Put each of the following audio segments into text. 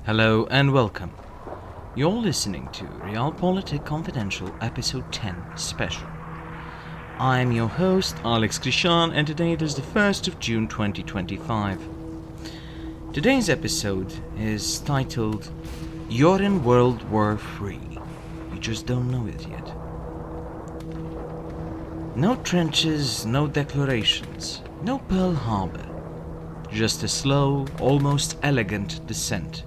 Hello and welcome. You're listening to Realpolitik Confidential Episode 10 Special. I'm your host, Alex Krishan, and today it is the 1st of June 2025. Today's episode is titled, You're in World War III. You just don't know it yet. No trenches, no declarations, no Pearl Harbor. Just a slow, almost elegant descent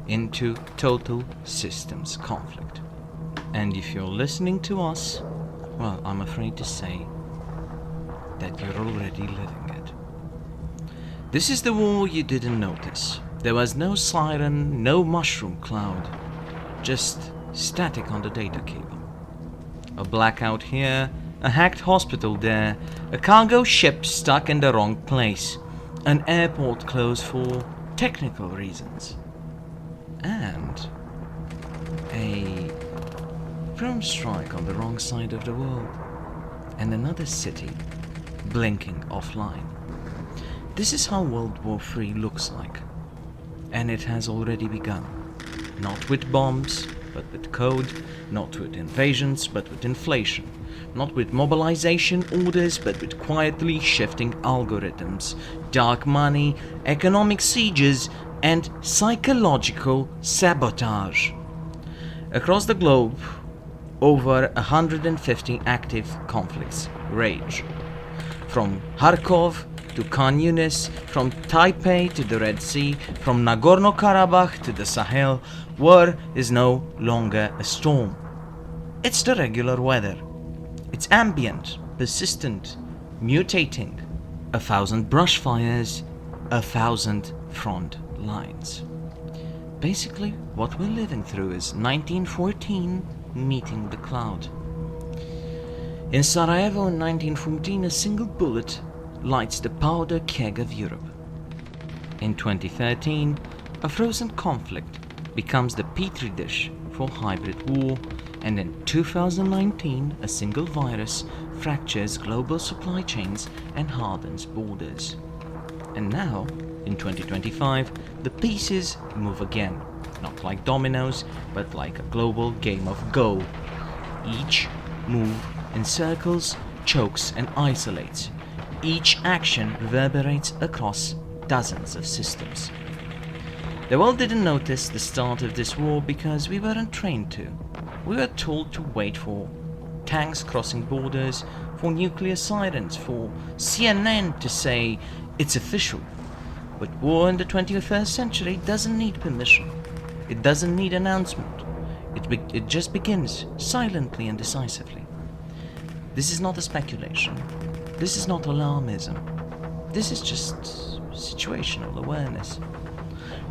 into total systems conflict. And if you're listening to us, well, I'm afraid to say that you're already living it. This is the war you didn't notice. There was no siren, no mushroom cloud, just static on the data cable. A blackout here, a hacked hospital there, a cargo ship stuck in the wrong place, an airport closed for technical reasons, and a drone strike on the wrong side of the world, and another city blinking offline. This is how World War III looks like, and it has already begun. Not with bombs, but with code, not with invasions, but with inflation. Not with mobilization orders, but with quietly shifting algorithms, dark money, economic sieges, and psychological sabotage. Across the globe, over 150 active conflicts rage. From Kharkov to Khan Yunis, from Taipei to the Red Sea, from Nagorno-Karabakh to the Sahel, war is no longer a storm. It's the regular weather. It's ambient, persistent, mutating. 1,000 brush fires, 1,000 front lines. Basically, what we're living through is 1914 meeting the cloud. In Sarajevo in 1914, a single bullet lights the powder keg of Europe. In 2013, a frozen conflict becomes the petri dish for hybrid war, and in 2019, a single virus fractures global supply chains and hardens borders. And now, in 2025, the pieces move again, not like dominoes, but like a global game of Go. Each move encircles, chokes, and isolates. Each action reverberates across dozens of systems. The world didn't notice the start of this war because we weren't trained to. We were told to wait for tanks crossing borders, for nuclear sirens, for CNN to say it's official. But war in the 21st century doesn't need permission. It doesn't need announcement. It just begins silently and decisively. This is not a speculation. This is not alarmism. This is just situational awareness.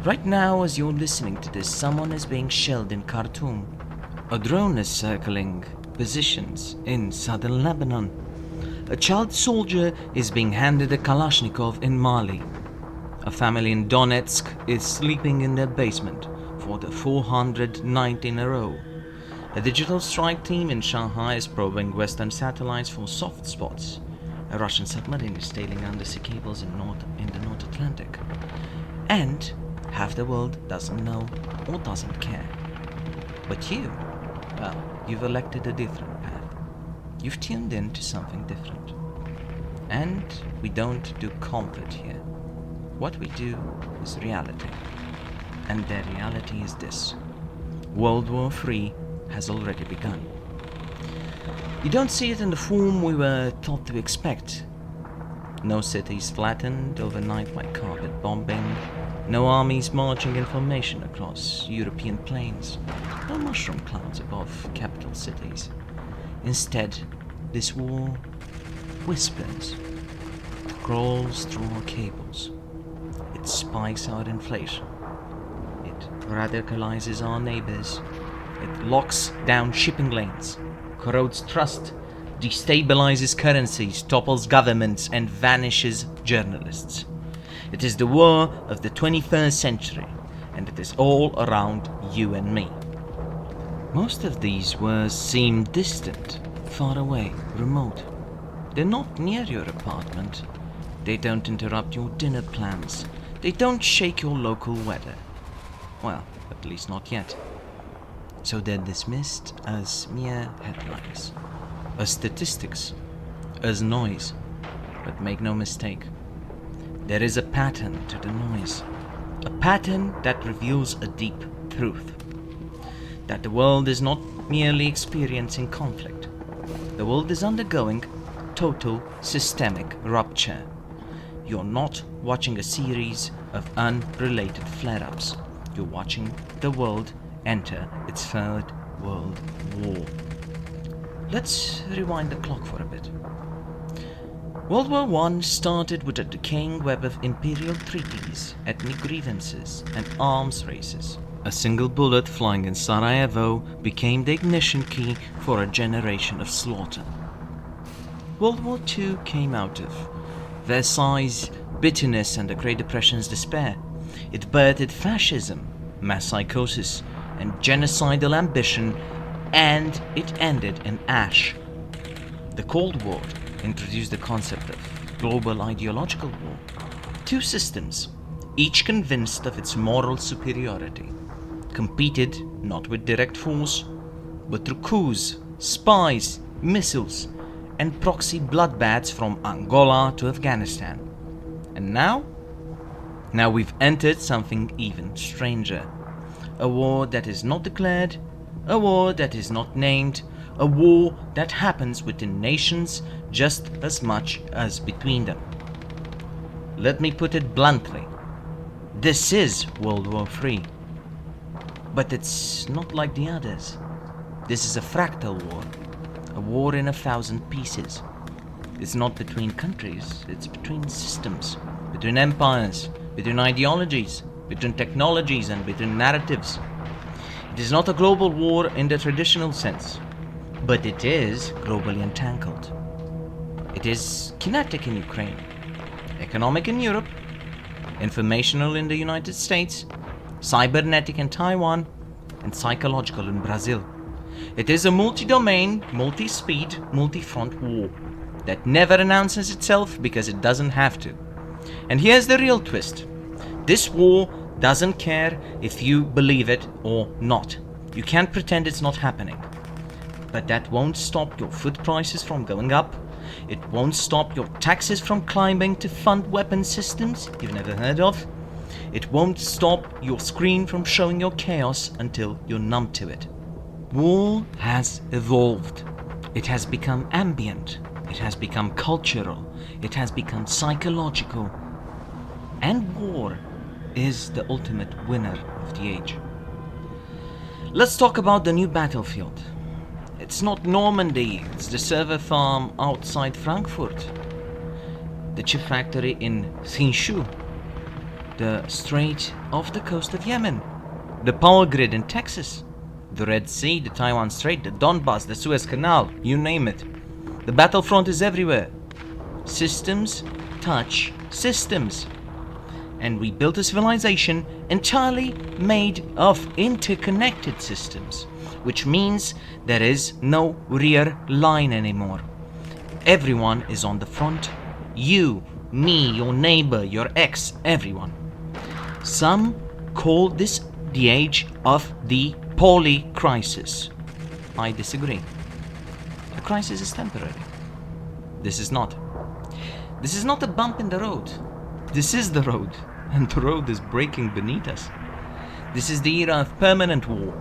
Right now, as you're listening to this, someone is being shelled in Khartoum. A drone is circling positions in southern Lebanon. A child soldier is being handed a Kalashnikov in Mali. A family in Donetsk is sleeping in their basement for the 409th in a row. A digital strike team in Shanghai is probing Western satellites for soft spots. A Russian submarine is sailing undersea cables in the North Atlantic. And half the world doesn't know or doesn't care. But you, well, you've elected a different path. You've tuned in to something different. And we don't do comfort here. What we do is reality. And the reality is this. World War III has already begun. You don't see it in the form we were taught to expect. No cities flattened overnight by carpet bombing. No armies marching in formation across European plains. No mushroom clouds above capital cities. Instead, this war whispers. It crawls through our cables. It spikes our inflation. It radicalizes our neighbors. It locks down shipping lanes, corrodes trust, destabilizes currencies, topples governments, and vanishes journalists. It is the war of the 21st century, and it is all around you and me. Most of these wars seem distant, far away, remote. They're not near your apartment. They don't interrupt your dinner plans. They don't shake your local weather. Well, at least not yet. So they're dismissed as mere headlines, as statistics, as noise. But make no mistake, there is a pattern to the noise. A pattern that reveals a deep truth. That the world is not merely experiencing conflict. The world is undergoing total systemic rupture. You're not watching a series of unrelated flare-ups. You're watching the world enter its Third World War. Let's rewind the clock for a bit. World War I started with a decaying web of imperial treaties, ethnic grievances, and arms races. A single bullet flying in Sarajevo became the ignition key for a generation of slaughter. World War II came out of Versailles' bitterness and the Great Depression's despair. It birthed fascism, mass psychosis, and genocidal ambition, and it ended in ash. The Cold War introduced the concept of global ideological war. Two systems, each convinced of its moral superiority, competed not with direct force, but through coups, spies, missiles, and proxy bloodbaths from Angola to Afghanistan. And now we've entered something even stranger. A war that is not declared, a war that is not named, a war that happens within nations just as much as between them. Let me put it bluntly. This is World War III. But it's not like the others. This is a fractal war. A war in 1,000 pieces. It's not between countries, it's between systems, between empires, between ideologies, between technologies, and between narratives. It is not a global war in the traditional sense, but it is globally entangled. It is kinetic in Ukraine, economic in Europe, informational in the United States, cybernetic in Taiwan, and psychological in Brazil. It is a multi-domain, multi-speed, multi-front war that never announces itself because it doesn't have to. And here's the real twist. This war doesn't care if you believe it or not. You can't pretend it's not happening. But that won't stop your food prices from going up. It won't stop your taxes from climbing to fund weapon systems you've never heard of. It won't stop your screen from showing your chaos until you're numb to it. War has evolved. It has become ambient. It has become cultural. It has become psychological. And war is the ultimate winner of the age. Let's talk about the new battlefield. It's not Normandy, it's the server farm outside Frankfurt, the chip factory in Hsinchu, the strait off the coast of Yemen, the power grid in Texas, the Red Sea, the Taiwan Strait, the Donbass, the Suez Canal, you name it. The battlefront is everywhere. Systems touch systems. And we built a civilization entirely made of interconnected systems, which means there is no rear line anymore. Everyone is on the front. You, me, your neighbor, your ex, everyone. Some call this the age of the poly-crisis. I disagree. A crisis is temporary. This is not. This is not a bump in the road. This is the road, and the road is breaking beneath us. This is the era of permanent war.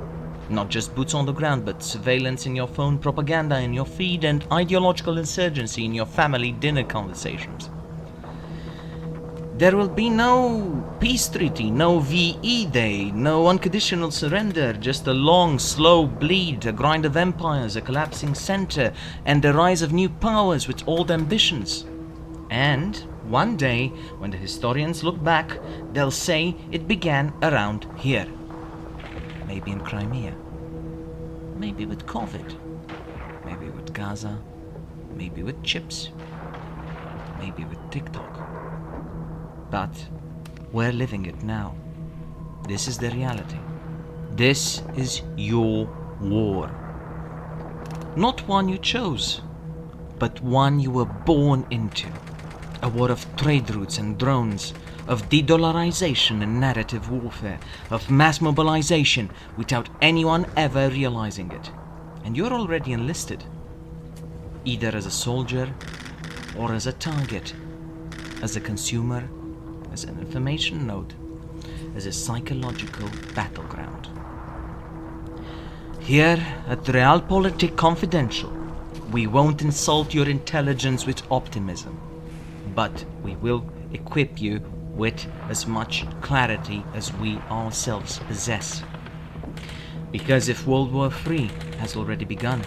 Not just boots on the ground, but surveillance in your phone, propaganda in your feed, and ideological insurgency in your family dinner conversations. There will be no peace treaty, no VE day, no unconditional surrender, just a long, slow bleed, a grind of empires, a collapsing center, and the rise of new powers with old ambitions. And one day, when the historians look back, they'll say it began around here. Maybe in Crimea. Maybe with COVID. Maybe with Gaza. Maybe with chips. Maybe with TikTok. But we're living it now. This is the reality. This is your war. Not one you chose, but one you were born into. A war of trade routes and drones, of de-dollarization and narrative warfare, of mass mobilization without anyone ever realizing it. And you're already enlisted, either as a soldier or as a target, as a consumer, as an information node, as a psychological battleground. Here at Realpolitik Confidential, we won't insult your intelligence with optimism, but we will equip you with as much clarity as we ourselves possess. Because if World War III has already begun,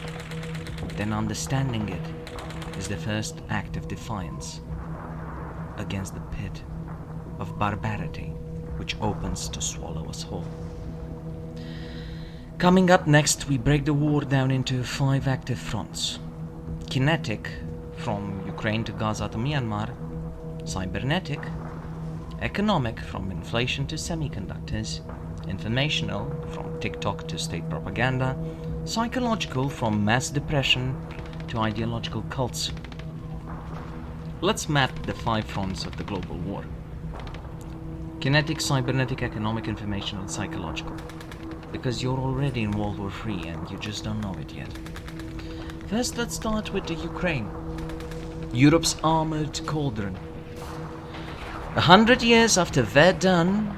then understanding it is the first act of defiance against the pit of barbarity which opens to swallow us whole. Coming up next, we break the war down into 5 active fronts. Kinetic, from Ukraine to Gaza to Myanmar. Cybernetic. Economic, from inflation to semiconductors. Informational, from TikTok to state propaganda. Psychological, from mass depression to ideological cults. Let's map the 5 fronts of the global war. Kinetic, cybernetic, economic, informational, and psychological. Because you're already in World War III and you just don't know it yet. First, let's start with the Ukraine, Europe's armored cauldron. 100 years after Verdun,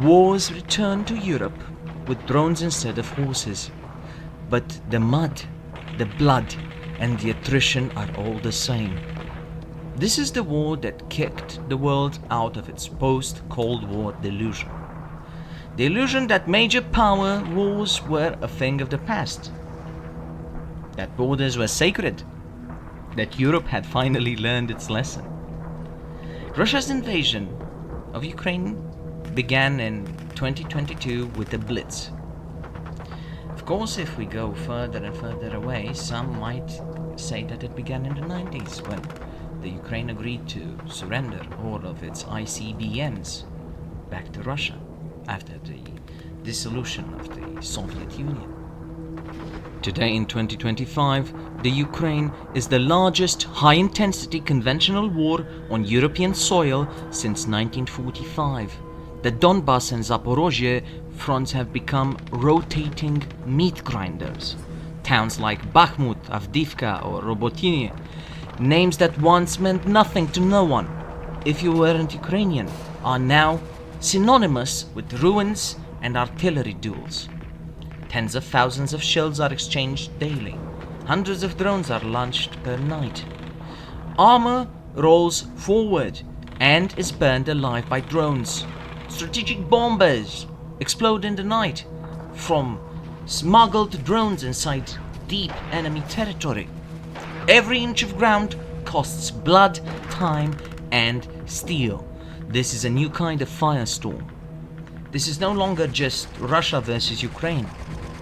wars returned to Europe with drones instead of horses. But the mud, the blood, and the attrition are all the same. This is the war that kicked the world out of its post-Cold War delusion. The illusion that major power wars were a thing of the past, that borders were sacred, that Europe had finally learned its lesson. Russia's invasion of Ukraine began in 2022 with a blitz. Of course, if we go further and further away, some might say that it began in the 90s when the Ukraine agreed to surrender all of its ICBMs back to Russia after the dissolution of the Soviet Union. Today in 2025, the Ukraine is the largest high-intensity conventional war on European soil since 1945. The Donbass and Zaporozhye fronts have become rotating meat grinders. Towns like Bakhmut, Avdiivka or Robotyne, names that once meant nothing to no one if you weren't Ukrainian, are now synonymous with ruins and artillery duels. Tens of thousands of shells are exchanged daily. Hundreds of drones are launched per night. Armor rolls forward and is burned alive by drones. Strategic bombers explode in the night from smuggled drones inside deep enemy territory. Every inch of ground costs blood, time, and steel. This is a new kind of firestorm. This is no longer just Russia versus Ukraine.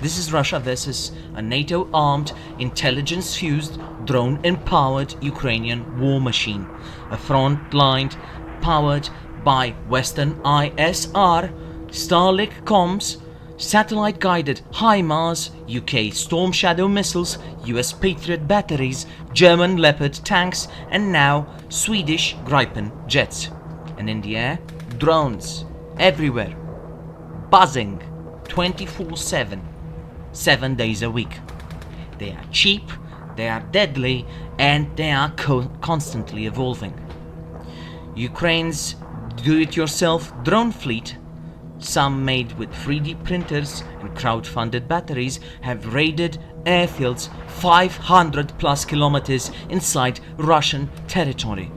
This is Russia versus a NATO-armed, intelligence-fused, drone-empowered Ukrainian war machine. A front line powered by Western ISR, Starlink comms, satellite-guided HIMARS, UK Storm Shadow missiles, US Patriot batteries, German Leopard tanks, and now Swedish Gripen jets. And in the air, drones everywhere, buzzing 24/7, 7 days a week. They are cheap, they are deadly, and they are constantly evolving. Ukraine's do-it-yourself drone fleet, some made with 3D printers and crowd-funded batteries, have raided airfields 500 plus kilometers inside Russian territory.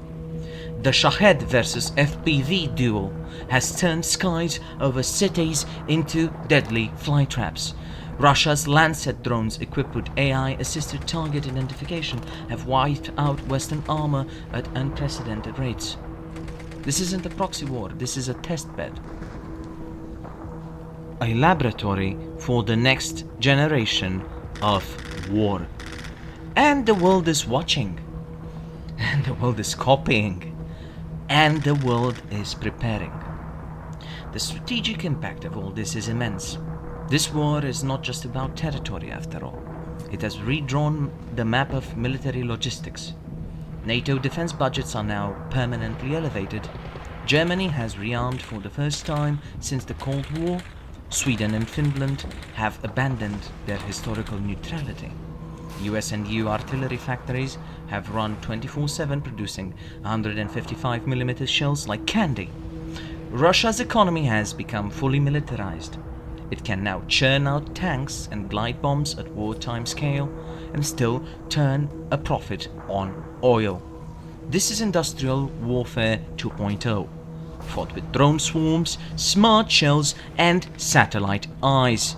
The Shahed versus FPV duel has turned skies over cities into deadly flytraps. Russia's Lancet drones equipped with AI-assisted target identification have wiped out Western armor at unprecedented rates. This isn't a proxy war, this is a test bed. A laboratory for the next generation of war. And the world is watching. And the world is copying. And the world is preparing. The strategic impact of all this is immense. This war is not just about territory after all. It has redrawn the map of military logistics. NATO defense budgets are now permanently elevated. Germany has rearmed for the first time since the Cold War. Sweden and Finland have abandoned their historical neutrality. US and EU artillery factories have run 24/7, producing 155mm shells like candy. Russia's economy has become fully militarized. It can now churn out tanks and glide bombs at wartime scale and still turn a profit on oil. This is industrial warfare 2.0, fought with drone swarms, smart shells and satellite eyes.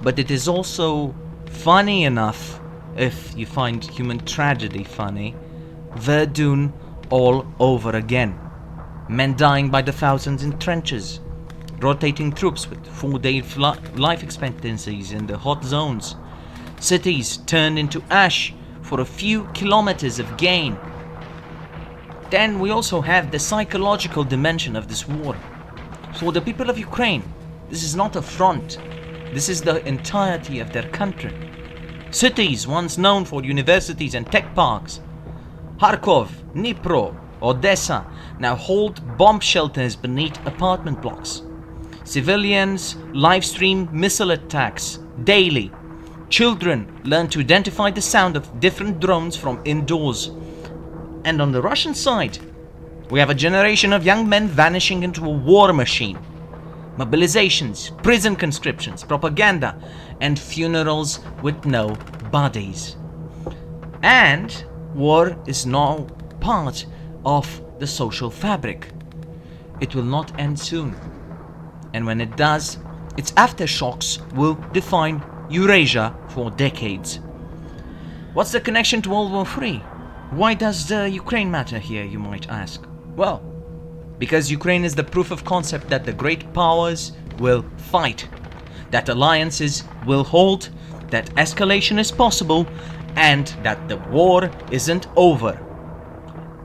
But it is also funny enough, if you find human tragedy funny, Verdun all over again. Men dying by the thousands in trenches, rotating troops with 4-day life expectancies in the hot zones, cities turned into ash for a few kilometers of gain. Then we also have the psychological dimension of this war. For the people of Ukraine, this is not a front. This is the entirety of their country. Cities once known for universities and tech parks, Kharkov, Dnipro, Odessa, now hold bomb shelters beneath apartment blocks. Civilians live stream missile attacks daily. Children learn to identify the sound of different drones from indoors. And on the Russian side, we have a generation of young men vanishing into a war machine. Mobilizations, prison conscriptions, propaganda, and funerals with no bodies. And war is now part of the social fabric. It will not end soon. And when it does, its aftershocks will define Eurasia for decades. What's the connection to World War III? Why does the Ukraine matter here, you might ask? Well, because Ukraine is the proof of concept that the great powers will fight, that alliances will hold, that escalation is possible, and that the war isn't over.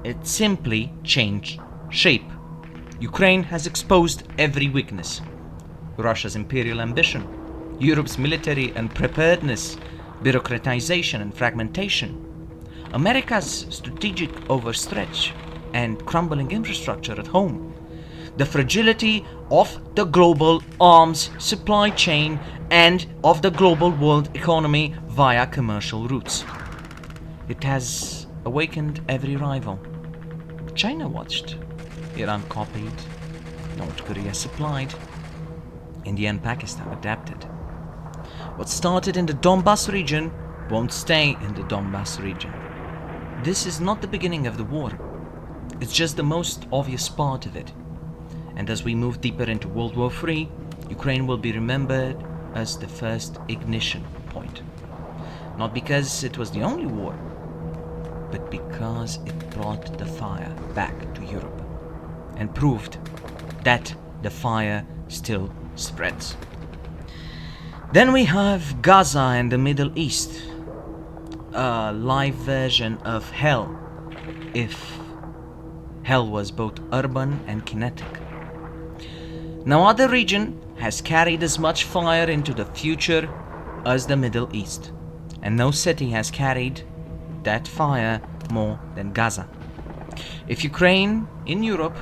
It simply changed shape. Ukraine has exposed every weakness. Russia's imperial ambition, Europe's military unpreparedness, bureaucratization and fragmentation, America's strategic overstretch and crumbling infrastructure at home, the fragility of the global arms supply chain and of the global world economy via commercial routes. It has awakened every rival. China watched, Iran copied, North Korea supplied, India and Pakistan adapted. What started in the Donbass region won't stay in the Donbass region. This is not the beginning of the war. It's just the most obvious part of it. And as we move deeper into World War III, Ukraine will be remembered as the first ignition point. Not because it was the only war, but because it brought the fire back to Europe and proved that the fire still spreads. Then we have Gaza and the Middle East, a live version of hell, if hell was both urban and kinetic. No other region has carried as much fire into the future as the Middle East, and no city has carried that fire more than Gaza. If Ukraine in Europe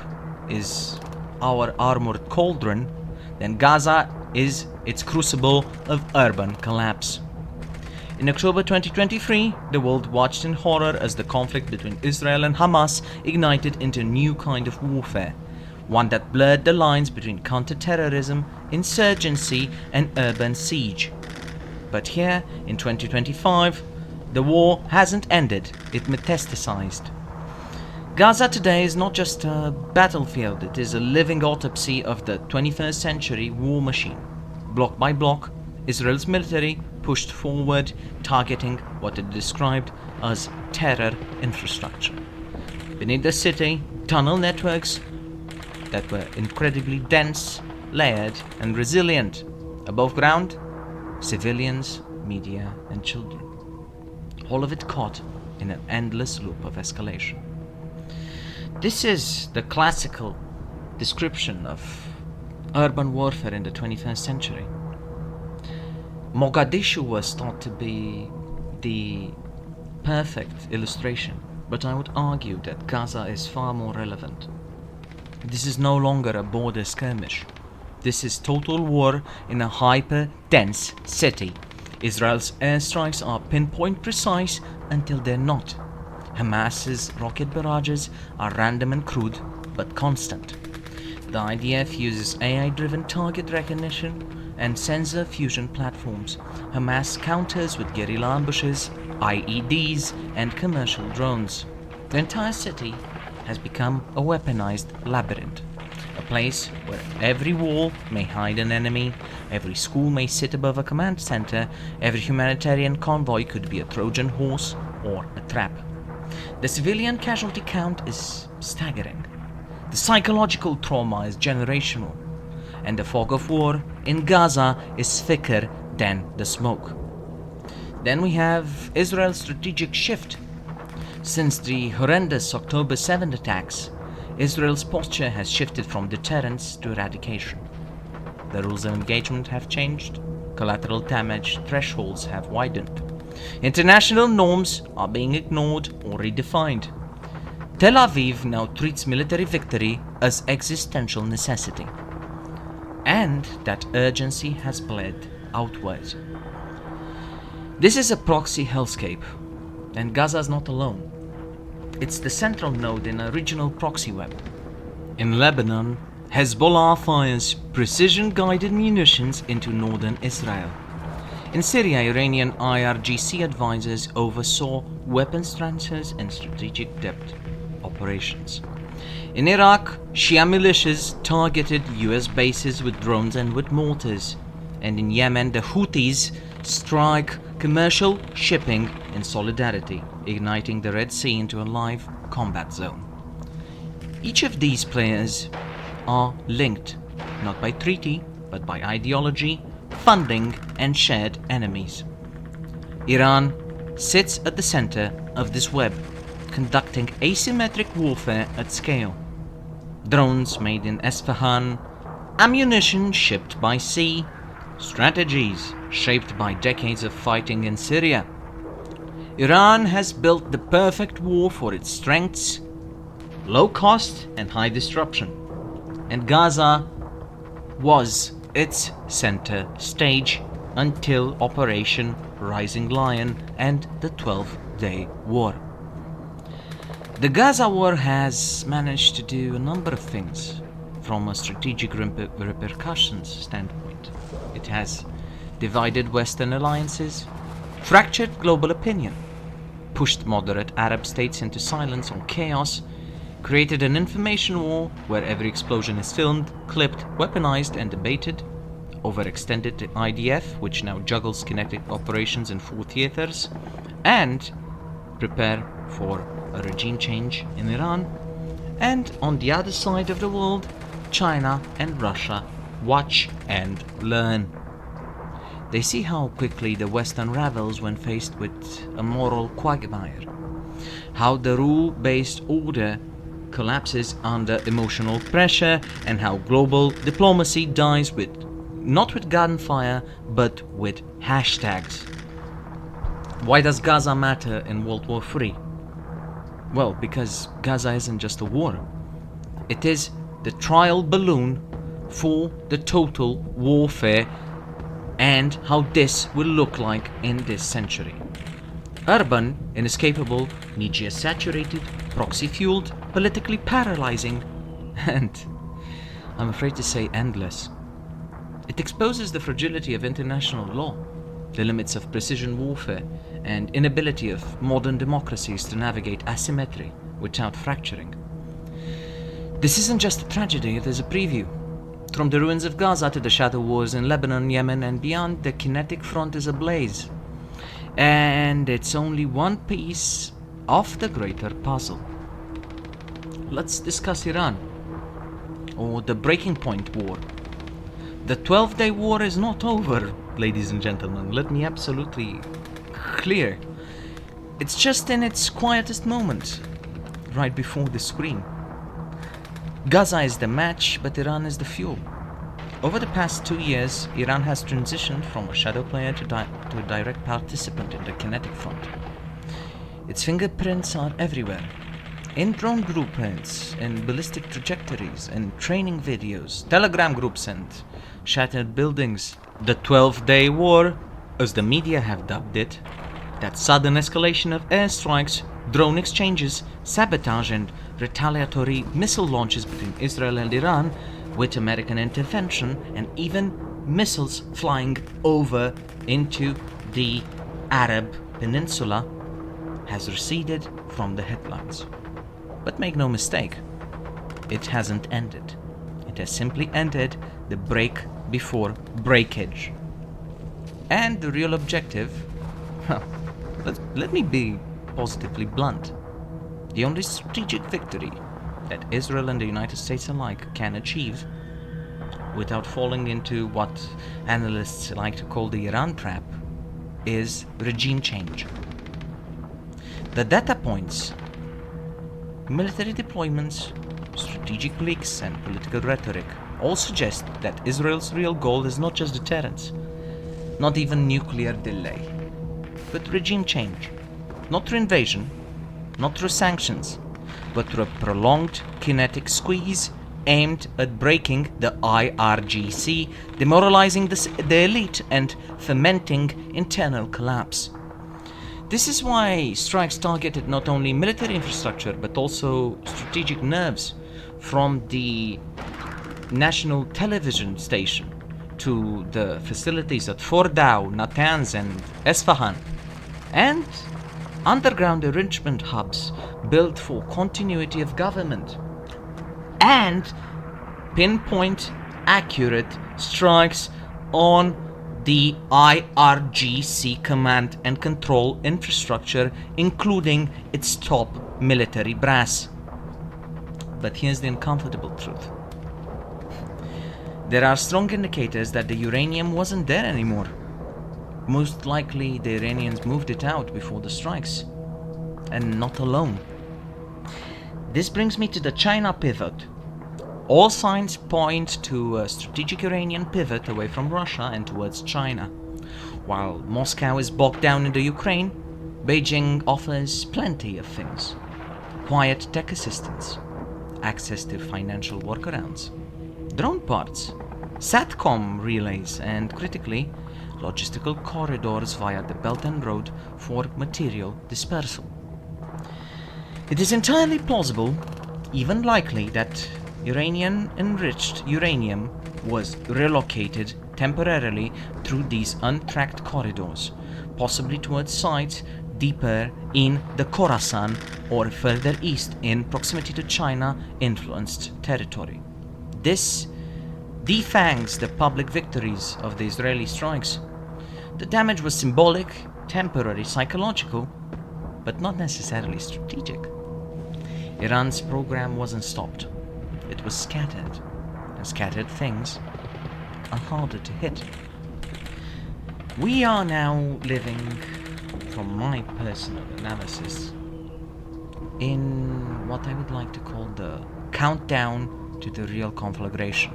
is our armored cauldron, then Gaza is its crucible of urban collapse. In October 2023, the world watched in horror as the conflict between Israel and Hamas ignited into a new kind of warfare, one that blurred the lines between counter-terrorism, insurgency, and urban siege. But here, in 2025, the war hasn't ended, it metastasized. Gaza today is not just a battlefield, it is a living autopsy of the 21st century war machine. Block by block, Israel's military pushed forward, targeting what it described as terror infrastructure. Beneath the city, tunnel networks that were incredibly dense, layered, and resilient. Above ground, civilians, media, and children. All of it caught in an endless loop of escalation. This is the classical description of urban warfare in the 21st century. Mogadishu was thought to be the perfect illustration, but I would argue that Gaza is far more relevant. This is no longer a border skirmish. This is total war in a hyper-dense city. Israel's airstrikes are pinpoint precise until they're not. Hamas's rocket barrages are random and crude, but constant. The IDF uses AI-driven target recognition and sensor fusion platforms. Hamas counters with guerrilla ambushes, IEDs, and commercial drones. The entire city has become a weaponized labyrinth, a place where every wall may hide an enemy, every school may sit above a command center, every humanitarian convoy could be a Trojan horse or a trap. The civilian casualty count is staggering. The psychological trauma is generational, and the fog of war in Gaza is thicker than the smoke. Then we have Israel's strategic shift. Since the horrendous October 7th attacks, Israel's posture has shifted from deterrence to eradication. The rules of engagement have changed, collateral damage thresholds have widened. International norms are being ignored or redefined. Tel Aviv now treats military victory as existential necessity. And that urgency has bled outward. This is a proxy hellscape, and Gaza is not alone. It's the central node in a regional proxy web. In Lebanon, Hezbollah fires precision-guided munitions into northern Israel. In Syria, Iranian IRGC advisors oversaw weapons transfers and strategic depth operations. In Iraq, Shia militias targeted US bases with drones and with mortars. And in Yemen, the Houthis strike commercial shipping in solidarity, igniting the Red Sea into a live combat zone. Each of these players are linked, not by treaty, but by ideology, funding, and shared enemies. Iran sits at the center of this web, conducting asymmetric warfare at scale. Drones made in Esfahan, ammunition shipped by sea, strategies shaped by decades of fighting in Syria. Iran has built the perfect war for its strengths, low cost and high disruption. And Gaza was its center stage until Operation Rising Lion and the 12-day war. The Gaza war has managed to do a number of things from a strategic repercussions standpoint. It has divided Western alliances, fractured global opinion, pushed moderate Arab states into silence or chaos, created an information war where every explosion is filmed, clipped, weaponized, and debated, overextended the IDF, which now juggles kinetic operations in 4 theaters, and prepare for a regime change in Iran. And on the other side of the world, China and Russia watch and learn. They see how quickly the West unravels when faced with a moral quagmire, how the rule-based order collapses under emotional pressure, and how global diplomacy dies not with gunfire, but with hashtags. Why does Gaza matter in World War III? Well, because Gaza isn't just a war. It is the trial balloon for the total warfare and how this will look like in this century. Urban, inescapable, media-saturated, proxy-fueled, politically paralyzing, and, I'm afraid to say, endless. It exposes the fragility of international law, the limits of precision warfare, and inability of modern democracies to navigate asymmetry without fracturing. This isn't just a tragedy, it is a preview. From the ruins of Gaza to the shadow wars in Lebanon, Yemen, and beyond, the Kinetic front is ablaze. And it's only one piece of the greater puzzle. Let's discuss Iran, or the Breaking Point War. The 12-day war is not over, ladies and gentlemen. Let me absolutely clear. It's just in its quietest moment, right before the screen. Gaza is the match, but Iran is the fuel. Over the past 2 years, Iran has transitioned from a shadow player to a direct participant in the Kinetic front. Its fingerprints are everywhere. in drone blueprints, in ballistic trajectories, in training videos, telegram groups and shattered buildings. The 12-day war, as the media have dubbed it, that sudden escalation of airstrikes, drone exchanges, sabotage and retaliatory missile launches between Israel and Iran, with American intervention and even missiles flying over into the Arab Peninsula, has receded from the headlines. But make no mistake, it hasn't ended. It has simply ended the break before breakage. And the real objective, well, let me be positively blunt. The only strategic victory that Israel and the United States alike can achieve without falling into what analysts like to call the Iran trap is regime change. The data points, military deployments, strategic leaks and political rhetoric all suggest that Israel's real goal is not just deterrence, not even nuclear delay, but regime change. Not through invasion, not through sanctions, but through a prolonged kinetic squeeze aimed at breaking the IRGC, demoralizing the elite and fomenting internal collapse. This is why strikes targeted not only military infrastructure but also strategic nerves, from the national television station to the facilities at Fordow, Natanz and Esfahan, and underground enrichment hubs built for continuity of government, and pinpoint accurate strikes on the IRGC command and control infrastructure, including its top military brass. But here's the uncomfortable truth. There are strong indicators that the uranium wasn't there anymore. Most likely the Iranians moved it out before the strikes, and not alone. This brings me to the China pivot. All signs point to a strategic Iranian pivot away from Russia and towards China. While Moscow is bogged down in the Ukraine, Beijing offers plenty of things. Quiet tech assistance, access to financial workarounds, drone parts, SATCOM relays, and critically, logistical corridors via the Belt and Road for material dispersal. It is entirely plausible, even likely, that Iranian-enriched uranium was relocated temporarily through these untracked corridors, possibly towards sites deeper in the Khorasan or further east in proximity to China-influenced territory. This defangs the public victories of the Israeli strikes. The damage was symbolic, temporary, psychological, but not necessarily strategic. Iran's program wasn't stopped. It was scattered, and scattered things are harder to hit. We are now living, from my personal analysis, in what I would like to call the countdown to the real conflagration.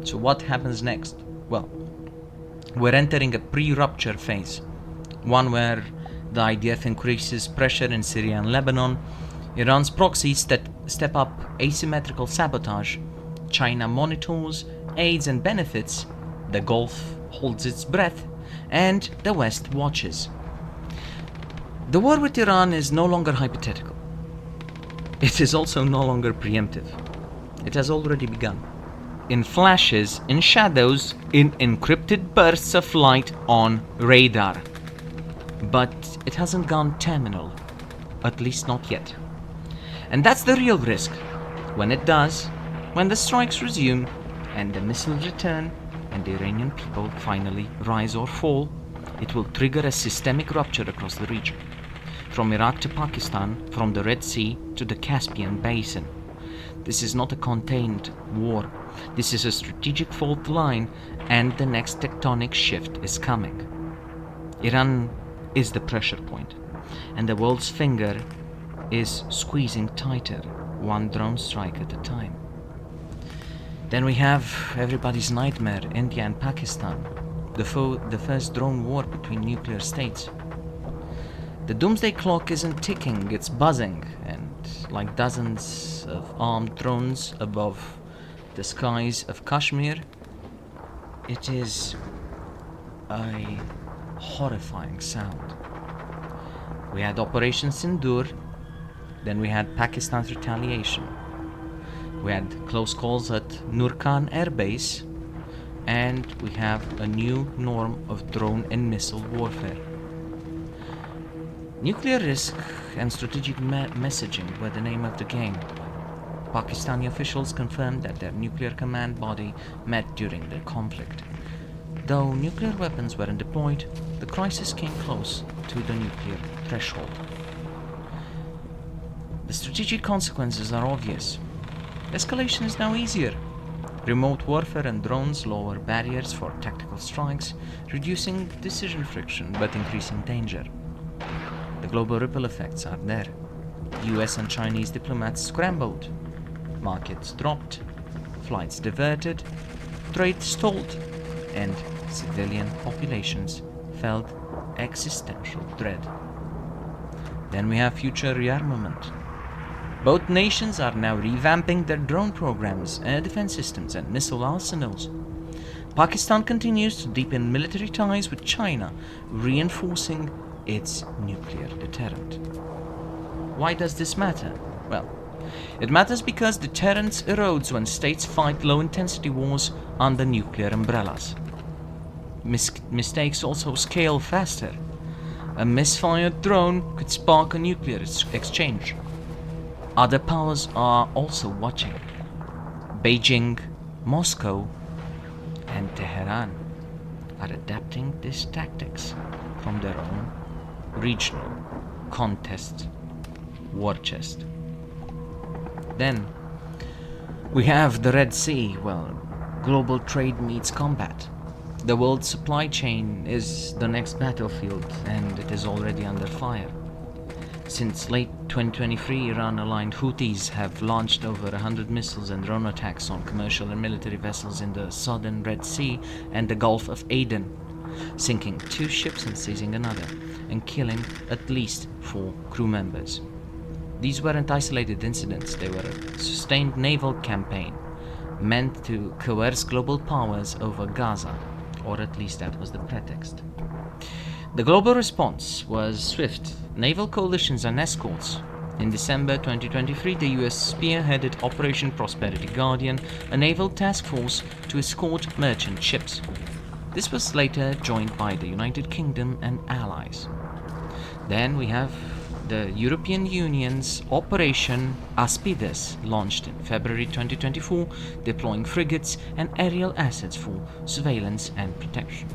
So what happens next? Well, we're entering a pre-rupture phase, one where the IDF increases pressure in Syria and Lebanon, Iran's proxies step up asymmetrical sabotage, China monitors, aids and benefits, the Gulf holds its breath, and the West watches. The war with Iran is no longer hypothetical. It is also no longer preemptive. It has already begun. In flashes, in shadows, in encrypted bursts of light on radar. But it hasn't gone terminal, at least not yet. And that's the real risk. When it does, when the strikes resume, and the missiles return, and the Iranian people finally rise or fall, it will trigger a systemic rupture across the region. From Iraq to Pakistan, from the Red Sea to the Caspian Basin. This is not a contained war. This is a strategic fault line, and the next tectonic shift is coming. Iran is the pressure point, and the world's finger is squeezing tighter, one drone strike at a time. Then we have everybody's nightmare, India and Pakistan, the first drone war between nuclear states. The doomsday clock isn't ticking, it's buzzing, and like dozens of armed drones above the skies of Kashmir. It is a horrifying sound. We had Operation Sindoor, then we had Pakistan's retaliation. We had close calls at Nurkan Air Base, and we have a new norm of drone and missile warfare. Nuclear risk and strategic messaging were the name of the game. Pakistani officials confirmed that their nuclear command body met during the conflict. Though nuclear weapons weren't deployed, the crisis came close to the nuclear threshold. The strategic consequences are obvious. Escalation is now easier. Remote warfare and drones lower barriers for tactical strikes, reducing decision friction but increasing danger. The global ripple effects are there. US and Chinese diplomats scrambled. Markets dropped, flights diverted, trade stalled, and civilian populations felt existential dread. Then we have future rearmament. Both nations are now revamping their drone programs, air defense systems, and missile arsenals. Pakistan continues to deepen military ties with China, reinforcing its nuclear deterrent. Why does this matter? Well, it matters because deterrence erodes when states fight low-intensity wars under nuclear umbrellas. Mistakes also scale faster. A misfired drone could spark a nuclear exchange. Other powers are also watching. Beijing, Moscow, and Tehran are adapting these tactics from their own regional contest war chest. Then we have the Red Sea. Well, global trade meets combat. The world supply chain is the next battlefield, and it is already under fire. Since late 2023, Iran-aligned Houthis have launched over 100 missiles and drone attacks on commercial and military vessels in the southern Red Sea and the Gulf of Aden, sinking 2 ships and seizing another, and killing at least 4 crew members. These weren't isolated incidents, they were a sustained naval campaign meant to coerce global powers over Gaza, or at least that was the pretext. The global response was swift. Naval coalitions and escorts. In December 2023, the US spearheaded Operation Prosperity Guardian, a naval task force to escort merchant ships. This was later joined by the United Kingdom and allies. Then we have the European Union's Operation Aspides, launched in February 2024, deploying frigates and aerial assets for surveillance and protection.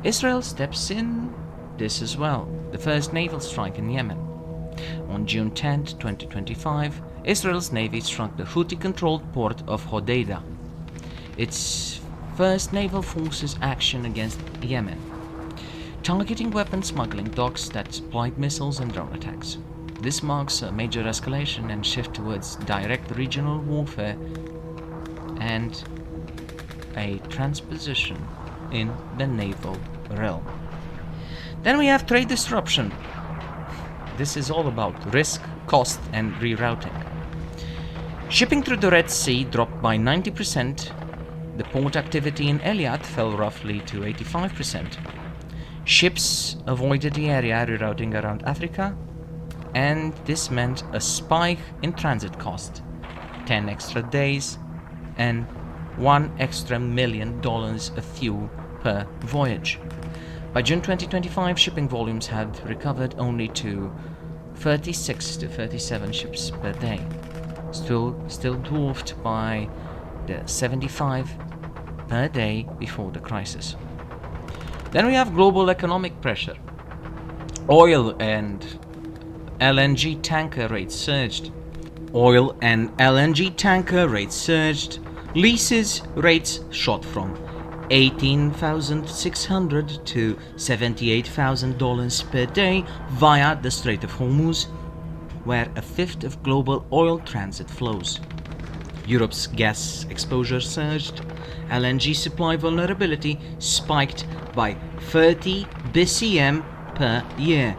Israel steps in this as well, the first naval strike in Yemen. On June 10, 2025, Israel's navy struck the Houthi-controlled port of Hodeidah, its first naval forces action against Yemen, targeting weapon smuggling docks that supplied missiles and drone attacks. This marks a major escalation and shift towards direct regional warfare and a transposition in the naval realm. Then we have trade disruption. This is all about risk, cost, and rerouting. Shipping through the Red Sea dropped by 90%. The port activity in Eilat fell roughly to 85%. Ships avoided the area, rerouting around Africa, and this meant a spike in transit cost, 10 extra days, and $1 extra million of fuel per voyage. By June 2025, shipping volumes had recovered only to 36 to 37 ships per day, still dwarfed by the 75 per day before the crisis. Then we have global economic pressure. Oil and LNG tanker rates surged. Leases rates shot from $18,600 to $78,000 per day via the Strait of Hormuz, where a fifth of global oil transit flows. Europe's gas exposure surged. LNG supply vulnerability spiked by 30 BCM per year.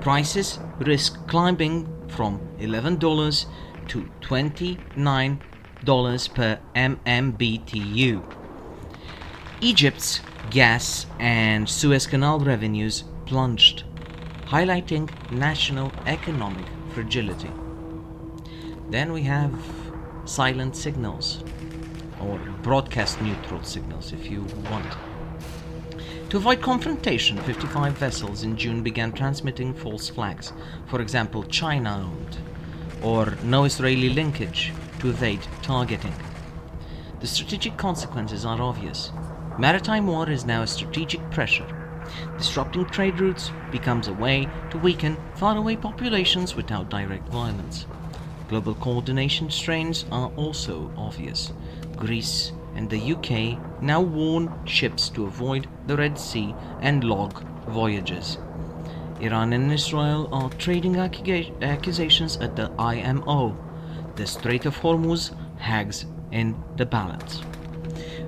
Prices risk climbing from $11 to $29 per MMBTU. Egypt's gas and Suez Canal revenues plunged, highlighting national economic fragility. Then we have silent signals, or broadcast neutral signals if you want. To avoid confrontation, 55 vessels in June began transmitting false flags, for example China-owned, or no Israeli linkage, to evade targeting. The strategic consequences are obvious. Maritime war is now a strategic pressure. Disrupting trade routes becomes a way to weaken faraway populations without direct violence. Global coordination strains are also obvious. Greece and the UK now warn ships to avoid the Red Sea and log voyages. Iran and Israel are trading accusations at the IMO. The Strait of Hormuz hangs in the balance.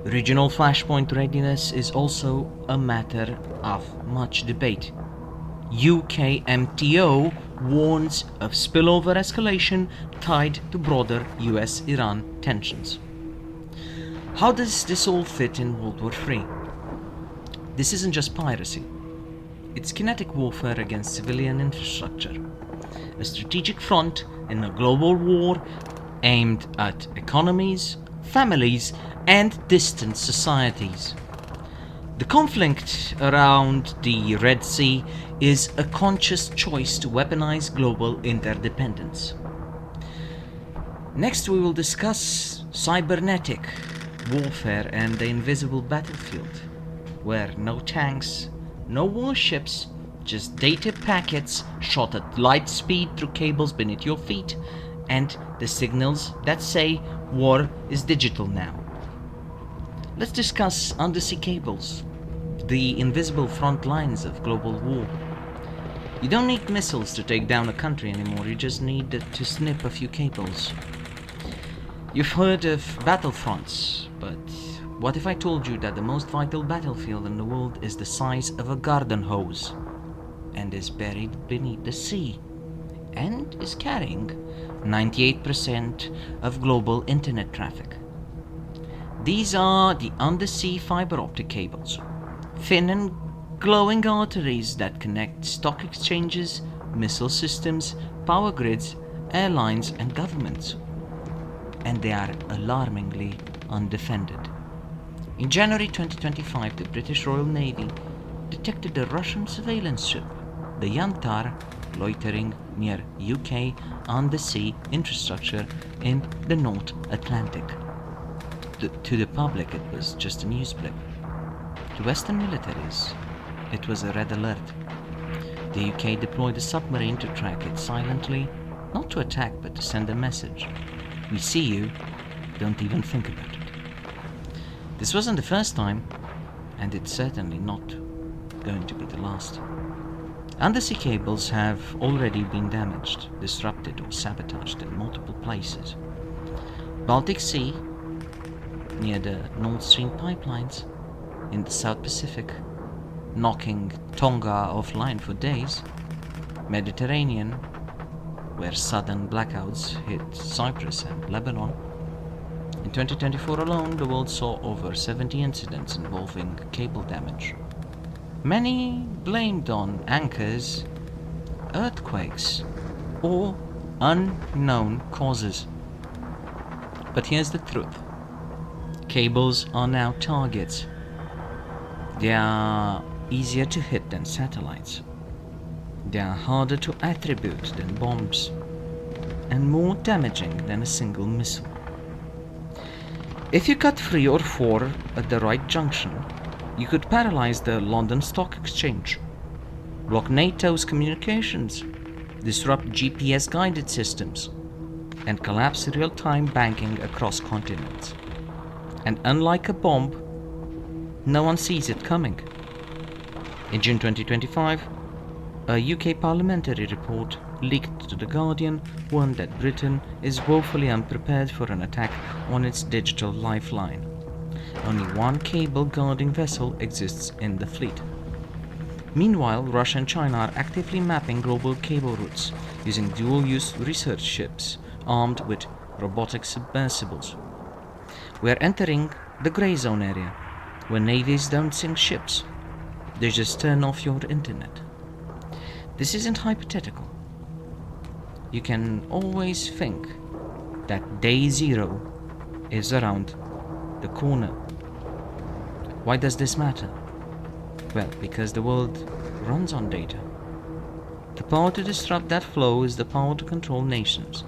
Regional flashpoint readiness is also a matter of much debate. UK MTO warns of spillover escalation tied to broader US-Iran tensions. How does this all fit in World War III? This isn't just piracy. It's kinetic warfare against civilian infrastructure, a strategic front in a global war aimed at economies, families, and distant societies. The conflict around the Red Sea is a conscious choice to weaponize global interdependence. Next, we will discuss cybernetic warfare and the invisible battlefield, where no tanks, no warships, just data packets shot at light speed through cables beneath your feet, and the signals that say war is digital now. Let's discuss undersea cables, the invisible front lines of global war. You don't need missiles to take down a country anymore, you just need to snip a few cables. You've heard of battlefronts, but what if I told you that the most vital battlefield in the world is the size of a garden hose, and is buried beneath the sea, and is carrying 98% of global internet traffic? These are the undersea fiber optic cables, thin and glowing arteries that connect stock exchanges, missile systems, power grids, airlines, and governments. And they are alarmingly undefended. In January 2025, the British Royal Navy detected a Russian surveillance ship, the Yantar, loitering near UK undersea infrastructure in the North Atlantic. To the public, it was just a news blip. To Western militaries, it was a red alert. The UK deployed a submarine to track it silently, not to attack but to send a message. We see you, don't even think about it. This wasn't the first time, and it's certainly not going to be the last. Undersea cables have already been damaged, disrupted, or sabotaged in multiple places. Baltic Sea, near the Nord Stream pipelines, in the South Pacific, knocking Tonga offline for days. Mediterranean, where sudden blackouts hit Cyprus and Lebanon. In 2024 alone, the world saw over 70 incidents involving cable damage. Many blamed on anchors, earthquakes, or unknown causes. But here's the truth. Cables are now targets. They are easier to hit than satellites. They are harder to attribute than bombs, and more damaging than a single missile. If you cut 3 or 4 at the right junction, you could paralyze the London Stock Exchange, block NATO's communications, disrupt GPS-guided systems, and collapse real-time banking across continents. And unlike a bomb, no one sees it coming. In June 2025, a UK parliamentary report leaked to The Guardian warned that Britain is woefully unprepared for an attack on its digital lifeline. Only one cable guarding vessel exists in the fleet. Meanwhile, Russia and China are actively mapping global cable routes, using dual-use research ships armed with robotic submersibles. We are entering the grey zone area, where navies don't sink ships, they just turn off your internet. This isn't hypothetical. You can always think that day zero is around the corner. Why does this matter? Well, because the world runs on data. The power to disrupt that flow is the power to control nations.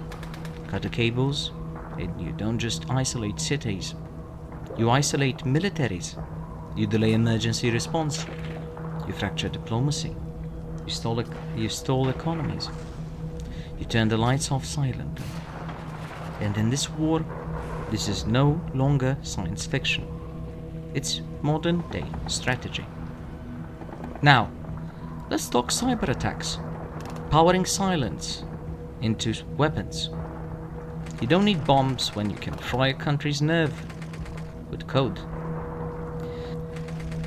Cut the cables, and you don't just isolate cities. You isolate militaries. You delay emergency response. You fracture diplomacy. You stall economies. You turn the lights off silently. And in this war, this is no longer science fiction. It's modern day strategy. Now, let's talk cyber attacks. Powering silence into weapons. You don't need bombs when you can fry a country's nerve with code.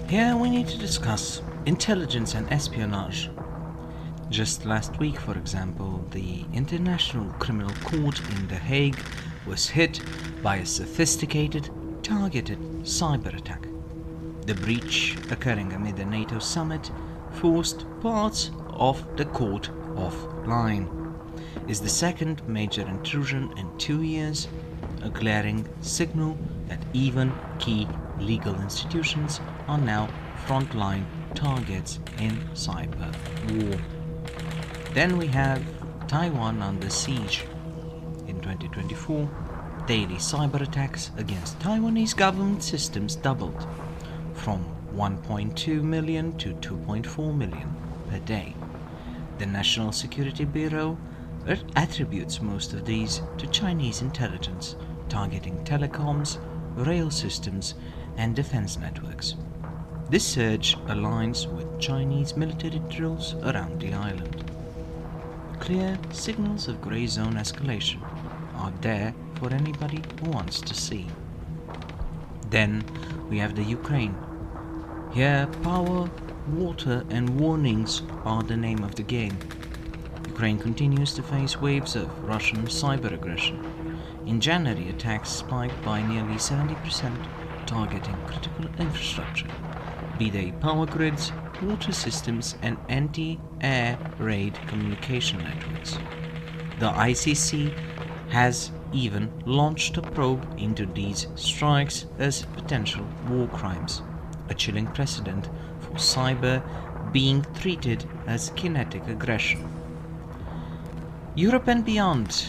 Here we need to discuss intelligence and espionage. Just last week, for example, the International Criminal Court in The Hague was hit by a sophisticated, targeted cyber attack. The breach, occurring amid a NATO summit, forced parts of the court offline. Is the second major intrusion in 2 years, a glaring signal that even key legal institutions are now frontline targets in cyber war. Then we have Taiwan under siege. In 2024, daily cyber attacks against Taiwanese government systems doubled, from 1.2 million to 2.4 million per day. The National Security Bureau attributes most of these to Chinese intelligence, targeting telecoms, rail systems, and defense networks. This surge aligns with Chinese military drills around the island. Clear signals of grey zone escalation are there for anybody who wants to see. Then we have the Ukraine. Here, power, water, and warnings are the name of the game. Ukraine continues to face waves of Russian cyber aggression. In January, attacks spiked by nearly 70%, targeting critical infrastructure, be they power grids, water systems, and anti-air raid communication networks. The ICC has even launched a probe into these strikes as potential war crimes, a chilling precedent for cyber being treated as kinetic aggression. Europe and beyond.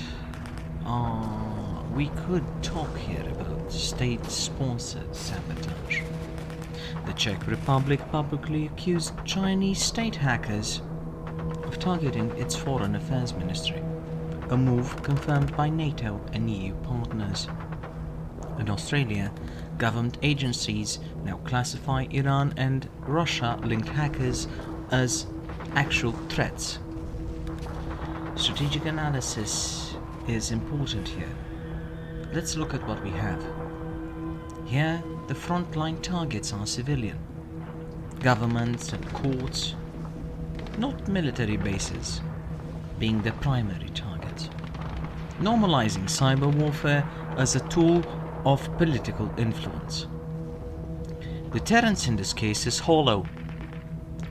We could talk here about state-sponsored sabotage. The Czech Republic publicly accused Chinese state hackers of targeting its foreign affairs ministry, a move confirmed by NATO and EU partners. In Australia, government agencies now classify Iran and Russia-linked hackers as actual threats. Strategic analysis is important here. Let's look at what we have. Here, the frontline targets are civilian, governments and courts, not military bases, being the primary targets. Normalizing cyber warfare as a tool of political influence. Deterrence in this case is hollow.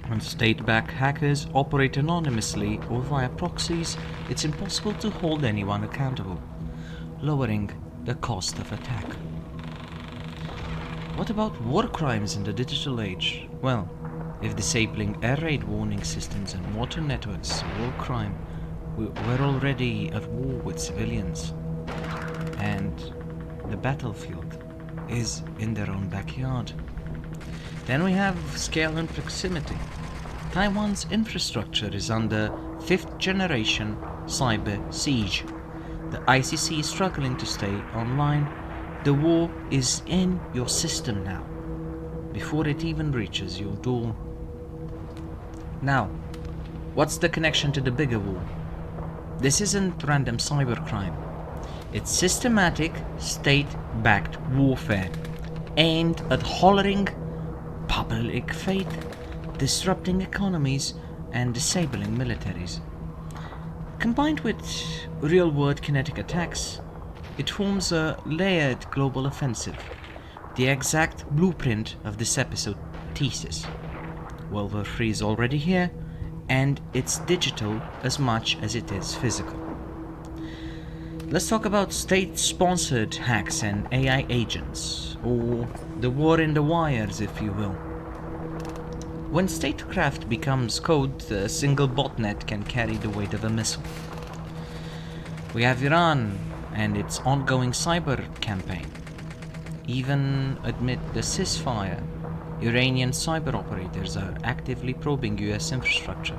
When state-backed hackers operate anonymously or via proxies, it's impossible to hold anyone accountable, lowering the cost of attack. What about war crimes in the digital age? Well, if disabling air raid warning systems and water networks is a war crime, we're already at war with civilians. And the battlefield is in their own backyard. Then we have scale and proximity. Taiwan's infrastructure is under 5th generation cyber siege. The ICC is struggling to stay online. The war is in your system now, before it even reaches your door. Now, what's the connection to the bigger war? This isn't random cybercrime. It's systematic, state-backed warfare aimed at hollowing public faith, disrupting economies, and disabling militaries. Combined with real-world kinetic attacks, it forms a layered global offensive, the exact blueprint of this episode thesis. World War III is already here, and it's digital as much as it is physical. Let's talk about state-sponsored hacks and AI agents, or the war in the wires, if you will. When statecraft becomes code, a single botnet can carry the weight of a missile. We have Iran and its ongoing cyber campaign. Even amid the ceasefire, Iranian cyber operators are actively probing US infrastructure.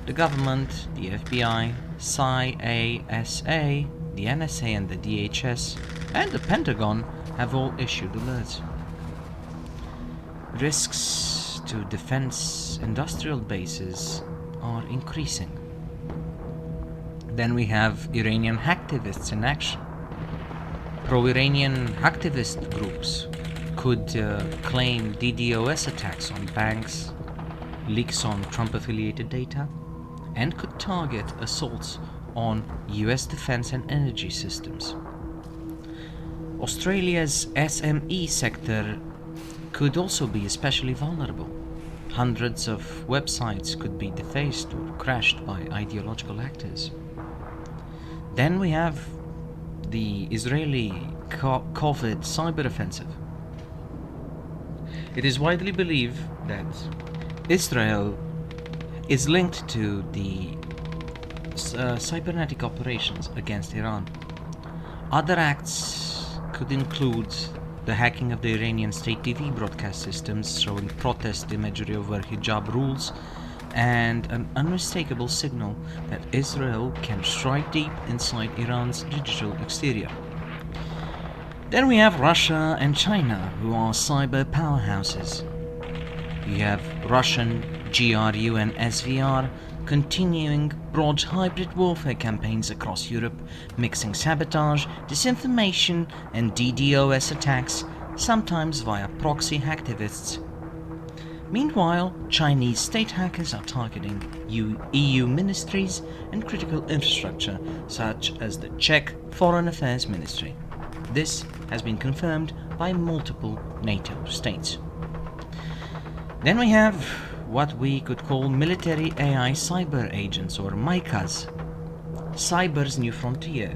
The government, the FBI, CIASA, the NSA and the DHS, and the Pentagon have all issued alerts. Risks to defense industrial bases are increasing. Then we have Iranian hacktivists in action. Pro-Iranian hacktivist groups could claim DDoS attacks on banks, leaks on Trump-affiliated data, and could target assaults on US defense and energy systems. Australia's SME sector could also be especially vulnerable. Hundreds of websites could be defaced or crashed by ideological actors. Then we have the Israeli COVID cyber offensive. It is widely believed that Israel is linked to the cybernetic operations against Iran. Other acts could include the hacking of the Iranian state TV broadcast systems showing protest imagery over hijab rules, and an unmistakable signal that Israel can strike deep inside Iran's digital exterior. Then we have Russia and China, who are cyber powerhouses. You have Russian GRU and SVR continuing broad hybrid warfare campaigns across Europe, mixing sabotage, disinformation, and DDoS attacks, sometimes via proxy hacktivists. Meanwhile, Chinese state hackers are targeting EU ministries and critical infrastructure, such as the Czech Foreign Affairs Ministry. This has been confirmed by multiple NATO states. Then we have what we could call military AI cyber agents, or MICAs, cyber's new frontier.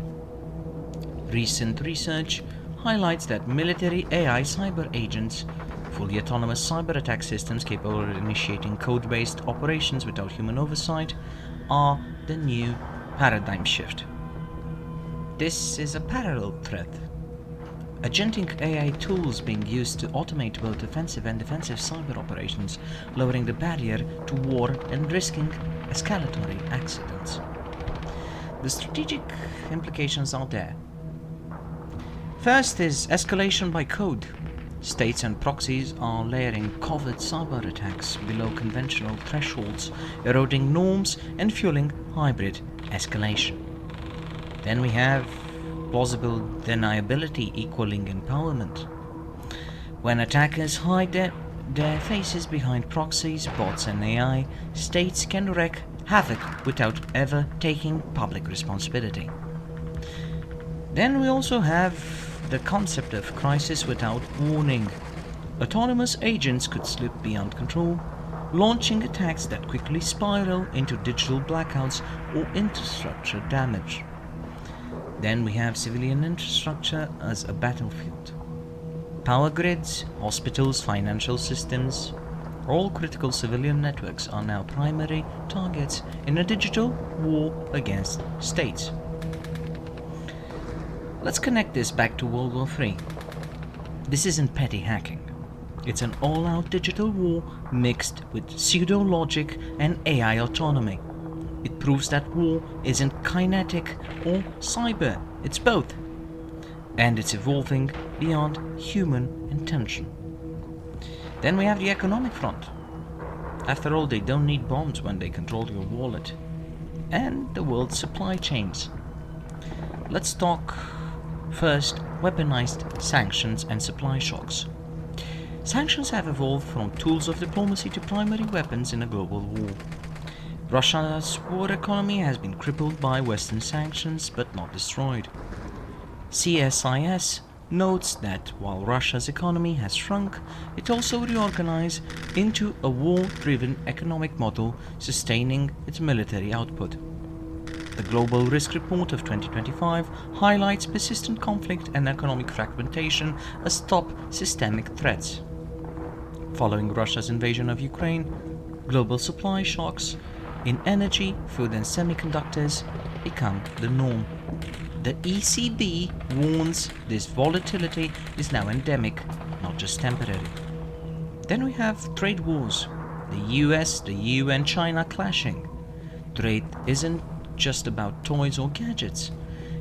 Recent research highlights that military AI cyber agents, fully autonomous cyber attack systems capable of initiating code-based operations without human oversight, are the new paradigm shift. This is a parallel threat. Agentic AI tools being used to automate both offensive and defensive cyber operations, lowering the barrier to war and risking escalatory accidents. The strategic implications are there. First is escalation by code. States and proxies are layering covert cyber attacks below conventional thresholds, eroding norms and fueling hybrid escalation. Then we have plausible deniability equaling empowerment. When attackers hide their faces behind proxies, bots and AI, states can wreak havoc without ever taking public responsibility. Then we also have the concept of crisis without warning. Autonomous agents could slip beyond control, launching attacks that quickly spiral into digital blackouts or infrastructure damage. Then we have civilian infrastructure as a battlefield. Power grids, hospitals, financial systems, all critical civilian networks are now primary targets in a digital war against states. Let's connect this back to World War III. This isn't petty hacking. It's an all-out digital war mixed with pseudo-logic and AI autonomy. It proves that war isn't kinetic or cyber, it's both. And it's evolving beyond human intention. Then we have the economic front. After all, they don't need bombs when they control your wallet. And the world's supply chains. Let's talk first weaponized sanctions and supply shocks. Sanctions have evolved from tools of diplomacy to primary weapons in a global war. Russia's war economy has been crippled by Western sanctions but not destroyed. CSIS notes that while Russia's economy has shrunk, it also reorganized into a war-driven economic model sustaining its military output. The Global Risk Report of 2025 highlights persistent conflict and economic fragmentation as top systemic threats. Following Russia's invasion of Ukraine, global supply shocks in energy, food and semiconductors become the norm. The ECB warns this volatility is now endemic, not just temporary. Then we have trade wars. The US, the EU and China clashing. Trade isn't just about toys or gadgets.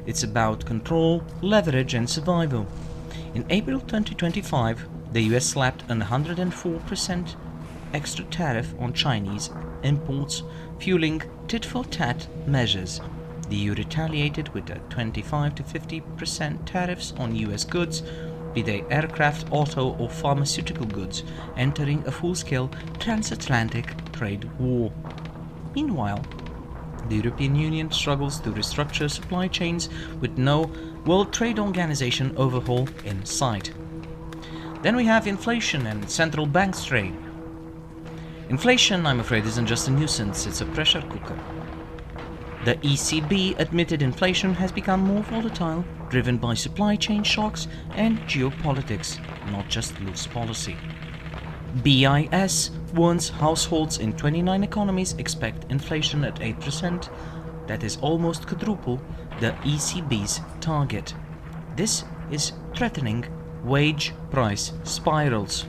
It's about control, leverage and survival. In April 2025, the US slapped an 104% extra tariff on Chinese imports, fueling tit-for-tat measures. The EU retaliated with a 25 to 50% tariffs on US goods, be they aircraft, auto or pharmaceutical goods, entering a full-scale transatlantic trade war. Meanwhile, the European Union struggles to restructure supply chains with no World Trade Organization overhaul in sight. Then we have inflation and central bank strain. Inflation, I'm afraid, isn't just a nuisance, it's a pressure cooker. The ECB admitted inflation has become more volatile, driven by supply chain shocks and geopolitics, not just loose policy. BIS warns households in 29 economies expect inflation at 8%, that is almost quadruple the ECB's target. This is threatening wage price spirals.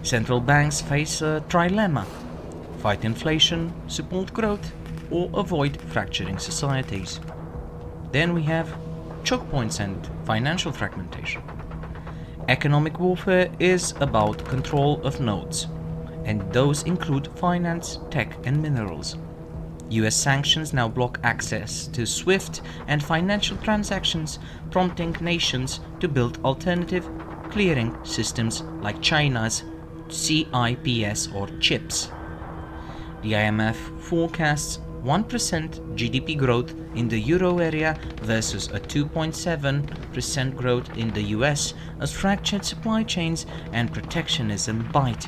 Central banks face a trilemma: fight inflation, support growth, or avoid fracturing societies. Then we have choke points and financial fragmentation. Economic warfare is about control of nodes, and those include finance, tech and minerals. US sanctions now block access to SWIFT and financial transactions, prompting nations to build alternative clearing systems like China's CIPS or CHIPS. The IMF forecasts 1% GDP growth in the euro area versus a 2.7% growth in the US as fractured supply chains and protectionism bite.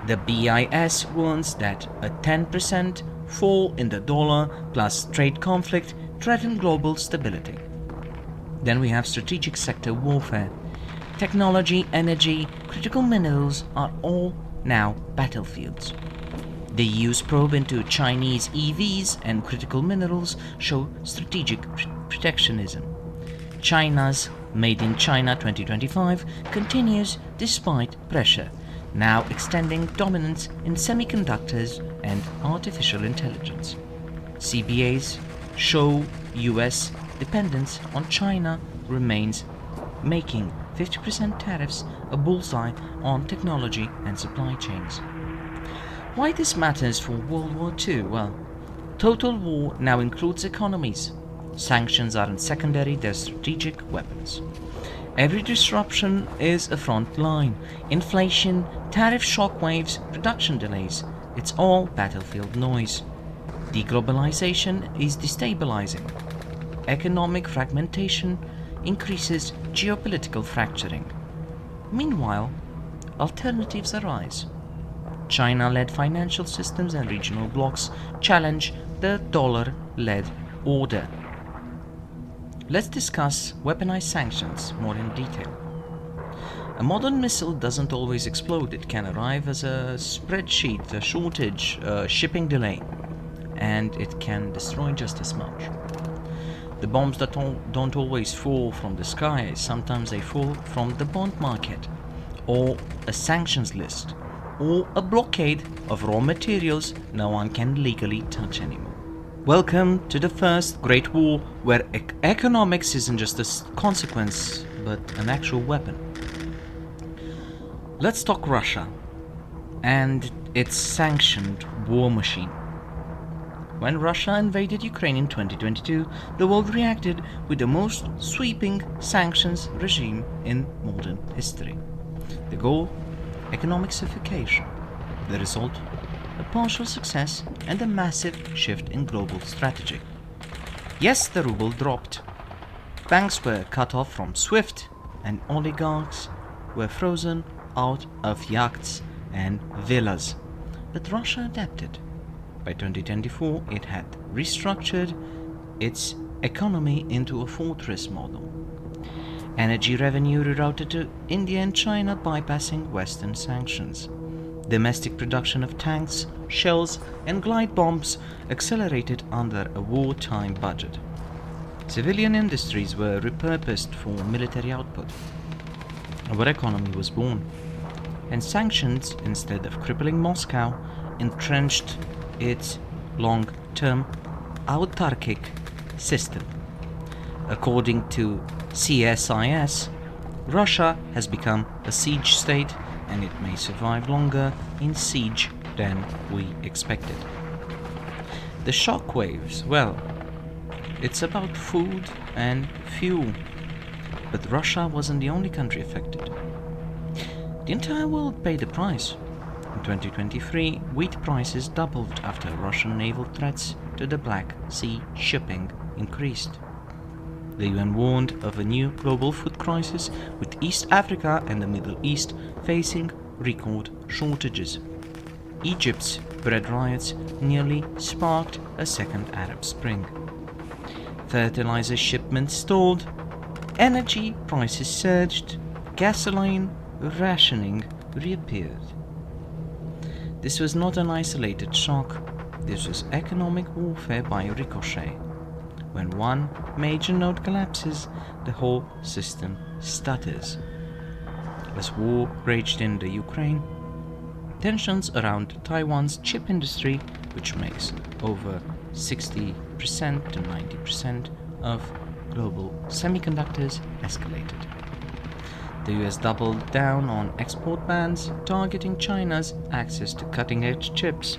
The BIS warns that a 10% fall in the dollar plus trade conflict threaten global stability. Then we have strategic sector warfare. Technology, energy, critical minerals are all now battlefields. The EU's probe into Chinese EVs and critical minerals show strategic protectionism. China's Made in China 2025 continues despite pressure, now extending dominance in semiconductors and artificial intelligence. CBAs show US dependence on China remains, making 50% tariffs a bullseye on technology and supply chains. Why this matters for World War II? Well, total war now includes economies. Sanctions aren't secondary, they're strategic weapons. Every disruption is a front line. Inflation, tariff shockwaves, production delays, it's all battlefield noise. Deglobalization is destabilizing. Economic fragmentation increases geopolitical fracturing. Meanwhile, alternatives arise. China-led financial systems and regional blocs challenge the dollar-led order. Let's discuss weaponized sanctions more in detail. A modern missile doesn't always explode. It can arrive as a spreadsheet, a shortage, a shipping delay, and it can destroy just as much. The bombs that don't always fall from the sky, sometimes they fall from the bond market, or a sanctions list, or a blockade of raw materials no one can legally touch anymore. Welcome to the first Great War, where economics isn't just a consequence, but an actual weapon. Let's talk Russia and its sanctioned war machine. When Russia invaded Ukraine in 2022, the world reacted with the most sweeping sanctions regime in modern history. The goal? Economic suffocation. The result? a partial success, and a massive shift in global strategy. Yes, the ruble dropped. Banks were cut off from SWIFT, and oligarchs were frozen out of yachts and villas. But Russia adapted. By 2024, it had restructured its economy into a fortress model. Energy revenue rerouted to India and China, bypassing Western sanctions. Domestic production of tanks, shells, and glide bombs accelerated under a wartime budget. Civilian industries were repurposed for military output. Our economy was born, and sanctions, instead of crippling Moscow, entrenched its long-term autarkic system. According to CSIS, Russia has become a siege state, and it may survive longer in siege than we expected. The shockwaves, well, it's about food and fuel, but Russia wasn't the only country affected. The entire world paid the price. In 2023, wheat prices doubled after Russian naval threats to the Black Sea shipping increased. The UN warned of a new global food crisis, with East Africa and the Middle East facing record shortages. Egypt's bread riots nearly sparked a second Arab Spring. Fertilizer shipments stalled, energy prices surged, gasoline rationing reappeared. This was not an isolated shock, this was economic warfare by ricochet. When one major node collapses, the whole system stutters. As war raged in the Ukraine, tensions around Taiwan's chip industry, which makes over 60% to 90% of global semiconductors, escalated. The US doubled down on export bans, targeting China's access to cutting-edge chips.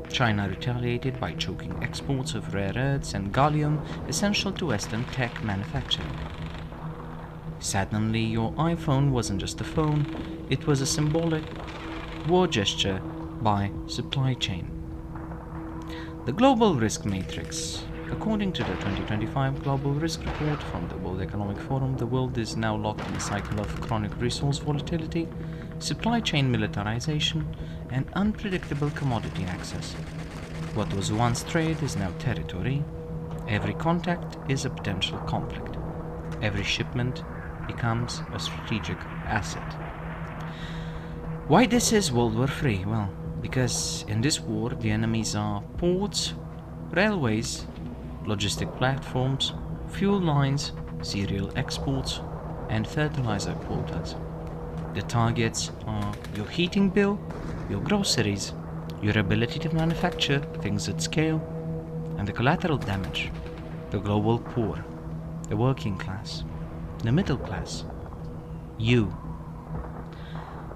China retaliated by choking exports of rare earths and gallium essential to Western tech manufacturing. Suddenly, your iPhone wasn't just a phone, it was a symbolic war gesture by supply chain. The Global Risk Matrix. According to the 2025 Global Risk Report from the World Economic Forum, the world is now locked in a cycle of chronic resource volatility, supply chain militarization, and unpredictable commodity access. What was once trade is now territory. Every contact is a potential conflict. Every shipment becomes a strategic asset. Why this is World War III? Well, because in this war the enemies are ports, railways, logistic platforms, fuel lines, cereal exports, and fertilizer quotas. The targets are your heating bill, your groceries, your ability to manufacture things at scale, and the collateral damage, the global poor, the working class, the middle class, you.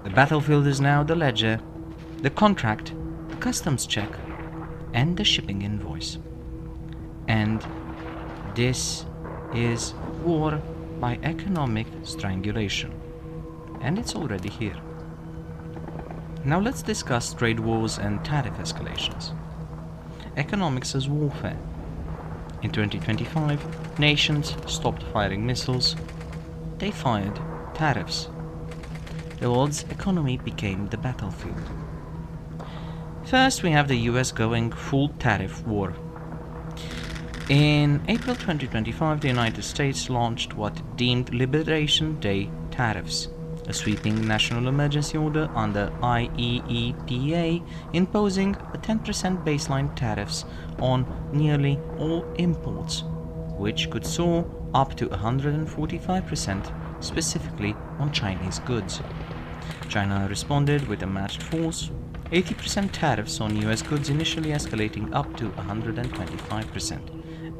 The battlefield is now the ledger, the contract, the customs check, and the shipping invoice. And this is war by economic strangulation. And it's already here. Now let's discuss trade wars and tariff escalations. Economics as warfare. In 2025, nations stopped firing missiles. They fired tariffs. The world's economy became the battlefield. First, we have the US going full tariff war. In April 2025, the United States launched what it deemed Liberation Day tariffs, a sweeping national emergency order under IEEPA imposing a 10% baseline tariffs on nearly all imports, which could soar up to 145% specifically on Chinese goods. China responded with a matched force, 80% tariffs on US goods initially escalating up to 125%,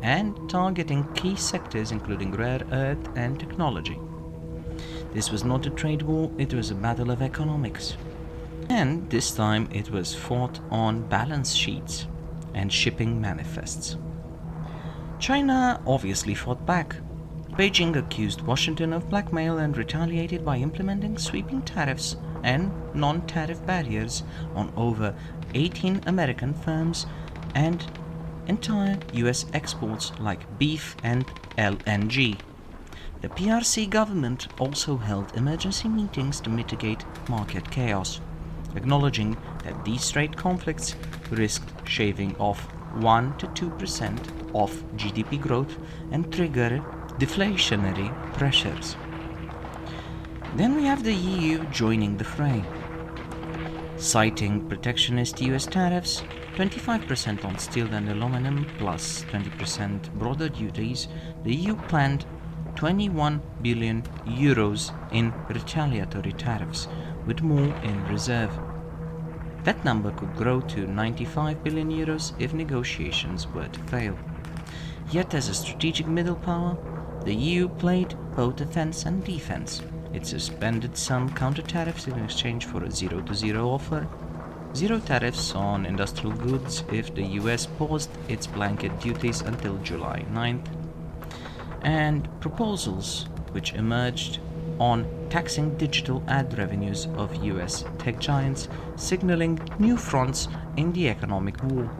and targeting key sectors including rare earth and technology. This was not a trade war, it was a battle of economics. And this time it was fought on balance sheets and shipping manifests. China obviously fought back. Beijing accused Washington of blackmail and retaliated by implementing sweeping tariffs and non-tariff barriers on over 18 American firms and entire US exports like beef and LNG. The PRC government also held emergency meetings to mitigate market chaos, acknowledging that these trade conflicts risked shaving off 1 to 2% of GDP growth and trigger deflationary pressures. Then we have the EU joining the fray. Citing protectionist US tariffs, 25% on steel and aluminum plus 20% broader duties, the EU planned 21 billion euros in retaliatory tariffs, with more in reserve. That number could grow to 95 billion euros if negotiations were to fail. Yet as a strategic middle power, the EU played both offense and defense. It suspended some counter-tariffs in exchange for a 0-to-0 offer, zero tariffs on industrial goods if the US paused its blanket duties until July 9th, and proposals which emerged on taxing digital ad revenues of US tech giants, signaling new fronts in the economic war.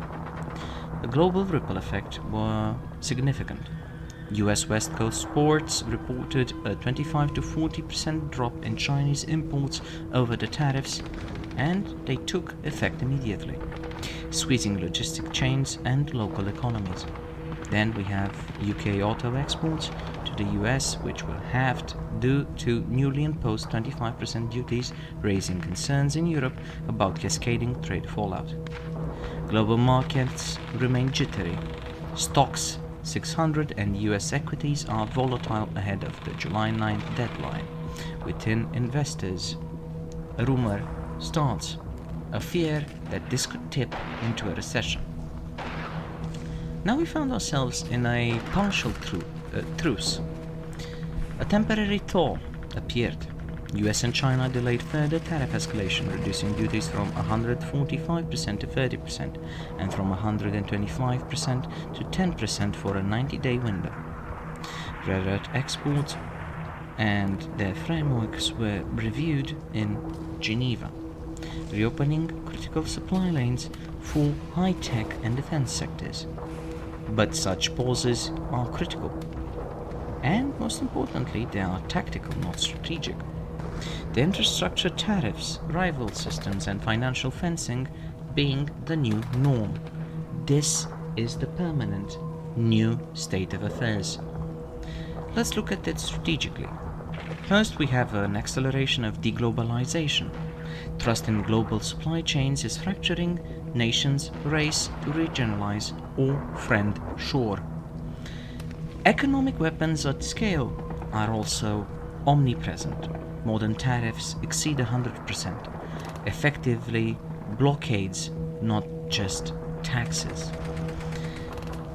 The global ripple effect were significant. US West Coast ports reported a 25 to 40% drop in Chinese imports over the tariffs, and they took effect immediately, squeezing logistic chains and local economies. Then we have UK auto exports to the US, which were halved due to newly imposed 25% duties, raising concerns in Europe about cascading trade fallout. Global markets remain jittery. Stocks 600 and US equities are volatile ahead of the July 9th deadline. Within investors, a rumor starts, a fear that this could tip into a recession. Now we found ourselves in a partial truce. A temporary thaw appeared. US and China delayed further tariff escalation, reducing duties from 145% to 30% and from 125% to 10% for a 90-day window. Rare earth exports and their frameworks were reviewed in Geneva, reopening critical supply lanes for high-tech and defense sectors. But such pauses are critical, and most importantly, they are tactical, not strategic. The infrastructure tariffs, rival systems, and financial fencing being the new norm. This is the permanent new state of affairs. Let's look at it strategically. First, we have an acceleration of deglobalization. Trust in global supply chains is fracturing. Nations race to regionalize or friend shore. Economic weapons at scale are also omnipresent. Modern tariffs exceed 100%, effectively blockades, not just taxes.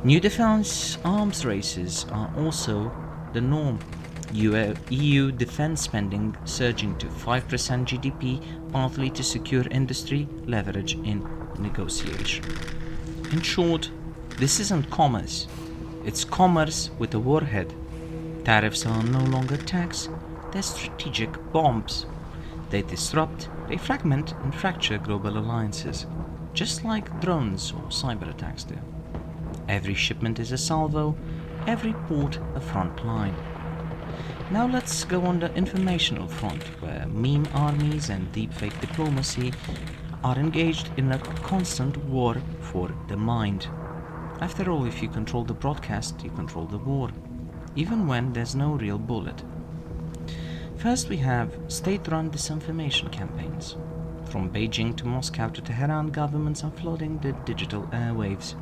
New defense arms races are also the norm. EU defense spending surging to 5% GDP, partly to secure industry leverage in negotiation. In short, this isn't commerce. It's commerce with a warhead. Tariffs are no longer tax, they're strategic bombs. They disrupt, they fragment and fracture global alliances, just like drones or cyber attacks do. Every shipment is a salvo, every port a front line. Now let's go on the informational front, where meme armies and deepfake diplomacy are engaged in a constant war for the mind. After all, if you control the broadcast, you control the war, even when there's no real bullet. First, we have state-run disinformation campaigns. From Beijing to Moscow to Tehran, governments are flooding the digital airwaves.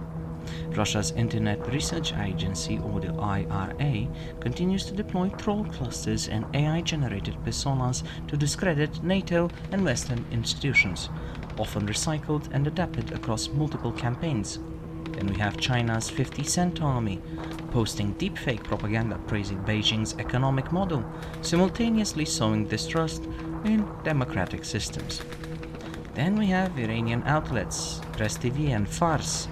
Russia's Internet Research Agency, or the IRA, continues to deploy troll clusters and AI-generated personas to discredit NATO and Western institutions, often recycled and adapted across multiple campaigns. Then we have China's 50-cent army, posting deepfake propaganda praising Beijing's economic model, simultaneously sowing distrust in democratic systems. Then we have Iranian outlets, Press TV and Fars,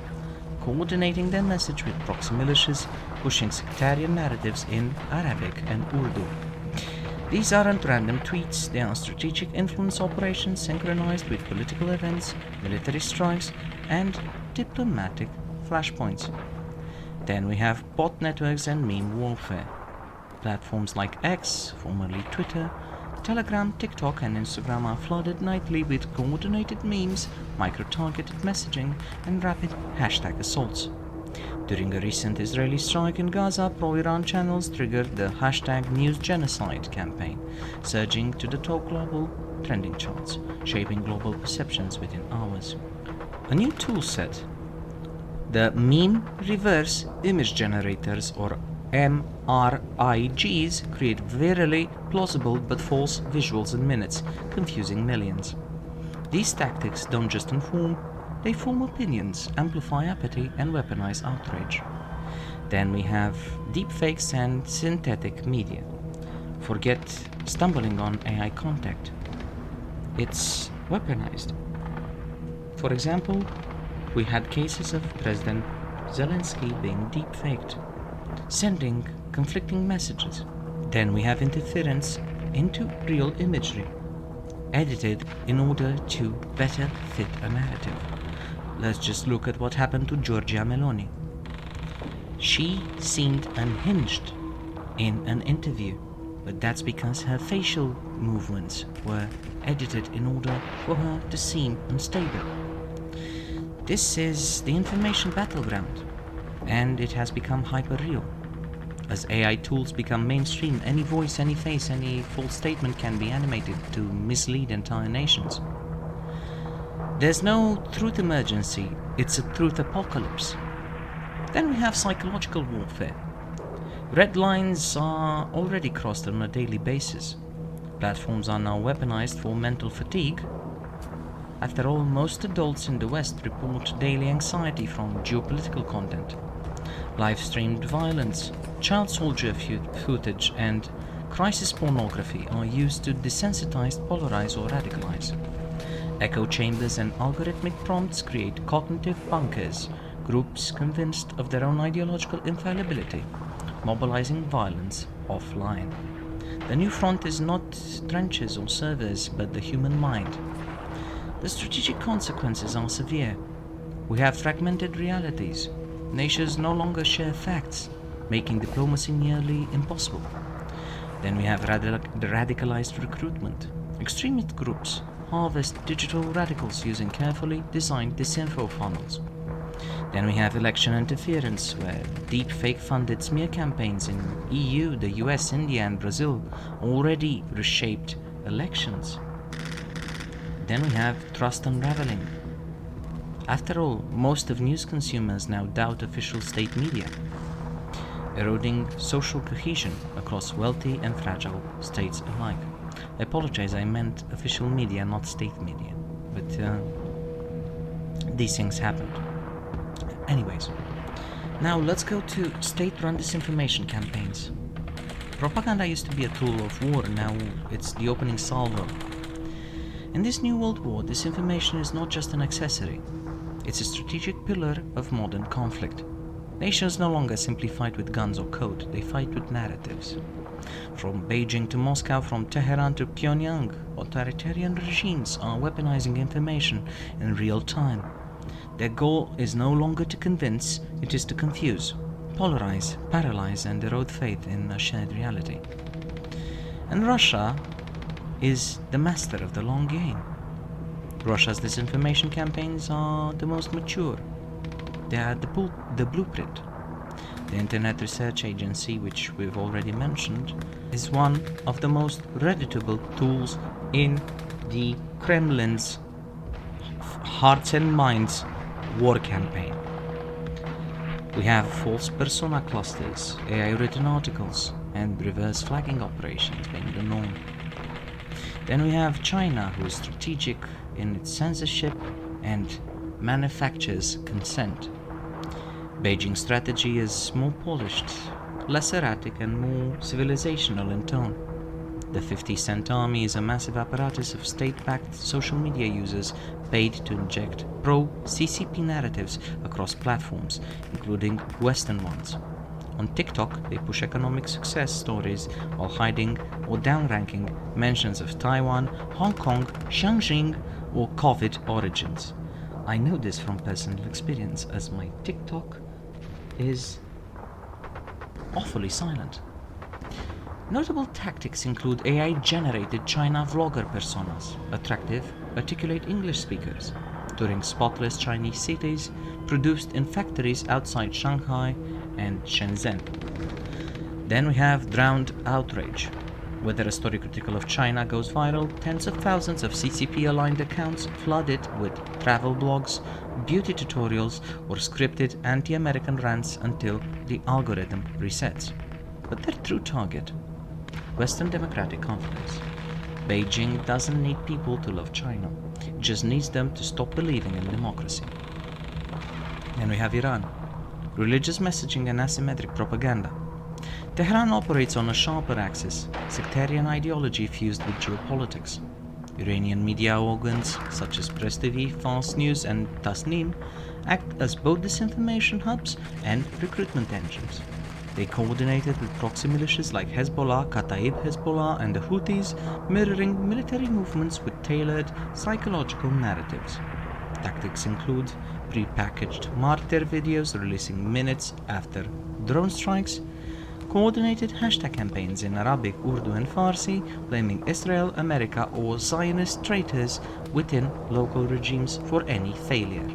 coordinating their message with proxy militias, pushing sectarian narratives in Arabic and Urdu. These aren't random tweets, they are strategic influence operations synchronized with political events, military strikes, and diplomatic flashpoints. Then we have bot networks and meme warfare. Platforms like X, formerly Twitter, Telegram, TikTok, and Instagram are flooded nightly with coordinated memes, micro-targeted messaging, and rapid hashtag assaults. During a recent Israeli strike in Gaza, pro-Iran channels triggered the hashtag #NewsGenocide campaign, surging to the top global trending charts, shaping global perceptions within hours. A new toolset, the meme reverse image generators, or MRIGs, create very plausible but false visuals in minutes, confusing millions. These tactics don't just inform, they form opinions, amplify apathy, and weaponize outrage. Then we have deepfakes and synthetic media. Forget stumbling on AI content. It's weaponized. For example, we had cases of President Zelensky being deepfaked, sending conflicting messages. Then we have interference into real imagery, edited in order to better fit a narrative. Let's just look at what happened to Giorgia Meloni. She seemed unhinged in an interview, but that's because her facial movements were edited in order for her to seem unstable. This is the information battleground, and it has become hyper-real. As AI tools become mainstream, any voice, any face, any false statement can be animated to mislead entire nations. There's no truth emergency, it's a truth apocalypse. Then we have psychological warfare. Red lines are already crossed on a daily basis. Platforms are now weaponized for mental fatigue. After all, most adults in the West report daily anxiety from geopolitical content. Live-streamed violence, child soldier footage, and crisis pornography are used to desensitize, polarize, or radicalize. Echo chambers and algorithmic prompts create cognitive bunkers, groups convinced of their own ideological infallibility, mobilizing violence offline. The new front is not trenches or servers, but the human mind. The strategic consequences are severe. We have fragmented realities. Nations no longer share facts, making diplomacy nearly impossible. Then we have radicalized recruitment. Extremist groups harvest digital radicals using carefully designed disinfo funnels. Then we have election interference, where deepfake funded smear campaigns in EU, the US, India, and Brazil already reshaped elections. Then we have trust unraveling. After all, most of news consumers now doubt official state media, eroding social cohesion across wealthy and fragile states alike. I apologize, I meant official media, not state media, but these things happened. Anyways, now let's go to state-run disinformation campaigns. Propaganda used to be a tool of war, now it's the opening salvo. In this new world war, disinformation is not just an accessory. It's a strategic pillar of modern conflict. Nations no longer simply fight with guns or code, they fight with narratives. From Beijing to Moscow, from Tehran to Pyongyang, authoritarian regimes are weaponizing information in real time. Their goal is no longer to convince, it is to confuse, polarize, paralyze, and erode faith in a shared reality. And Russia is the master of the long game. Russia's disinformation campaigns are the most mature. They are the blueprint. The Internet Research Agency, which we've already mentioned, is one of the most redoubtable tools in the Kremlin's hearts and minds war campaign. We have false persona clusters, AI-written articles, and reverse flagging operations being the norm. Then we have China, who is strategic in its censorship and manufactures consent. Beijing's strategy is more polished, less erratic, and more civilizational in tone. The 50-cent army is a massive apparatus of state-backed social media users paid to inject pro-CCP narratives across platforms, including Western ones. On TikTok, they push economic success stories while hiding or downranking mentions of Taiwan, Hong Kong, Xinjiang, or COVID origins. I know this from personal experience, as my TikTok is awfully silent. Notable tactics include AI-generated China vlogger personas, attractive, articulate English speakers, touring spotless Chinese cities, produced in factories outside Shanghai and Shenzhen. Then we have drowned outrage. Whether a story critical of China goes viral, tens of thousands of CCP-aligned accounts flood it with travel blogs, beauty tutorials, or scripted anti-American rants until the algorithm resets. But their true target? Western democratic confidence. Beijing doesn't need people to love China. It just needs them to stop believing in democracy. Then we have Iran. Religious messaging and asymmetric propaganda. Tehran operates on a sharper axis, sectarian ideology fused with geopolitics. Iranian media organs such as Press TV, Fast News and Tasnim act as both disinformation hubs and recruitment engines. They coordinated with proxy militias like Hezbollah, Kataib Hezbollah and the Houthis, mirroring military movements with tailored psychological narratives. Tactics include pre-packaged martyr videos releasing minutes after drone strikes, coordinated hashtag campaigns in Arabic, Urdu and Farsi blaming Israel, America or Zionist traitors within local regimes for any failure.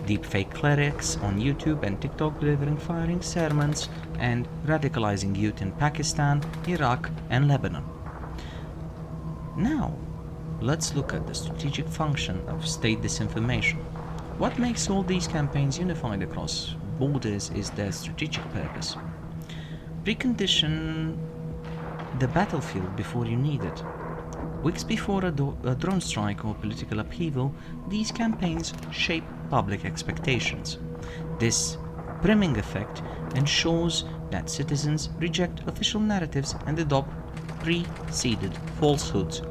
Deepfake clerics on YouTube and TikTok delivering firing sermons and radicalizing youth in Pakistan, Iraq and Lebanon. Now, let's look at the strategic function of state disinformation. What makes all these campaigns unified across borders is their strategic purpose. Precondition the battlefield before you need it. Weeks before a drone strike or political upheaval, these campaigns shape public expectations. This priming effect ensures that citizens reject official narratives and adopt preceded falsehoods.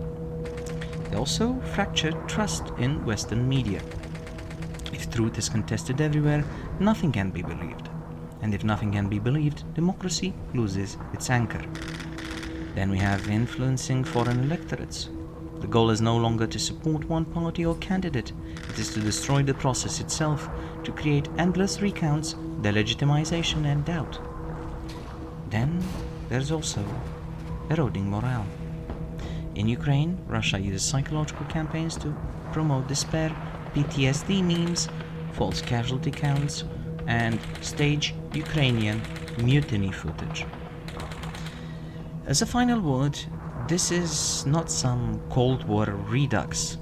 They also fracture trust in Western media. If truth is contested everywhere, nothing can be believed. And if nothing can be believed, democracy loses its anchor. Then we have influencing foreign electorates. The goal is no longer to support one party or candidate, it is to destroy the process itself, to create endless recounts, delegitimization and doubt. Then there's also eroding morale. In Ukraine, Russia uses psychological campaigns to promote despair, PTSD memes, false casualty counts, and stage Ukrainian mutiny footage. As a final word, this is not some Cold War redux.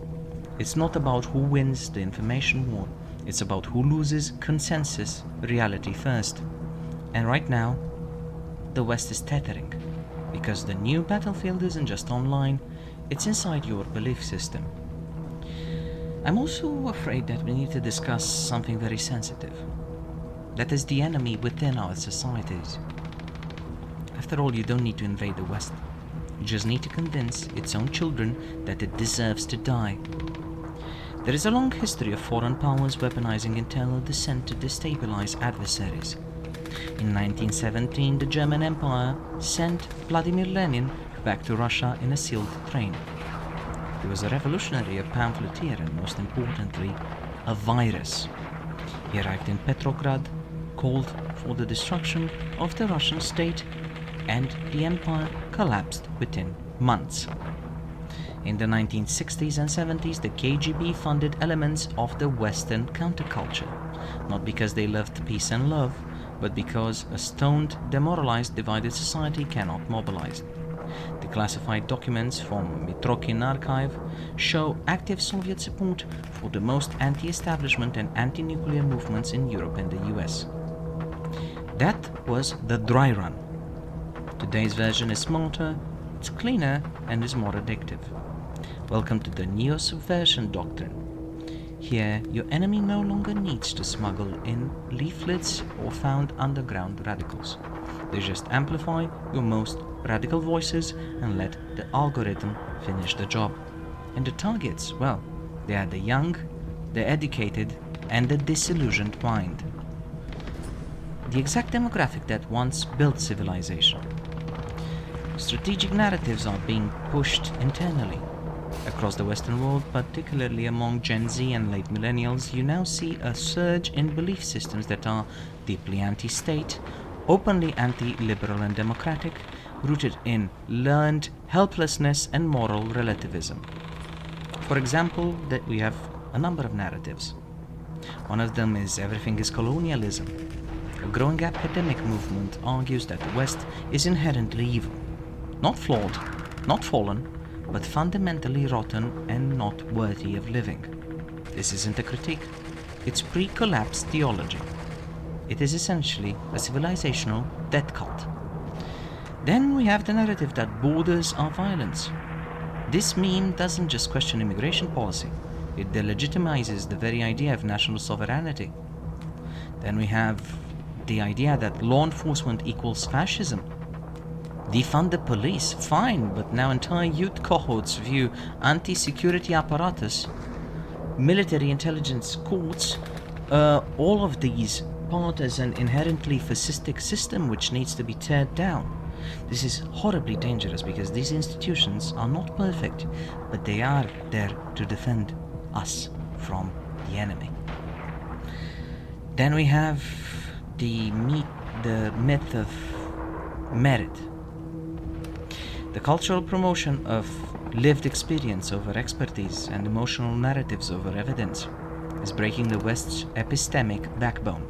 It's not about who wins the information war. It's about who loses consensus reality first. And right now, the West is tethering, because the new battlefield isn't just online, it's inside your belief system. I'm also afraid that we need to discuss something very sensitive. That is the enemy within our societies. After all, you don't need to invade the West. You just need to convince its own children that it deserves to die. There is a long history of foreign powers weaponizing internal dissent to destabilize adversaries. In 1917, the German Empire sent Vladimir Lenin back to Russia in a sealed train. He was a revolutionary, a pamphleteer, and most importantly, a virus. He arrived in Petrograd, called for the destruction of the Russian state, and the empire collapsed within months. In the 1960s and 70s, the KGB funded elements of the Western counterculture, not because they loved peace and love, but because a stoned, demoralized, divided society cannot mobilize. The classified documents from Mitrokhin archive show active Soviet support for the most anti-establishment and anti-nuclear movements in Europe and the US. That was the dry run. Today's version is smarter, it's cleaner, and is more addictive. Welcome to the neo-subversion doctrine. Here, your enemy no longer needs to smuggle in leaflets or found underground radicals. They just amplify your most radical voices and let the algorithm finish the job. And the targets, well, they are the young, the educated, and the disillusioned mind. the exact demographic that once built civilization. Strategic narratives are being pushed internally. Across the Western world, particularly among Gen Z and late millennials, you now see a surge in belief systems that are deeply anti-state, openly anti-liberal and democratic, rooted in learned helplessness and moral relativism. For example, that we have a number of narratives. One of them is everything is colonialism. A growing academic movement argues that the West is inherently evil, not flawed, not fallen, but fundamentally rotten and not worthy of living. This isn't a critique, it's pre-collapse theology. It is essentially a civilizational death cult. Then we have the narrative that borders are violence. This meme doesn't just question immigration policy, it delegitimizes the very idea of national sovereignty. Then we have the idea that law enforcement equals fascism. Defund the police, fine, but now entire youth cohorts view anti-security apparatus, military intelligence courts, all of these part as an inherently fascistic system which needs to be teared down. This is horribly dangerous because these institutions are not perfect, but they are there to defend us from the enemy. Then we have the myth of merit. The cultural promotion of lived experience over expertise and emotional narratives over evidence is breaking the West's epistemic backbone.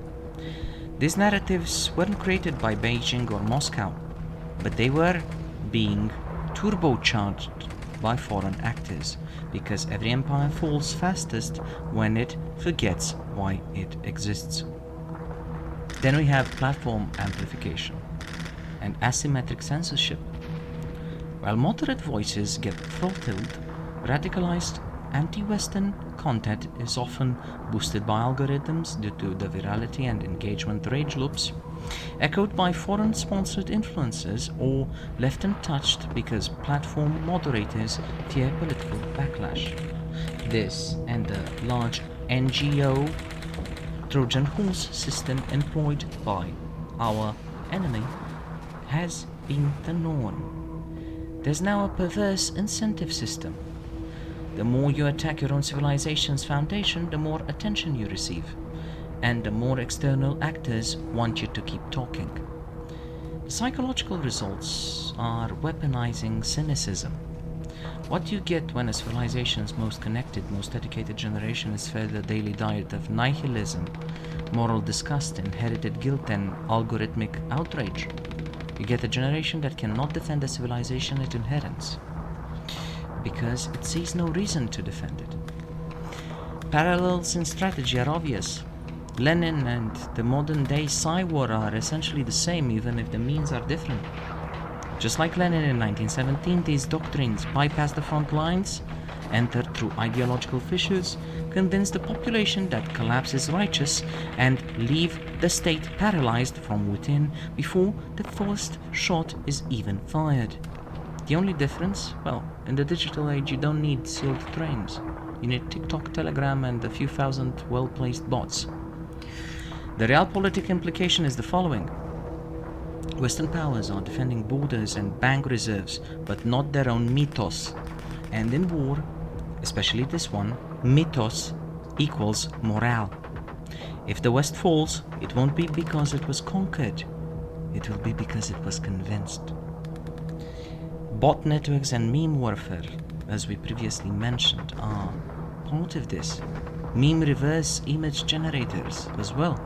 These narratives weren't created by Beijing or Moscow, but they were being turbocharged by foreign actors, because every empire falls fastest when it forgets why it exists. Then we have platform amplification and asymmetric censorship. While moderate voices get throttled, radicalized anti-Western content is often boosted by algorithms due to the virality and engagement rage loops, echoed by foreign-sponsored influencers, or left untouched because platform moderators fear political backlash. This and the large NGO Trojan horse system employed by our enemy has been the norm. There's now a perverse incentive system. The more you attack your own civilization's foundation, the more attention you receive, and the more external actors want you to keep talking. The psychological results are weaponizing cynicism. What you get when a civilization's most connected, most educated generation is fed a daily diet of nihilism, moral disgust, inherited guilt, and algorithmic outrage. You get a generation that cannot defend the civilization it inherits, because it sees no reason to defend it. Parallels in strategy are obvious. Lenin and the modern-day Psy-war are essentially the same, even if the means are different. Just like Lenin in 1917, these doctrines bypass the front lines, enter through ideological fissures, convince the population that collapse is righteous, and leave the state paralyzed from within before the first shot is even fired. The only difference? Well, in the digital age you don't need sealed trains. You need TikTok, Telegram, and a few thousand well-placed bots. The realpolitik implication is the following. Western powers are defending borders and bank reserves, but not their own mythos. And in war, especially this one, mythos equals morale. If the West falls, it won't be because it was conquered. It will be because it was convinced. Bot networks and meme warfare, as we previously mentioned, are part of this. Meme reverse image generators as well.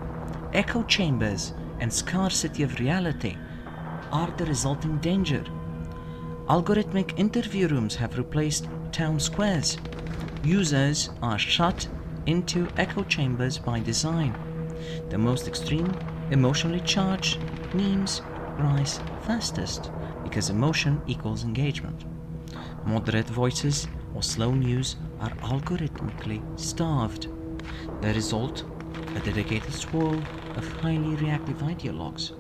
Echo chambers and scarcity of reality are the resulting danger. Algorithmic interview rooms have replaced town squares. Users are shut into echo chambers by design. The most extreme, emotionally charged memes rise fastest because emotion equals engagement. Moderate voices or slow news are algorithmically starved. The result, a dedicated swirl of highly reactive ideologues,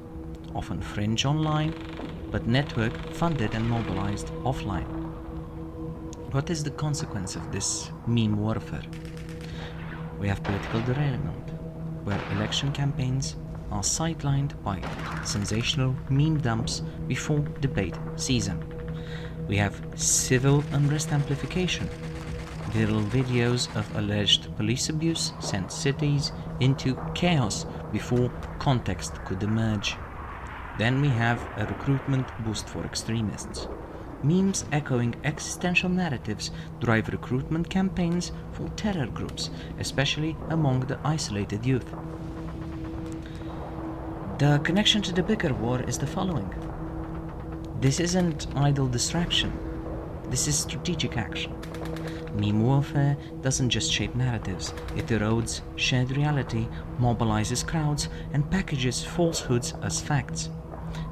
often fringe online, but network funded and mobilized offline. What is the consequence of this meme warfare? We have political derailment, where election campaigns are sidelined by sensational meme dumps before debate season. We have civil unrest amplification. Viral videos of alleged police abuse sent cities into chaos before context could emerge. Then we have a recruitment boost for extremists. Memes echoing existential narratives drive recruitment campaigns for terror groups, especially among the isolated youth. The connection to the bigger war is the following. This isn't idle distraction. This is strategic action. Meme warfare doesn't just shape narratives, it erodes shared reality, mobilizes crowds, and packages falsehoods as facts,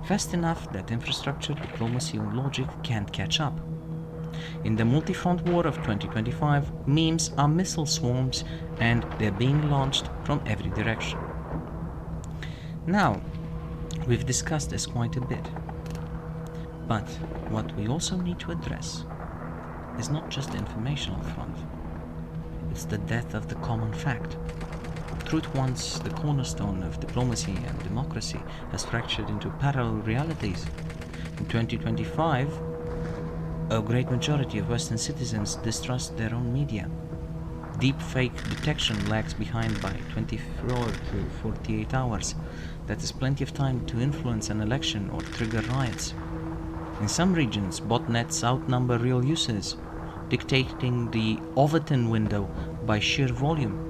fast enough that infrastructure, diplomacy, and logic can't catch up. In the multi-front war of 2025, memes are missile swarms, and they're being launched from every direction. Now, we've discussed this quite a bit, but what we also need to address is not just the informational front, it's the death of the common fact. Truth, once the cornerstone of diplomacy and democracy, has fractured into parallel realities. In 2025, a great majority of Western citizens distrust their own media. Deepfake detection lags behind by 24 to 48 hours. That is plenty of time to influence an election or trigger riots. In some regions, botnets outnumber real users, dictating the Overton window by sheer volume.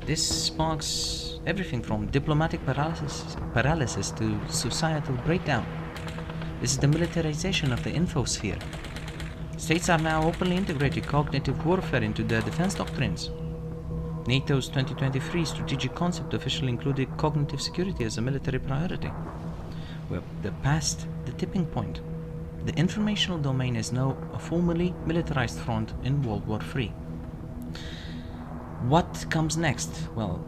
This sparks everything from diplomatic paralysis to societal breakdown. This is the militarization of the infosphere. States are now openly integrating cognitive warfare into their defense doctrines. NATO's 2023 strategic concept officially included cognitive security as a military priority. We're past the tipping point. The informational domain is now a formally militarized front in World War III. What comes next? Well,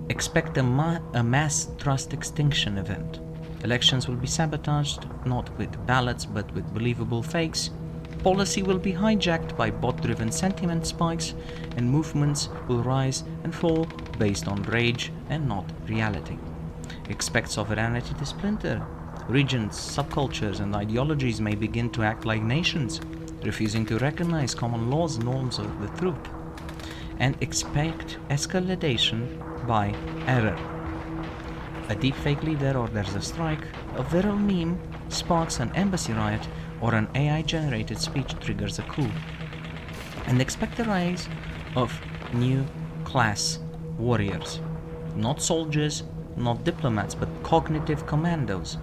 expect a mass trust extinction event. Elections will be sabotaged, not with ballots but with believable fakes. Policy will be hijacked by bot-driven sentiment spikes, and movements will rise and fall based on rage and not reality. Expect sovereignty to splinter. Regions, subcultures, and ideologies may begin to act like nations, refusing to recognize common laws and norms of the truth. And expect escalation by error. A deepfake leader orders a strike, a viral meme sparks an embassy riot, or an AI-generated speech triggers a coup. And expect the rise of new class warriors. Not soldiers, not diplomats, but cognitive commandos.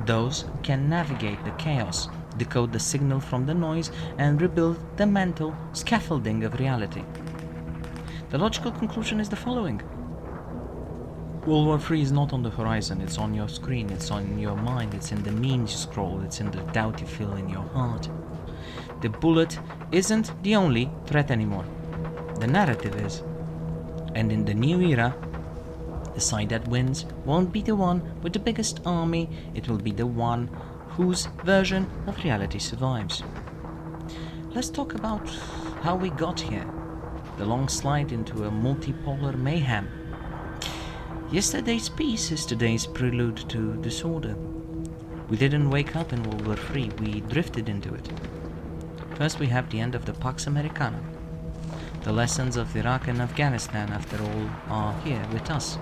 Those who can navigate the chaos, decode the signal from the noise, and rebuild the mental scaffolding of reality. The logical conclusion is the following. World War III is not on the horizon, it's on your screen, it's on your mind, it's in the memes you scroll, it's in the doubt you feel in your heart. The bullet isn't the only threat anymore. The narrative is. And in the new era, the side that wins won't be the one with the biggest army, it will be the one whose version of reality survives. Let's talk about how we got here. The long slide into a multipolar mayhem. Yesterday's peace is today's prelude to disorder. We didn't wake up in World War III, we drifted into it. First we have the end of the Pax Americana. The lessons of Iraq and Afghanistan, after all, are here with us.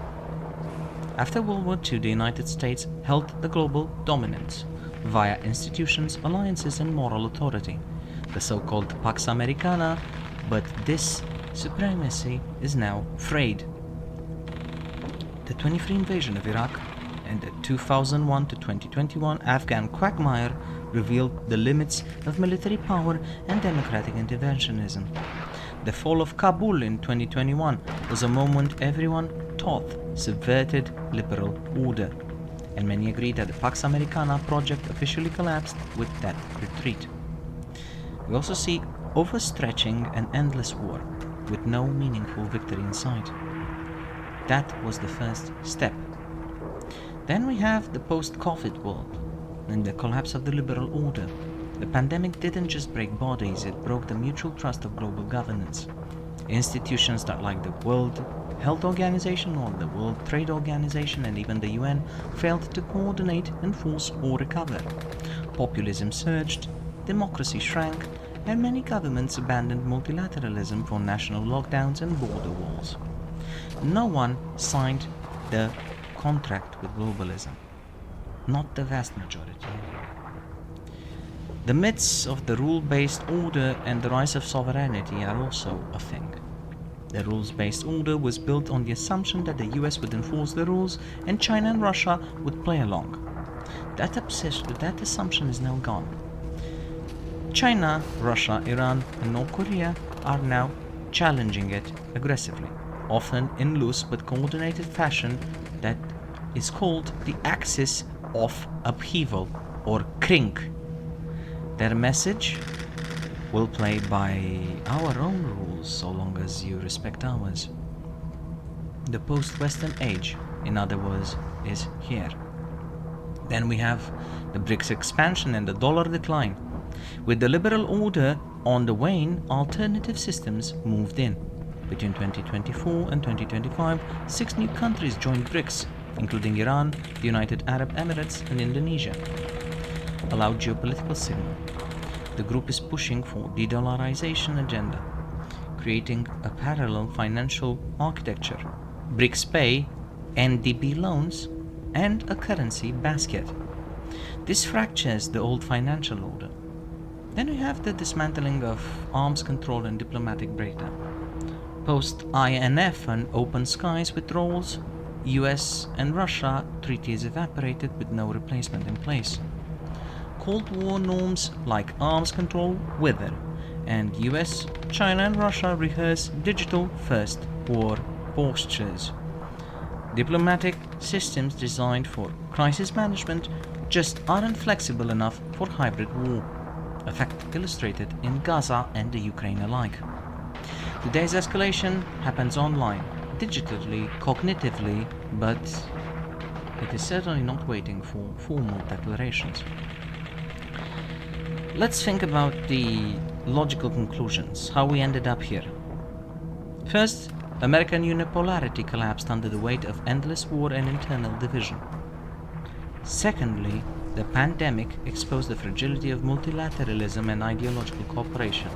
After World War II, the United States held the global dominance via institutions, alliances, and moral authority, the so-called Pax Americana, but this supremacy is now frayed. The 23 invasion of Iraq and the 2001 to 2021 Afghan quagmire revealed the limits of military power and democratic interventionism. The fall of Kabul in 2021 was a moment everyone thought subverted liberal order, and many agreed that the Pax Americana project officially collapsed with that retreat. We also see overstretching and endless war, with no meaningful victory in sight. That was the first step. Then we have the post-COVID world and the collapse of the liberal order. The pandemic didn't just break bodies, it broke the mutual trust of global governance. Institutions that, like the World Health Organization or the World Trade Organization and even the UN failed to coordinate, enforce or recover. Populism surged, democracy shrank, and many governments abandoned multilateralism for national lockdowns and border walls. No one signed the contract with globalism. Not the vast majority. The myths of the rule-based order and the rise of sovereignty are also a thing. The rules-based order was built on the assumption that the US would enforce the rules and China and Russia would play along. That assumption is now gone. China, Russia, Iran, and North Korea are now challenging it aggressively, often in loose but coordinated fashion that is called the axis of upheaval, or kring. Their message will play by our own rules so long as you respect ours. The post-Western age, in other words, is here. Then we have the BRICS expansion and the dollar decline. With the liberal order on the wane, alternative systems moved in. Between 2024 and 2025, 6 new countries joined BRICS, including Iran, the United Arab Emirates, and Indonesia. A loud geopolitical signal. The group is pushing for de-dollarization agenda, creating a parallel financial architecture, BRICS Pay, NDB loans, and a currency basket. This fractures the old financial order. Then we have the dismantling of arms control and diplomatic breakdown. Post-INF and open skies withdrawals, US and Russia treaties evaporated with no replacement in place. Cold War norms like arms control wither, and US, China and Russia rehearse digital-first war postures. Diplomatic systems designed for crisis management just aren't flexible enough for hybrid war, a fact illustrated in Gaza and the Ukraine alike. Today's escalation happens online, digitally, cognitively, but it is certainly not waiting for formal declarations. Let's think about the logical conclusions, how we ended up here. First, American unipolarity collapsed under the weight of endless war and internal division. Secondly, the pandemic exposed the fragility of multilateralism and ideological cooperation.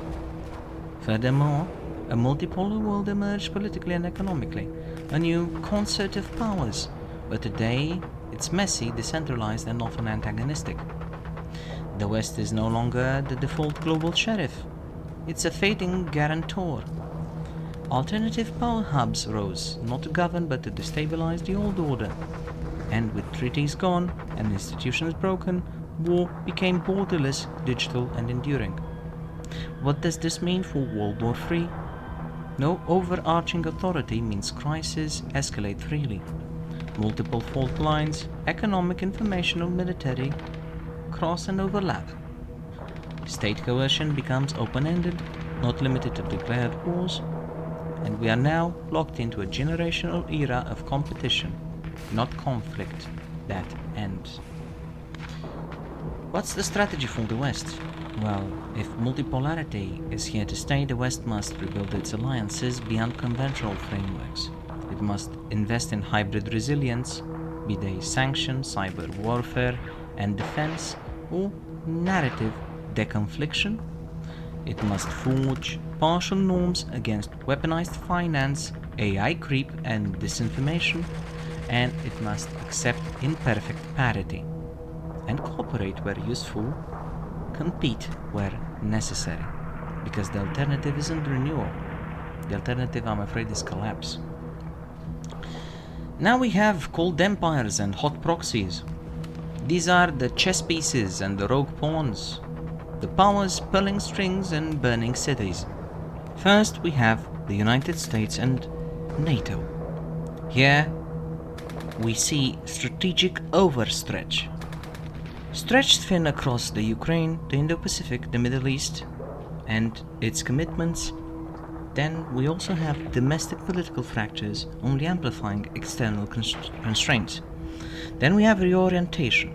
Furthermore, a multipolar world emerged politically and economically, a new concert of powers, but today it's messy, decentralized, and often antagonistic. The West is no longer the default global sheriff. It's a fading guarantor. Alternative power hubs rose, not to govern but to destabilize the old order. And with treaties gone and institutions broken, war became borderless, digital, and enduring. What does this mean for World War III? No overarching authority means crises escalate freely. Multiple fault lines, economic, informational, military, cross and overlap. State coercion becomes open-ended, not limited to declared wars, and we are now locked into a generational era of competition, not conflict, that ends. What's the strategy for the West? Well, if multipolarity is here to stay, the West must rebuild its alliances beyond conventional frameworks. It must invest in hybrid resilience, be they sanctions, cyber warfare and defense, or narrative deconfliction. It must forge partial norms against weaponized finance, AI creep and disinformation, and it must accept imperfect parity and cooperate where useful, compete where necessary, because the alternative isn't renewal. The alternative, I'm afraid, is collapse. Now we have cold empires and hot proxies. These are the chess pieces and the rogue pawns, the powers pulling strings and burning cities. First we have the United States and NATO. Here we see strategic overstretch. Stretched thin across the Ukraine, the Indo-Pacific, the Middle East, and its commitments. Then we also have domestic political fractures, only amplifying external constraints. Then we have reorientation.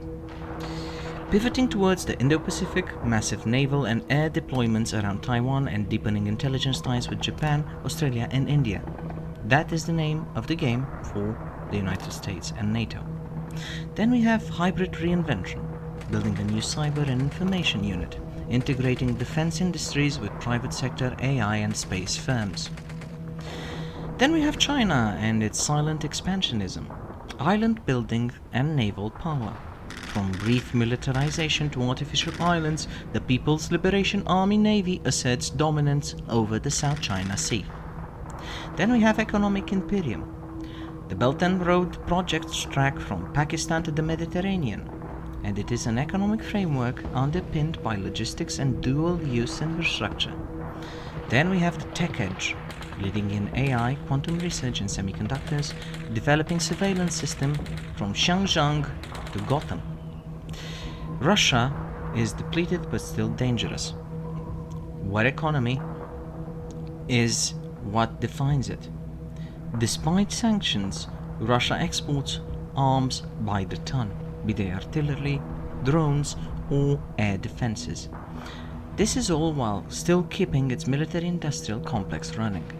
Pivoting towards the Indo-Pacific, massive naval and air deployments around Taiwan and deepening intelligence ties with Japan, Australia and India. That is the name of the game for the United States and NATO. Then we have hybrid reinvention, building a new cyber and information unit, integrating defense industries with private sector AI and space firms. Then we have China and its silent expansionism, island building and naval power. From brief militarization to artificial islands, the People's Liberation Army Navy asserts dominance over the South China Sea. Then we have economic imperium. The Belt and Road projects track from Pakistan to the Mediterranean, and it is an economic framework underpinned by logistics and dual-use infrastructure. Then we have the tech edge, leading in AI, quantum research and semiconductors, developing surveillance system from Xinjiang to Gotham. Russia is depleted but still dangerous. War economy is what defines it. Despite sanctions, Russia exports arms by the ton, be they artillery, drones, or air defenses. This is all while still keeping its military-industrial complex running.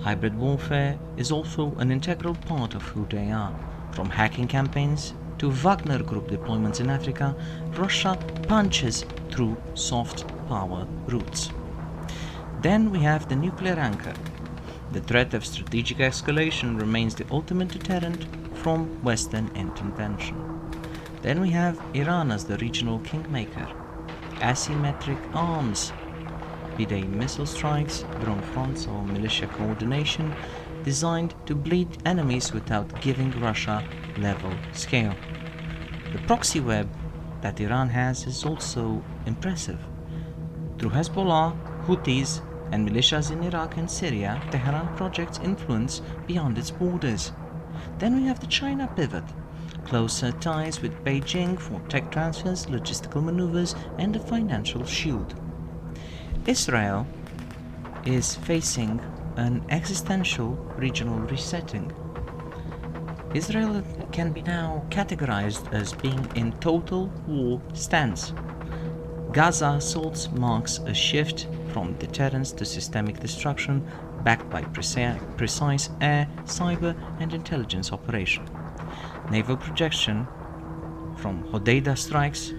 Hybrid warfare is also an integral part of who they are. From hacking campaigns to Wagner Group deployments in Africa, Russia punches through soft power routes. Then we have the nuclear anchor. The threat of strategic escalation remains the ultimate deterrent from Western intervention. Then we have Iran as the regional kingmaker. Asymmetric arms, be they missile strikes, drone fronts, or militia coordination, designed to bleed enemies without giving Russia level scale. The proxy web that Iran has is also impressive. Through Hezbollah, Houthis, and militias in Iraq and Syria, Tehran projects influence beyond its borders. Then we have the China pivot, closer ties with Beijing for tech transfers, logistical maneuvers, and a financial shield. Israel is facing an existential regional resetting. Israel can be now categorized as being in total war stance. Gaza assaults marks a shift from deterrence to systemic destruction, backed by precise air, cyber, and intelligence operation. Naval projection, from Hodeidah strikes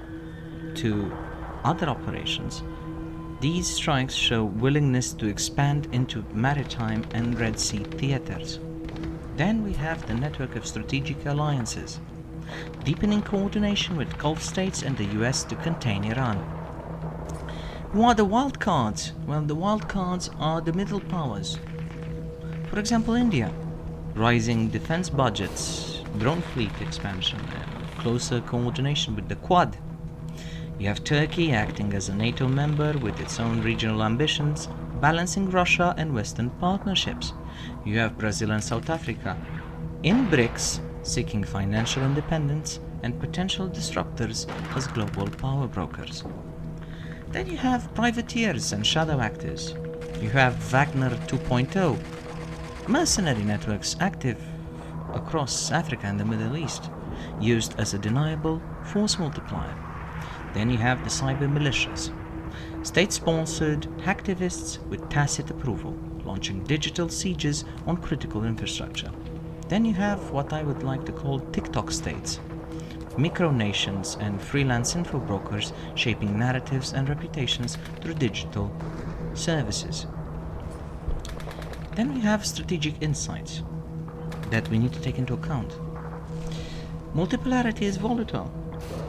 to other operations, these strikes show willingness to expand into maritime and Red Sea theaters. Then we have the network of strategic alliances, deepening coordination with Gulf states and the US to contain Iran. Who are the wild cards? Well, the wild cards are the middle powers. For example, India, rising defense budgets, drone fleet expansion, and closer coordination with the Quad. You have Turkey acting as a NATO member with its own regional ambitions, balancing Russia and Western partnerships. You have Brazil and South Africa in BRICS, seeking financial independence and potential disruptors as global power brokers. Then you have privateers and shadow actors. You have Wagner 2.0, mercenary networks active across Africa and the Middle East, used as a deniable force multiplier. Then you have the cyber militias, state-sponsored hacktivists with tacit approval, launching digital sieges on critical infrastructure. Then you have what I would like to call TikTok states, micronations and freelance info brokers shaping narratives and reputations through digital services. Then we have strategic insights that we need to take into account. Multipolarity is volatile.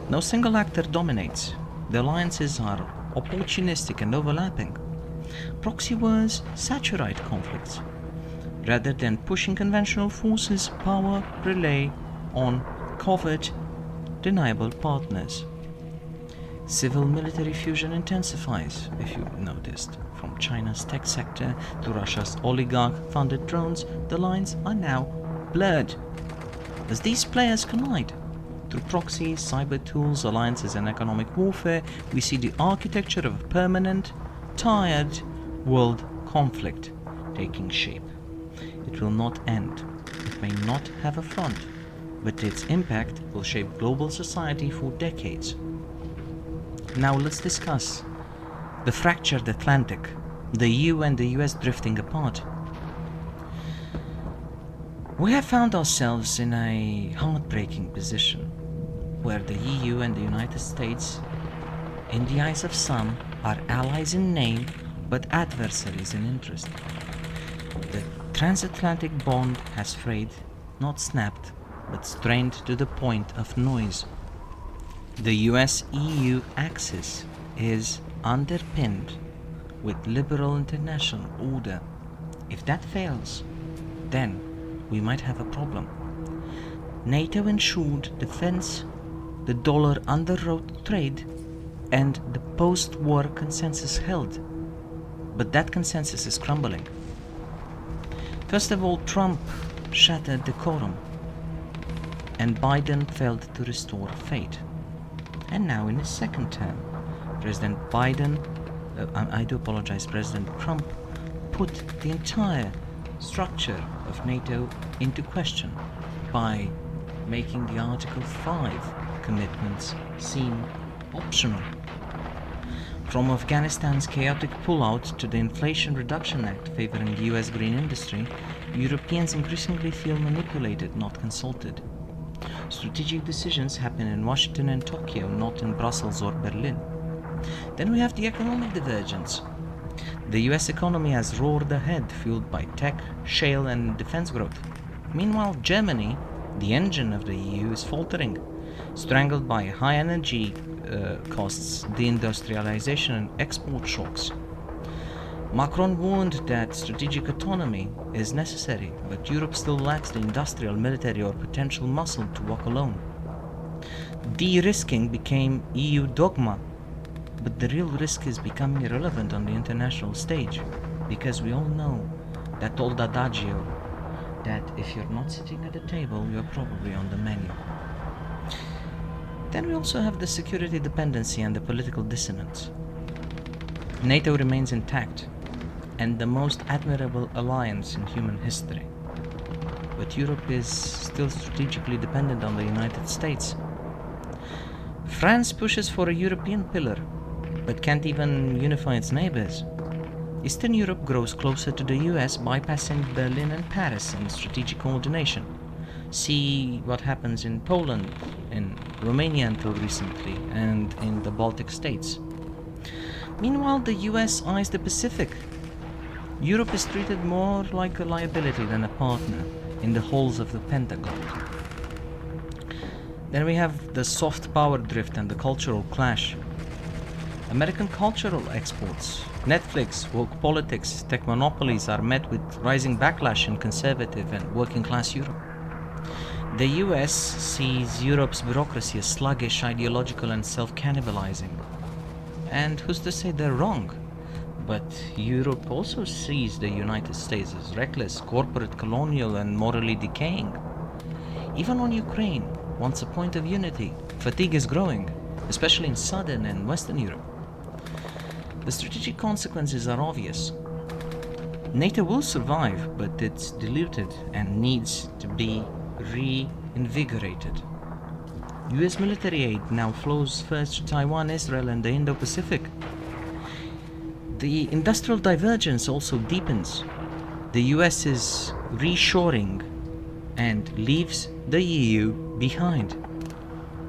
No single actor dominates. The alliances are opportunistic and overlapping. Proxy wars saturate conflicts. Rather than pushing conventional forces, power rely on covert, deniable partners. Civil-military fusion intensifies, if you noticed. From China's tech sector to Russia's oligarch-funded drones, the lines are now blurred. As these players collide, through proxies, cyber tools, alliances, and economic warfare, we see the architecture of a permanent, tired world conflict taking shape. It will not end. It may not have a front, but its impact will shape global society for decades. Now let's discuss the fractured Atlantic, the EU and the US drifting apart. We have found ourselves in a heartbreaking position where the EU and the United States, in the eyes of some, are allies in name but adversaries in interest. The transatlantic bond has frayed, not snapped, but strained to the point of noise. The US-EU axis is underpinned with liberal international order. If that fails, then we might have a problem. NATO ensured defense, the dollar underwrote trade, and the post-war consensus held. But that consensus is crumbling. First of all, Trump shattered decorum, and Biden failed to restore faith. And now in his second term, President Trump put the entire structure of NATO into question by making the Article 5 commitments seem optional. From Afghanistan's chaotic pullout to the Inflation Reduction Act favoring the US green industry, Europeans increasingly feel manipulated, not consulted. Strategic decisions happen in Washington and Tokyo, not in Brussels or Berlin. Then we have the economic divergence. The US economy has roared ahead, fueled by tech, shale, and defense growth. Meanwhile, Germany, the engine of the EU, is faltering, strangled by high energy costs, deindustrialization, and export shocks. Macron warned that strategic autonomy is necessary, but Europe still lacks the industrial, military, or potential muscle to walk alone. De-risking became EU dogma, but the real risk is becoming irrelevant on the international stage, because we all know that old adagio that if you're not sitting at the table, you're probably on the menu. Then we also have the security dependency and the political dissonance. NATO remains intact and the most admirable alliance in human history. But Europe is still strategically dependent on the United States. France pushes for a European pillar, but can't even unify its neighbors. Eastern Europe grows closer to the US, bypassing Berlin and Paris in strategic coordination. See what happens in Poland, in Romania until recently, and in the Baltic states. Meanwhile, the US eyes the Pacific. Europe is treated more like a liability than a partner in the halls of the Pentagon. Then we have the soft power drift and the cultural clash. American cultural exports, Netflix, woke politics, tech monopolies are met with rising backlash in conservative and working class Europe. The US sees Europe's bureaucracy as sluggish, ideological, and self-cannibalizing. And who's to say they're wrong? But Europe also sees the United States as reckless, corporate, colonial, and morally decaying. Even on Ukraine, once a point of unity, fatigue is growing, especially in southern and western Europe. The strategic consequences are obvious. NATO will survive, but it's diluted and needs to be reinvigorated. US military aid now flows first to Taiwan, Israel, and the Indo-Pacific. The industrial divergence also deepens. The US is reshoring and leaves the EU behind.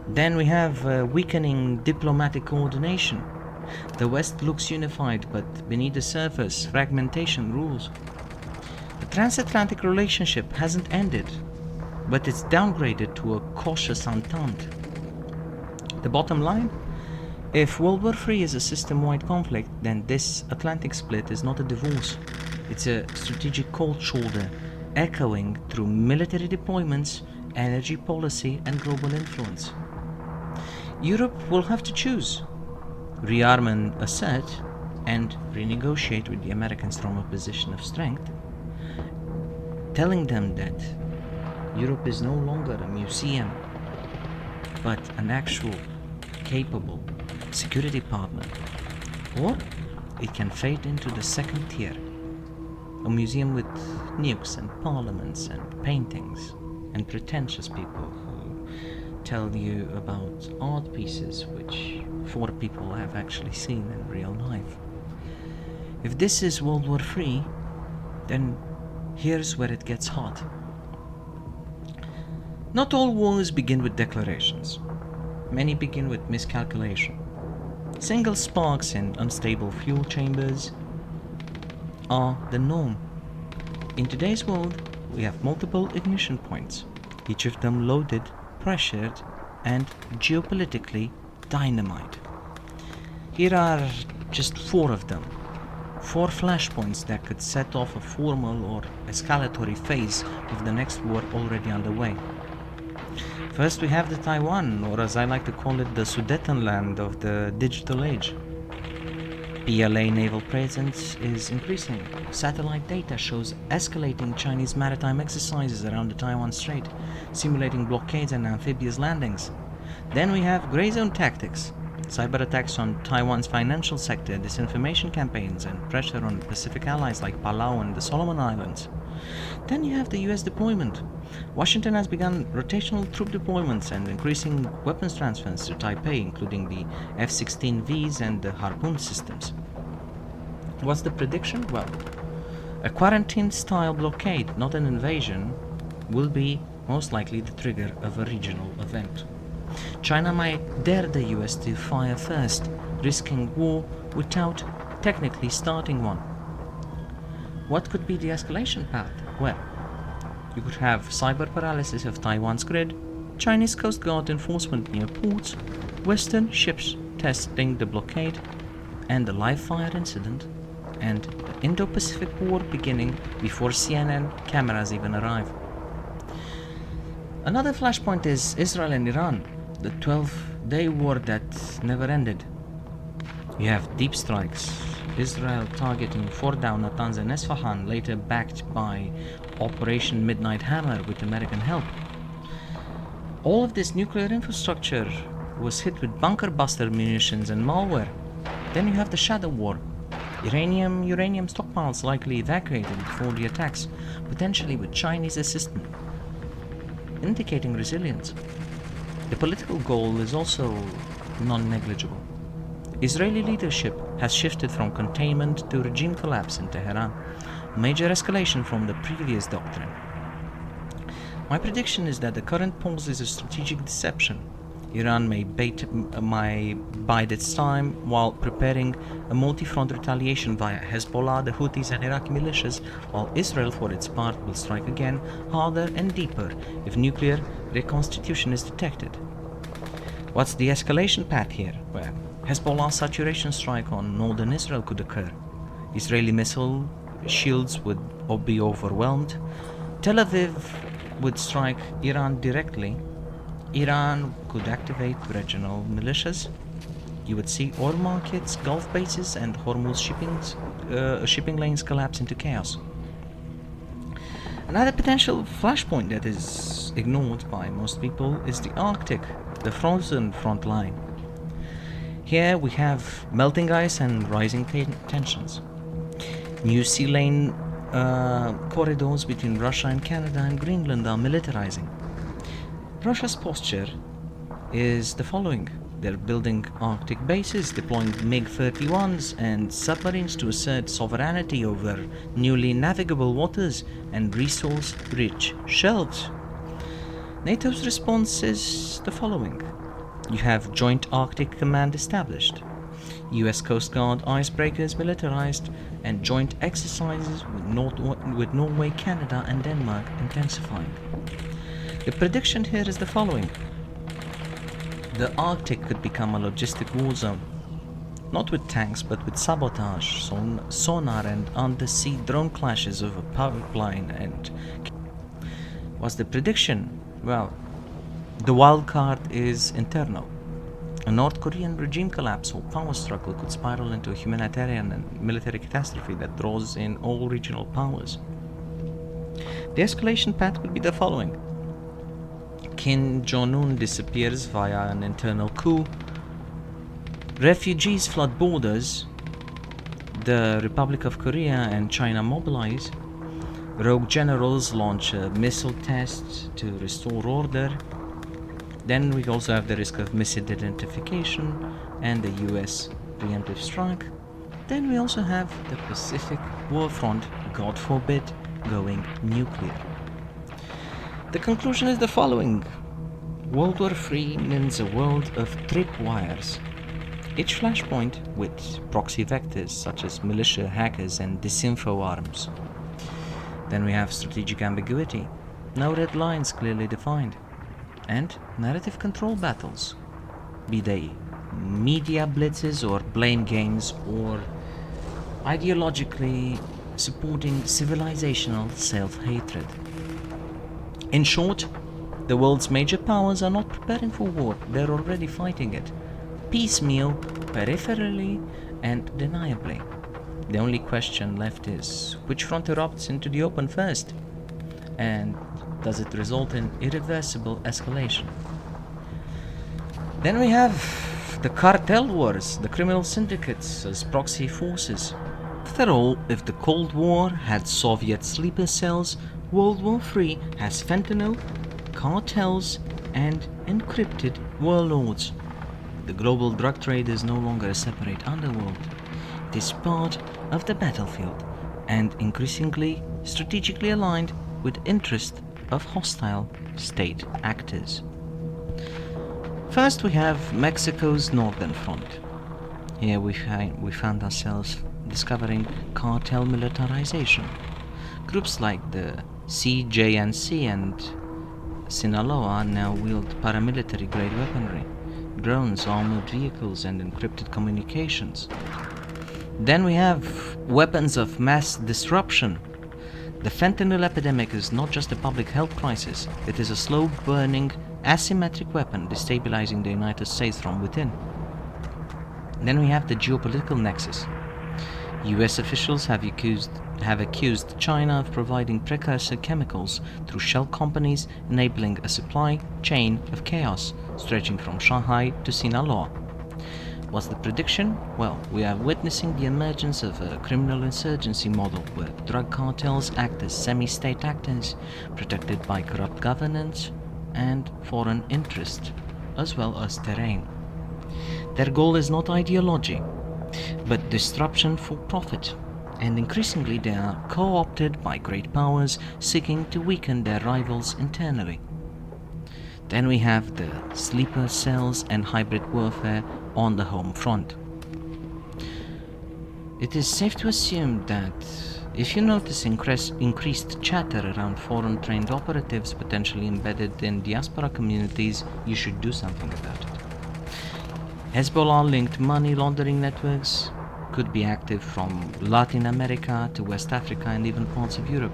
Then we have weakening diplomatic coordination. The West looks unified, but beneath the surface, fragmentation rules. The transatlantic relationship hasn't ended, but it's downgraded to a cautious entente. The bottom line? If World War III is a system-wide conflict, then this Atlantic split is not a divorce. It's a strategic cold shoulder, echoing through military deployments, energy policy, and global influence. Europe will have to choose: rearm and assert, and renegotiate with the Americans from a position of strength, telling them that Europe is no longer a museum, but an actual, capable security partner. Or it can fade into the second tier, a museum with nukes and parliaments and paintings and pretentious people who tell you about art pieces which 4 people have actually seen in real life. If this is World War III, then here's where it gets hot. Not all wars begin with declarations. Many begin with miscalculation. Single sparks in unstable fuel chambers are the norm. In today's world, we have multiple ignition points, each of them loaded, pressured, and geopolitically dynamite. Here are just 4 of them. 4 flashpoints that could set off a formal or escalatory phase of the next war already underway. First, we have the Taiwan, or as I like to call it, the Sudetenland of the digital age. PLA naval presence is increasing. Satellite data shows escalating Chinese maritime exercises around the Taiwan Strait, simulating blockades and amphibious landings. Then we have grey zone tactics, cyber attacks on Taiwan's financial sector, disinformation campaigns, and pressure on Pacific allies like Palau and the Solomon Islands. Then you have the US deployment. Washington has begun rotational troop deployments and increasing weapons transfers to Taipei, including the F-16Vs and the Harpoon systems. What's the prediction? Well, a quarantine-style blockade, not an invasion, will be most likely the trigger of a regional event. China might dare the US to fire first, risking war without technically starting one. What could be the escalation path? Well, you could have cyber paralysis of Taiwan's grid, Chinese Coast Guard enforcement near ports, Western ships testing the blockade, and a live fire incident, and the Indo-Pacific War beginning before CNN cameras even arrive. Another flashpoint is Israel and Iran, the 12-day war that never ended. You have deep strikes, Israel targeting Fordow, Natanz and Esfahan, later backed by Operation Midnight Hammer with American help. All of this nuclear infrastructure was hit with bunker buster munitions and malware. Then you have the shadow war. Uranium stockpiles likely evacuated before the attacks, potentially with Chinese assistance, indicating resilience. The political goal is also non-negligible. Israeli leadership has shifted from containment to regime collapse in Tehran, major escalation from the previous doctrine. My prediction is that the current pause is a strategic deception. Iran may bide its time while preparing a multi-front retaliation via Hezbollah, the Houthis and Iraqi militias, while Israel for its part will strike again, harder and deeper if nuclear reconstitution is detected. What's the escalation path here? Well, Hezbollah's saturation strike on northern Israel could occur. Israeli missile shields would be overwhelmed. Tel Aviv would strike Iran directly. Iran could activate regional militias. You would see oil markets, Gulf bases, and Hormuz shipping lanes collapse into chaos. Another potential flashpoint that is ignored by most people is the Arctic, the frozen front line. Here we have melting ice and rising tensions. New sea lane corridors between Russia and Canada and Greenland are militarizing. Russia's posture is the following. They're building Arctic bases, deploying MiG-31s and submarines to assert sovereignty over newly navigable waters and resource-rich shelves. NATO's response is the following. You have Joint Arctic Command established, US Coast Guard icebreakers militarized, and joint exercises with Norway, Canada and Denmark intensifying. The prediction here is the following. The Arctic could become a logistic war zone, not with tanks but with sabotage, sonar and undersea drone clashes over pipeline and... What's the prediction? Well, the wild card is internal. A North Korean regime collapse or power struggle could spiral into a humanitarian and military catastrophe that draws in all regional powers. The escalation path would be the following. Kim Jong-un disappears via an internal coup. Refugees flood borders. The Republic of Korea and China mobilize. Rogue generals launch a missile test to restore order. Then we also have the risk of misidentification and the US preemptive strike. Then we also have the Pacific war front, God forbid, going nuclear. The conclusion is the following. World War III means a world of tripwires. Each flashpoint with proxy vectors such as militia, hackers and disinfo arms. Then we have strategic ambiguity, no red lines clearly defined, and narrative control battles, be they media blitzes or blame games or ideologically supporting civilizational self-hatred. In short, the world's major powers are not preparing for war, they're already fighting it, piecemeal, peripherally, and deniably. The only question left is, which front erupts into the open first? And does it result in irreversible escalation? Then we have the cartel wars, the criminal syndicates as proxy forces. After all, if the Cold War had Soviet sleeper cells, World War III has fentanyl, cartels, and encrypted warlords. The global drug trade is no longer a separate underworld. It is part of the battlefield and increasingly strategically aligned with interest of hostile state actors. First, we have Mexico's northern front. Here we found ourselves discovering cartel militarization. Groups like the CJNC and Sinaloa now wield paramilitary-grade weaponry, drones, armored vehicles, and encrypted communications. Then we have weapons of mass disruption. The fentanyl epidemic is not just a public health crisis, it is a slow-burning, asymmetric weapon destabilizing the United States from within. Then we have the geopolitical nexus. US officials have accused China of providing precursor chemicals through shell companies, enabling a supply chain of chaos stretching from Shanghai to Sinaloa. What's the prediction? Well, we are witnessing the emergence of a criminal insurgency model where drug cartels act as semi-state actors, protected by corrupt governance and foreign interest, as well as terrain. Their goal is not ideology, but disruption for profit, and increasingly they are co-opted by great powers seeking to weaken their rivals internally. Then we have the sleeper cells and hybrid warfare on the home front. It is safe to assume that if you notice increased chatter around foreign-trained operatives potentially embedded in diaspora communities, you should do something about it. Hezbollah-linked money laundering networks could be active from Latin America to West Africa and even parts of Europe.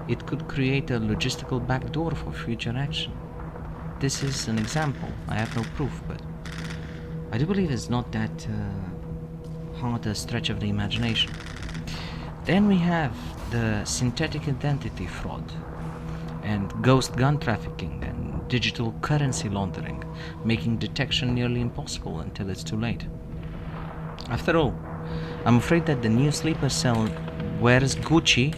It could create a logistical backdoor for future action. This is an example. I have no proof, but I do believe it's not that hard a stretch of the imagination. Then we have the synthetic identity fraud and ghost gun trafficking and digital currency laundering, making detection nearly impossible until it's too late. After all, I'm afraid that the new sleeper cell wears Gucci,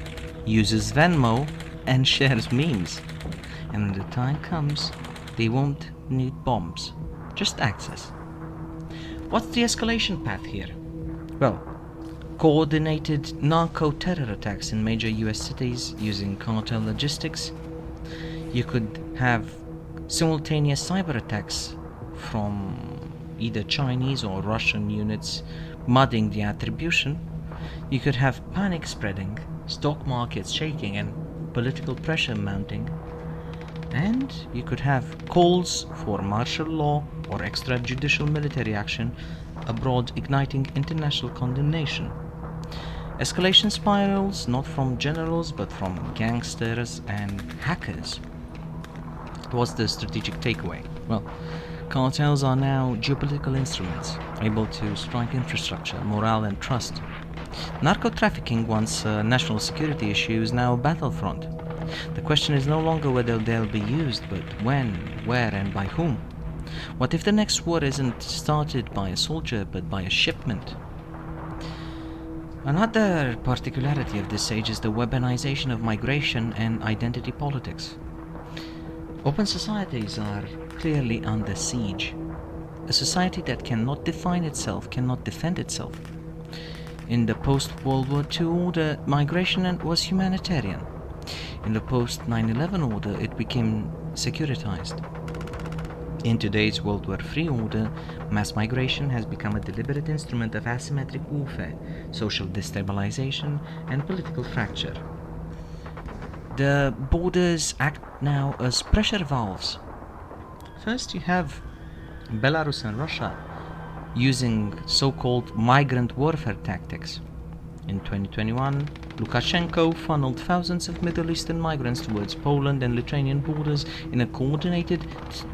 uses Venmo, and shares memes. And when the time comes, they won't need bombs, just access. What's the escalation path here? Well, coordinated narco-terror attacks in major US cities using cartel logistics. You could have simultaneous cyber attacks from either Chinese or Russian units mudding the attribution. You could have panic spreading, stock markets shaking, and political pressure mounting. And you could have calls for martial law or extrajudicial military action abroad, igniting international condemnation. Escalation spirals not from generals but from gangsters and hackers. What's the strategic takeaway? Well, cartels are now geopolitical instruments, able to strike infrastructure, morale and trust. Narco-trafficking, once a national security issue, is now a battlefront. The question is no longer whether they'll be used, but when, where and by whom. What if the next war isn't started by a soldier, but by a shipment? Another particularity of this age is the weaponization of migration and identity politics. Open societies are clearly under siege. A society that cannot define itself cannot defend itself. In the post-World War II order, migration was humanitarian. In the post-9/11 order, it became securitized. In today's World War III order, mass migration has become a deliberate instrument of asymmetric warfare, social destabilization, and political fracture. The borders act now as pressure valves. First, you have Belarus and Russia using so-called migrant warfare tactics. In 2021, Lukashenko funneled thousands of Middle Eastern migrants towards Poland and Lithuanian borders in a coordinated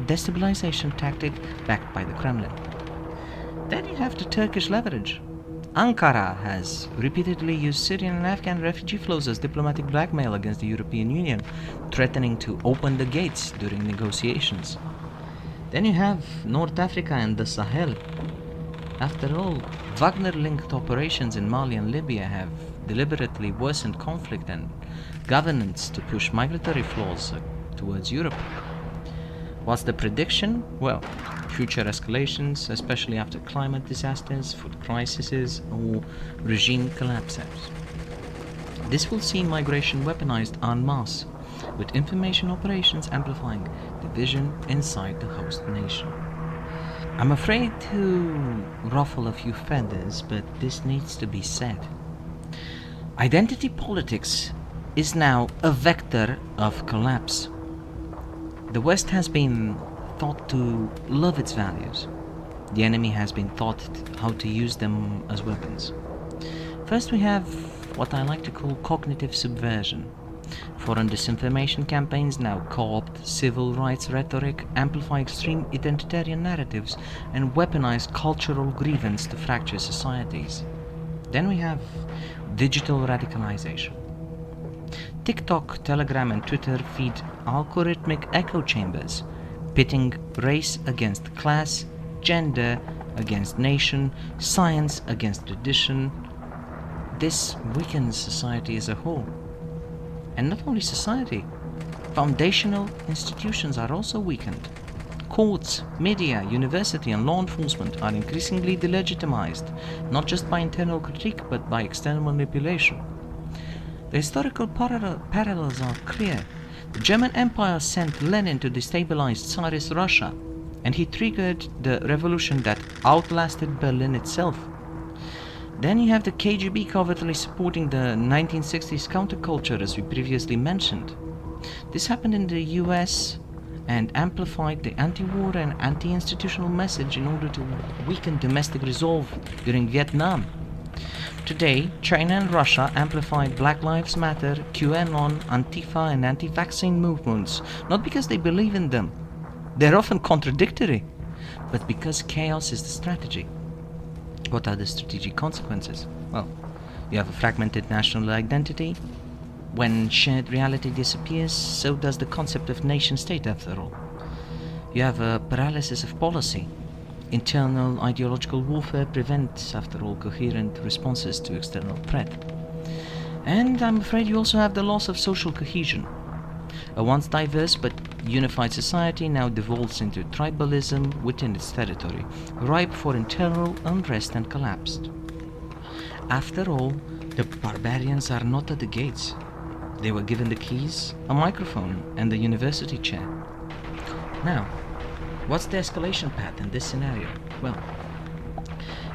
destabilization tactic backed by the Kremlin. Then you have the Turkish leverage. Ankara has repeatedly used Syrian and Afghan refugee flows as diplomatic blackmail against the European Union, threatening to open the gates during negotiations. Then you have North Africa and the Sahel. After all, Wagner-linked operations in Mali and Libya have deliberately worsened conflict and governance to push migratory flows towards Europe. What's the prediction? Well, future escalations, especially after climate disasters, food crises, or regime collapses. This will see migration weaponized en masse, with information operations amplifying division inside the host nation. I'm afraid to ruffle a few feathers, but this needs to be said. Identity politics is now a vector of collapse. The West has been taught to love its values. The enemy has been taught how to use them as weapons. First, we have what I like to call cognitive subversion. Foreign disinformation campaigns now co-opt civil rights rhetoric, amplify extreme identitarian narratives, and weaponize cultural grievance to fracture societies. Then we have digital radicalization. TikTok, Telegram, and Twitter feed algorithmic echo chambers, pitting race against class, gender against nation, science against tradition. This weakens society as a whole. And not only society, foundational institutions are also weakened. Courts, media, university, and law enforcement are increasingly delegitimized, not just by internal critique, but by external manipulation. The historical parallels are clear. The German Empire sent Lenin to destabilize Tsarist Russia, and he triggered the revolution that outlasted Berlin itself. Then you have the KGB covertly supporting the 1960s counterculture, as we previously mentioned. This happened in the US and amplified the anti-war and anti-institutional message in order to weaken domestic resolve during Vietnam. Today, China and Russia amplified Black Lives Matter, QAnon, Antifa, and anti-vaccine movements, not because they believe in them. They're often contradictory, but because chaos is the strategy. What are the strategic consequences? Well, you have a fragmented national identity. When shared reality disappears, so does the concept of nation-state after all. You have a paralysis of policy. Internal ideological warfare prevents, after all, coherent responses to external threat. And I'm afraid you also have the loss of social cohesion. A once diverse but unified society now devolves into tribalism within its territory, ripe for internal unrest and collapse. After all, the barbarians are not at the gates. They were given the keys, a microphone, and a university chair. Now, what's the escalation path in this scenario? Well,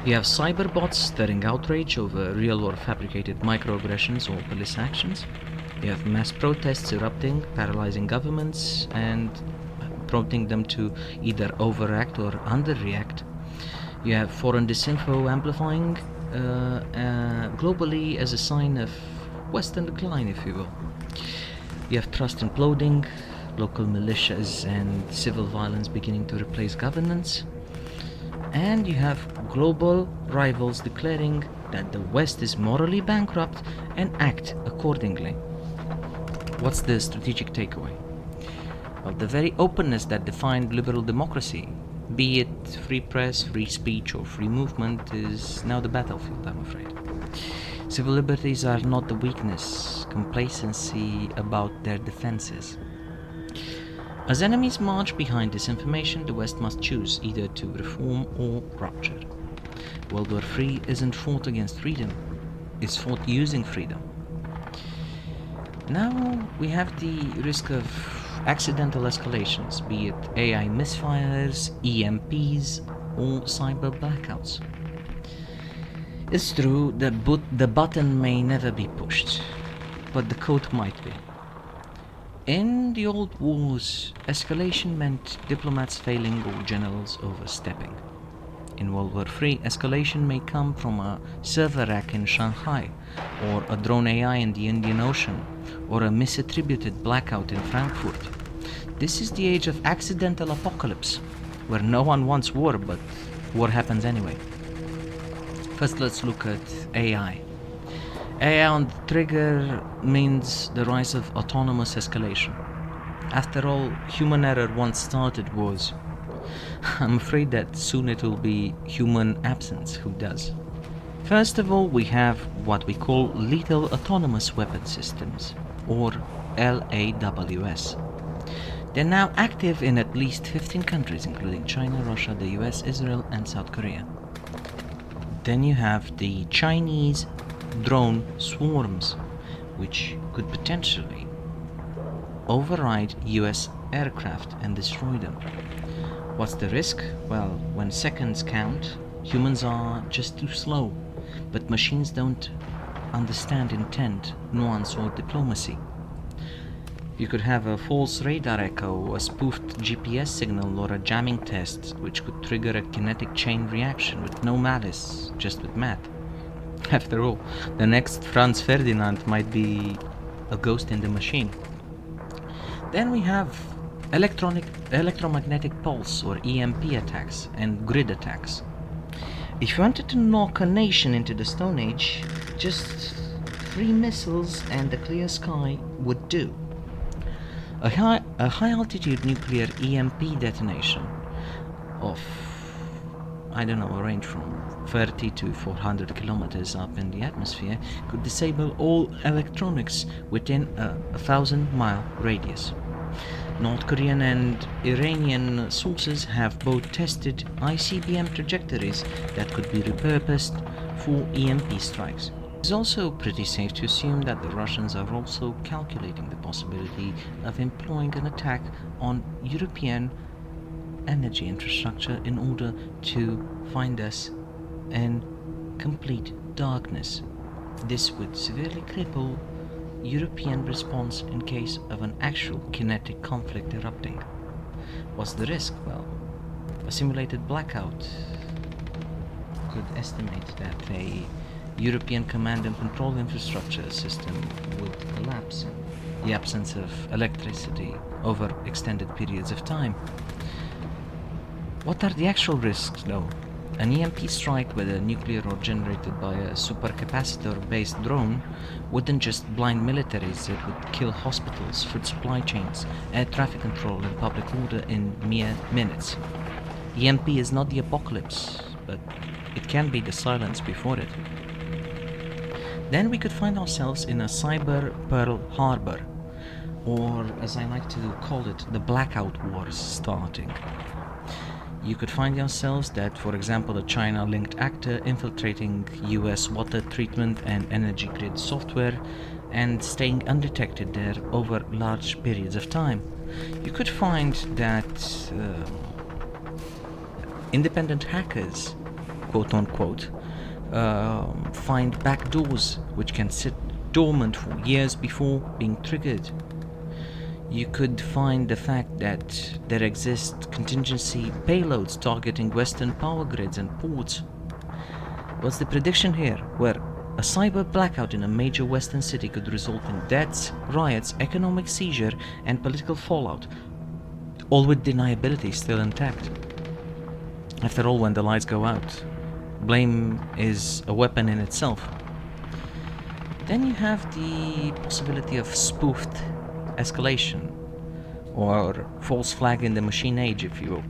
you have cyberbots stirring outrage over real or fabricated microaggressions or police actions. You have mass protests erupting, paralyzing governments and prompting them to either overact or underreact. You have foreign disinfo amplifying globally as a sign of Western decline, if you will. You have trust imploding, local militias and civil violence beginning to replace governance. And you have global rivals declaring that the West is morally bankrupt and act accordingly. What's the strategic takeaway? Well, the very openness that defined liberal democracy, be it free press, free speech, or free movement, is now the battlefield, I'm afraid. Civil liberties are not the weakness, complacency about their defenses. As enemies march behind disinformation, the West must choose either to reform or rupture. World War III isn't fought against freedom, it's fought using freedom. Now we have the risk of accidental escalations, be it AI misfires, EMPs, or cyber blackouts. It's true that the button may never be pushed, but the code might be. In the old wars, escalation meant diplomats failing or generals overstepping. In World War III, escalation may come from a server rack in Shanghai, or a drone AI in the Indian Ocean, or a misattributed blackout in Frankfurt. This is the age of accidental apocalypse, where no one wants war, but war happens anyway. First, let's look at AI. AI on the trigger means the rise of autonomous escalation. After all, human error once started wars. I'm afraid that soon it will be human absence who does. First of all, we have what we call lethal autonomous weapon systems, or LAWS. They're now active in at least 15 countries, including China, Russia, the US, Israel, and South Korea. Then you have the Chinese drone swarms, which could potentially override US aircraft and destroy them. What's the risk? Well, when seconds count, humans are just too slow, but machines don't understand intent, nuance, or diplomacy. You could have a false radar echo, a spoofed GPS signal, or a jamming test, which could trigger a kinetic chain reaction with no malice, just with math. After all, the next Franz Ferdinand might be a ghost in the machine. Then we have electromagnetic pulse, or EMP attacks, and grid attacks. If you wanted to knock a nation into the Stone Age, just 3 missiles and the clear sky would do. A high altitude nuclear EMP detonation of, a range from 30 to 400 kilometers up in the atmosphere could disable all electronics within a 1,000-mile radius. North Korean and Iranian sources have both tested ICBM trajectories that could be repurposed for EMP strikes. It's also pretty safe to assume that the Russians are also calculating the possibility of employing an attack on European energy infrastructure in order to find us in complete darkness. This would severely cripple European response in case of an actual kinetic conflict erupting. What's the risk? Well, a simulated blackout could estimate that a European command and control infrastructure system would collapse in the absence of electricity over extended periods of time. What are the actual risks, though? An EMP strike, whether nuclear or generated by a supercapacitor-based drone, wouldn't just blind militaries, it would kill hospitals, food supply chains, air traffic control, and public order in mere minutes. EMP is not the apocalypse, but it can be the silence before it. Then we could find ourselves in a cyber Pearl Harbor, or as I like to call it, the blackout wars starting. You could find yourselves that, for example, a China-linked actor infiltrating US water treatment and energy grid software and staying undetected there over large periods of time. You could find that independent hackers, quote-unquote, find backdoors which can sit dormant for years before being triggered. You could find the fact that there exist contingency payloads targeting Western power grids and ports. What's the prediction here? Where a cyber blackout in a major Western city could result in deaths, riots, economic seizure, and political fallout, all with deniability still intact. After all, when the lights go out, blame is a weapon in itself. Then you have the possibility of spoofed escalation, or false flag in the machine age, if you will.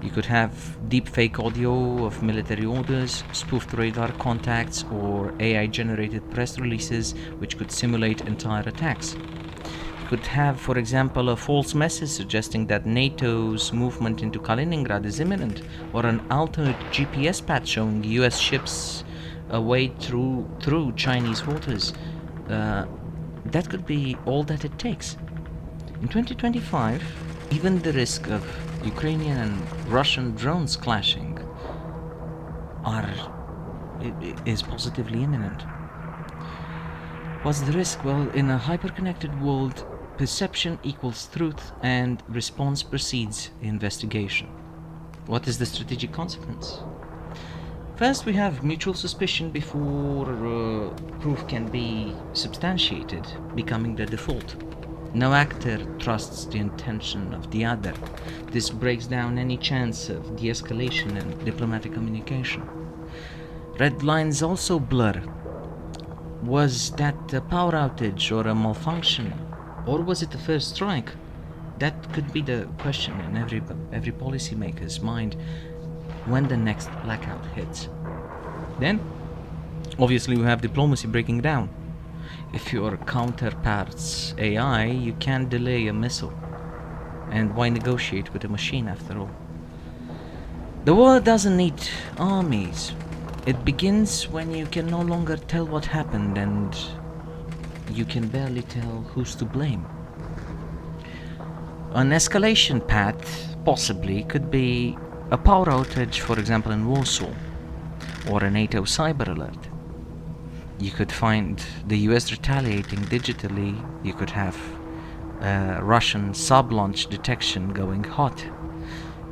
You could have deepfake audio of military orders, spoofed radar contacts, or AI-generated press releases which could simulate entire attacks. You could have, for example, a false message suggesting that NATO's movement into Kaliningrad is imminent, or an altered GPS path showing US ships away through Chinese waters. that could be all that it takes. In 2025, even the risk of Ukrainian and Russian drones clashing is positively imminent. What's the risk? Well, in a hyper-connected world, perception equals truth and response precedes investigation. What is the strategic consequence? First, we have mutual suspicion before proof can be substantiated, becoming the default. No actor trusts the intention of the other. This breaks down any chance of de-escalation and diplomatic communication. Red lines also blur. Was that a power outage or a malfunction? Or was it a first strike? That could be the question in every policymaker's mind when the next blackout hits. Then, obviously, we have diplomacy breaking down. If your counterpart's AI, you can't delay a missile. And why negotiate with a machine after all? The war doesn't need armies. It begins when you can no longer tell what happened and you can barely tell who's to blame. An escalation path, possibly, could be a power outage, for example, in Warsaw, or a NATO cyber alert. You could find the US retaliating digitally. You could have Russian sub-launch detection going hot.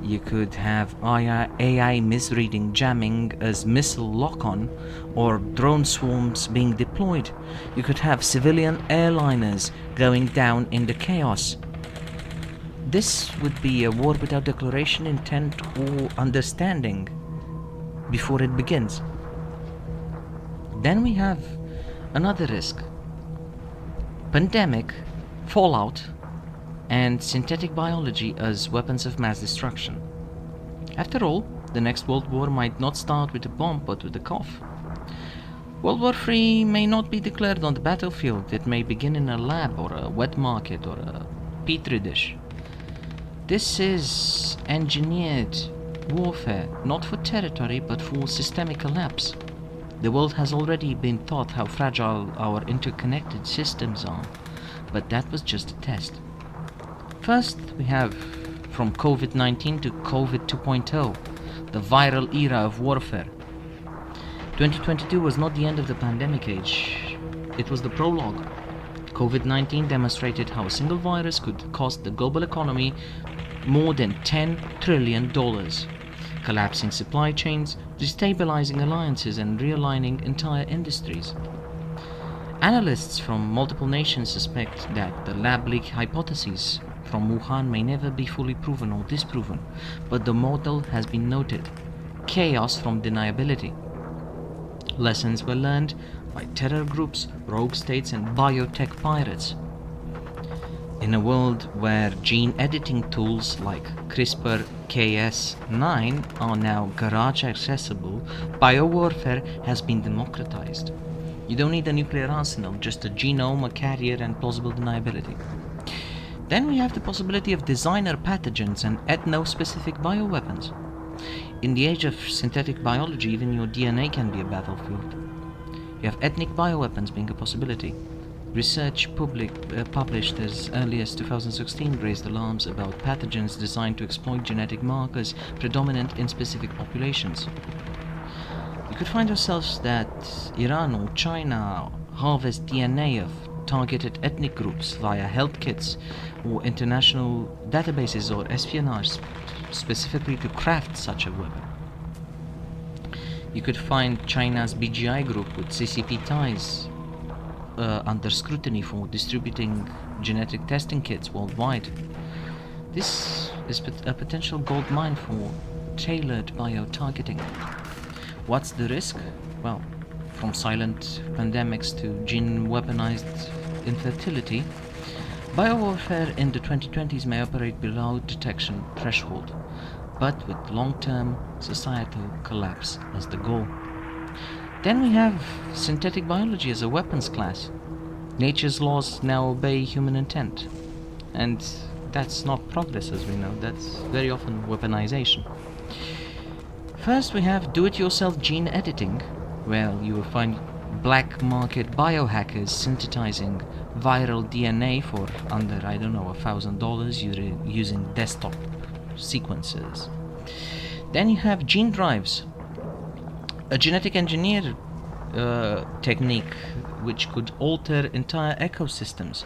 You could have AI misreading jamming as missile lock-on, or drone swarms being deployed. You could have civilian airliners going down in the chaos. This would be a war without declaration, intent, or understanding before it begins. Then we have another risk: pandemic, fallout, and synthetic biology as weapons of mass destruction. After all, the next World War might not start with a bomb but with a cough. World War III may not be declared on the battlefield. It may begin in a lab or a wet market or a petri dish. This is engineered warfare, not for territory but for systemic collapse. The world has already been taught how fragile our interconnected systems are, but that was just a test. First, we have from COVID-19 to COVID 2.0, the viral era of warfare. 2022 was not the end of the pandemic age, it was the prologue. COVID-19 demonstrated how a single virus could cost the global economy more than $10 trillion, collapsing supply chains, destabilizing alliances, and realigning entire industries. Analysts from multiple nations suspect that the lab leak hypotheses from Wuhan may never be fully proven or disproven, but the model has been noted: chaos from deniability. Lessons were learned by terror groups, rogue states, and biotech pirates. In a world where gene editing tools like CRISPR-Cas9 are now garage accessible, biowarfare has been democratized. You don't need a nuclear arsenal, just a genome, a carrier, and plausible deniability. Then we have the possibility of designer pathogens and ethno-specific bioweapons. In the age of synthetic biology, even your DNA can be a battlefield. You have ethnic bioweapons being a possibility. Research published as early as 2016 raised alarms about pathogens designed to exploit genetic markers predominant in specific populations. You could find yourselves that Iran or China harvest DNA of targeted ethnic groups via health kits or international databases or espionage specifically to craft such a weapon. You could find China's BGI group with CCP ties under scrutiny for distributing genetic testing kits worldwide. This is a potential gold mine for tailored bio-targeting. What's the risk? Well, from silent pandemics to gene weaponized infertility, biowarfare in the 2020s may operate below detection threshold, but with long-term societal collapse as the goal. Then we have synthetic biology as a weapons class. Nature's laws now obey human intent. And that's not progress, as we know, that's very often weaponization. First we have do-it-yourself gene editing, where you will find black market biohackers synthesizing viral DNA for under, I don't know, $1,000 using desktop sequences. Then you have gene drives, a genetic engineer technique which could alter entire ecosystems.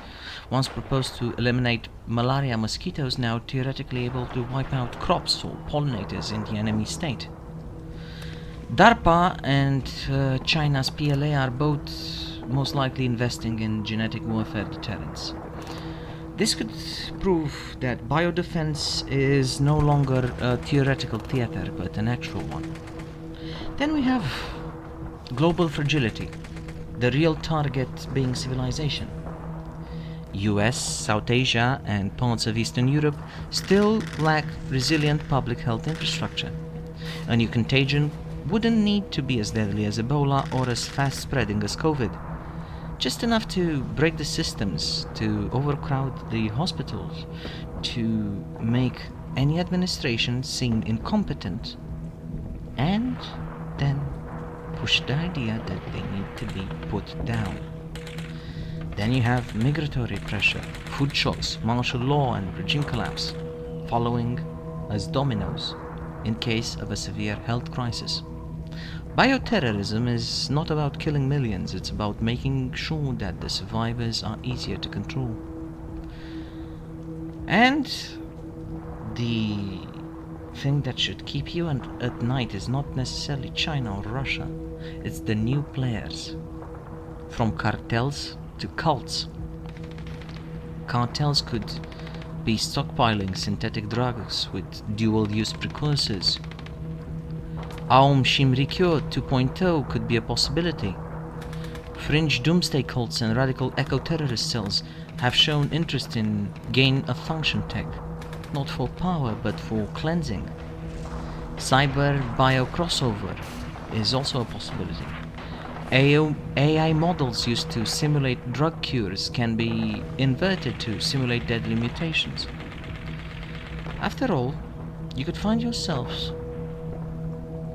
Once proposed to eliminate malaria mosquitoes, now theoretically able to wipe out crops or pollinators in the enemy state. DARPA and China's PLA are both most likely investing in genetic warfare deterrence. This could prove that biodefense is no longer a theoretical theater but an actual one. Then we have global fragility, the real target being civilization. US, South Asia and parts of Eastern Europe still lack resilient public health infrastructure. A new contagion wouldn't need to be as deadly as Ebola or as fast spreading as COVID. Just enough to break the systems, to overcrowd the hospitals, to make any administration seem incompetent, and then push the idea that they need to be put down. Then you have migratory pressure, food shocks, martial law and regime collapse, following as dominoes in case of a severe health crisis. Bioterrorism is not about killing millions, it's about making sure that the survivors are easier to control. And the thing that should keep you at night is not necessarily China or Russia, it's the new players. From cartels to cults. Cartels could be stockpiling synthetic drugs with dual-use precursors. Aum Shinrikyo 2.0 could be a possibility. Fringe doomsday cults and radical eco-terrorist cells have shown interest in gain-of-function tech, not for power but for cleansing. Cyber-bio crossover is also a possibility. AI models used to simulate drug cures can be inverted to simulate deadly mutations. After all, you could find yourselves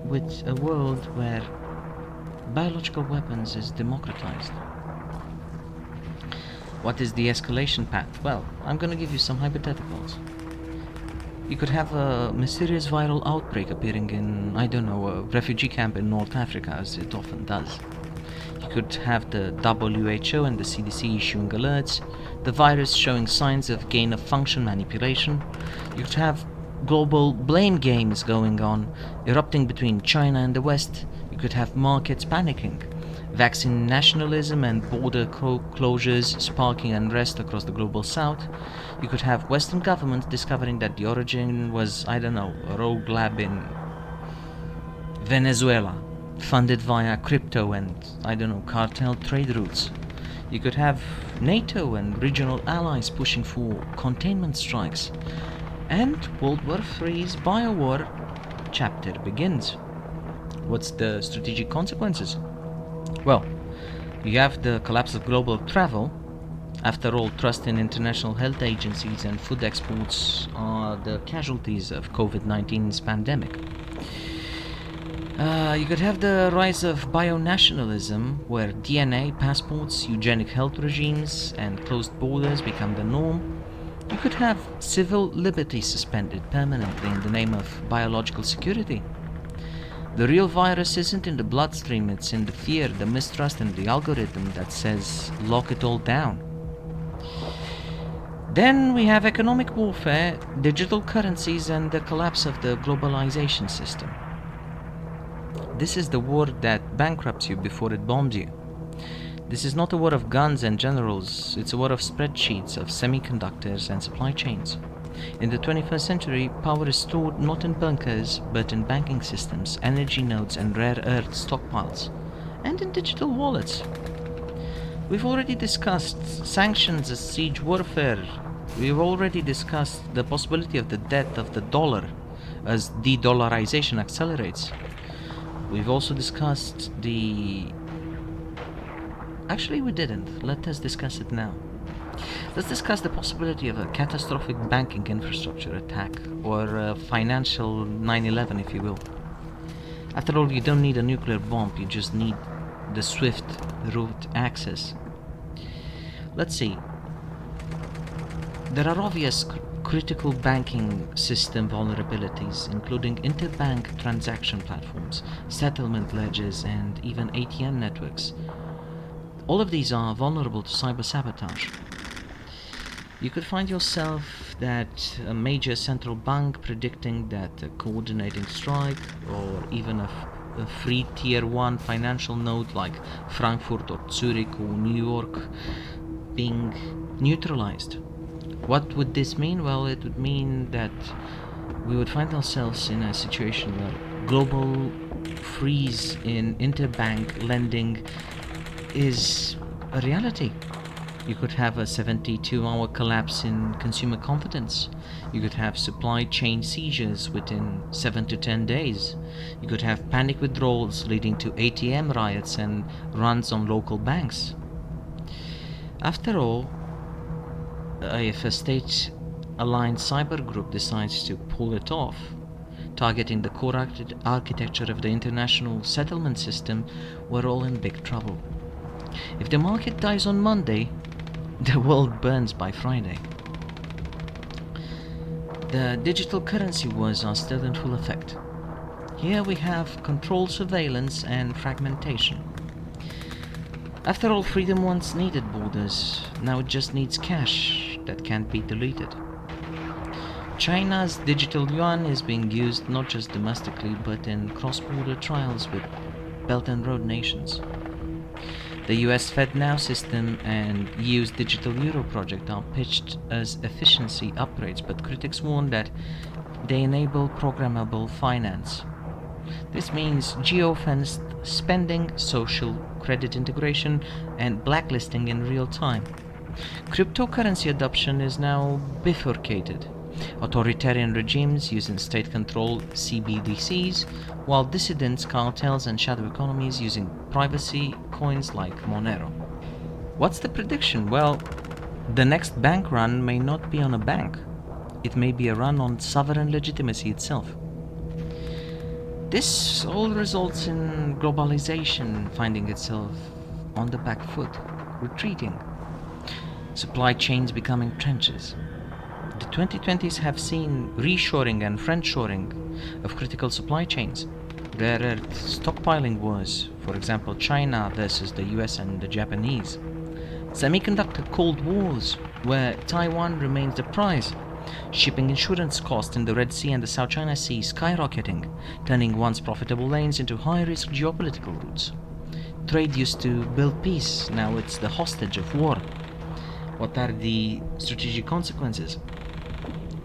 with a world where biological weapons is democratized. What is the escalation path? Well, I'm gonna give you some hypotheticals. You could have a mysterious viral outbreak appearing in, I don't know, a refugee camp in North Africa, as it often does. You could have the WHO and the CDC issuing alerts, the virus showing signs of gain-of-function manipulation. You could have global blame games going on, erupting between China and the West. You could have markets panicking, vaccine nationalism and border closures sparking unrest across the global south. You could have Western governments discovering that the origin was, I don't know, a rogue lab in Venezuela, funded via crypto and, I don't know, cartel trade routes. You could have NATO and regional allies pushing for containment strikes. And World War III's Biowar chapter begins. What's the strategic consequences? Well, you have the collapse of global travel. After all, trust in international health agencies and food exports are the casualties of COVID-19's pandemic. You could have the rise of bionationalism, where DNA, passports, eugenic health regimes, and closed borders become the norm. You could have civil liberties suspended permanently in the name of biological security. The real virus isn't in the bloodstream, it's in the fear, the mistrust, and the algorithm that says lock it all down. Then we have economic warfare, digital currencies, and the collapse of the globalization system. This is the war that bankrupts you before it bombs you. This is not a war of guns and generals, it's a war of spreadsheets, of semiconductors and supply chains. In the 21st century, power is stored not in bunkers, but in banking systems, energy nodes and rare earth stockpiles, and in digital wallets. We've already discussed sanctions as siege warfare. We've already discussed the possibility of the death of the dollar as de-dollarization accelerates. We've also discussed the... Actually, we didn't. Let us discuss it now. Let's discuss the possibility of a catastrophic banking infrastructure attack, or a financial 9/11, if you will. After all, you don't need a nuclear bomb, you just need the swift route access. Let's see. There are obvious critical banking system vulnerabilities, including interbank transaction platforms, settlement ledgers, and even ATM networks. All of these are vulnerable to cyber sabotage. You could find yourself that a major central bank predicting that a coordinating strike, or even a free tier 1 financial node like Frankfurt or Zurich or New York being neutralized. What would this mean? Well, it would mean that we would find ourselves in a situation where global freeze in interbank lending is a reality. You could have a 72-hour collapse in consumer confidence. You could have supply chain seizures within 7 to 10 days. You could have panic withdrawals leading to ATM riots and runs on local banks. After all, if a state-aligned cyber group decides to pull it off, targeting the core architecture of the international settlement system, we're all in big trouble. If the market dies on Monday, the world burns by Friday. The digital currency wars are still in full effect. Here we have controlled surveillance and fragmentation. After all, freedom once needed borders, now it just needs cash that can't be deleted. China's digital yuan is being used not just domestically but in cross-border trials with Belt and Road nations. The US FedNow system and EU's digital euro project are pitched as efficiency upgrades, but critics warn that they enable programmable finance. This means geo-fenced spending, social credit integration, and blacklisting in real time. Cryptocurrency adoption is now bifurcated. Authoritarian regimes using state-controlled CBDCs, while dissidents, cartels, and shadow economies using privacy coins like Monero. What's the prediction? Well, the next bank run may not be on a bank. It may be a run on sovereign legitimacy itself. This all results in globalization finding itself on the back foot, retreating. Supply chains becoming trenches. The 2020s have seen reshoring and friendshoring of critical supply chains. Rare earth stockpiling wars, for example China versus the US and the Japanese. Semiconductor cold wars, where Taiwan remains the prize. Shipping insurance costs in the Red Sea and the South China Sea skyrocketing, turning once profitable lanes into high-risk geopolitical routes. Trade used to build peace, now it's the hostage of war. What are the strategic consequences?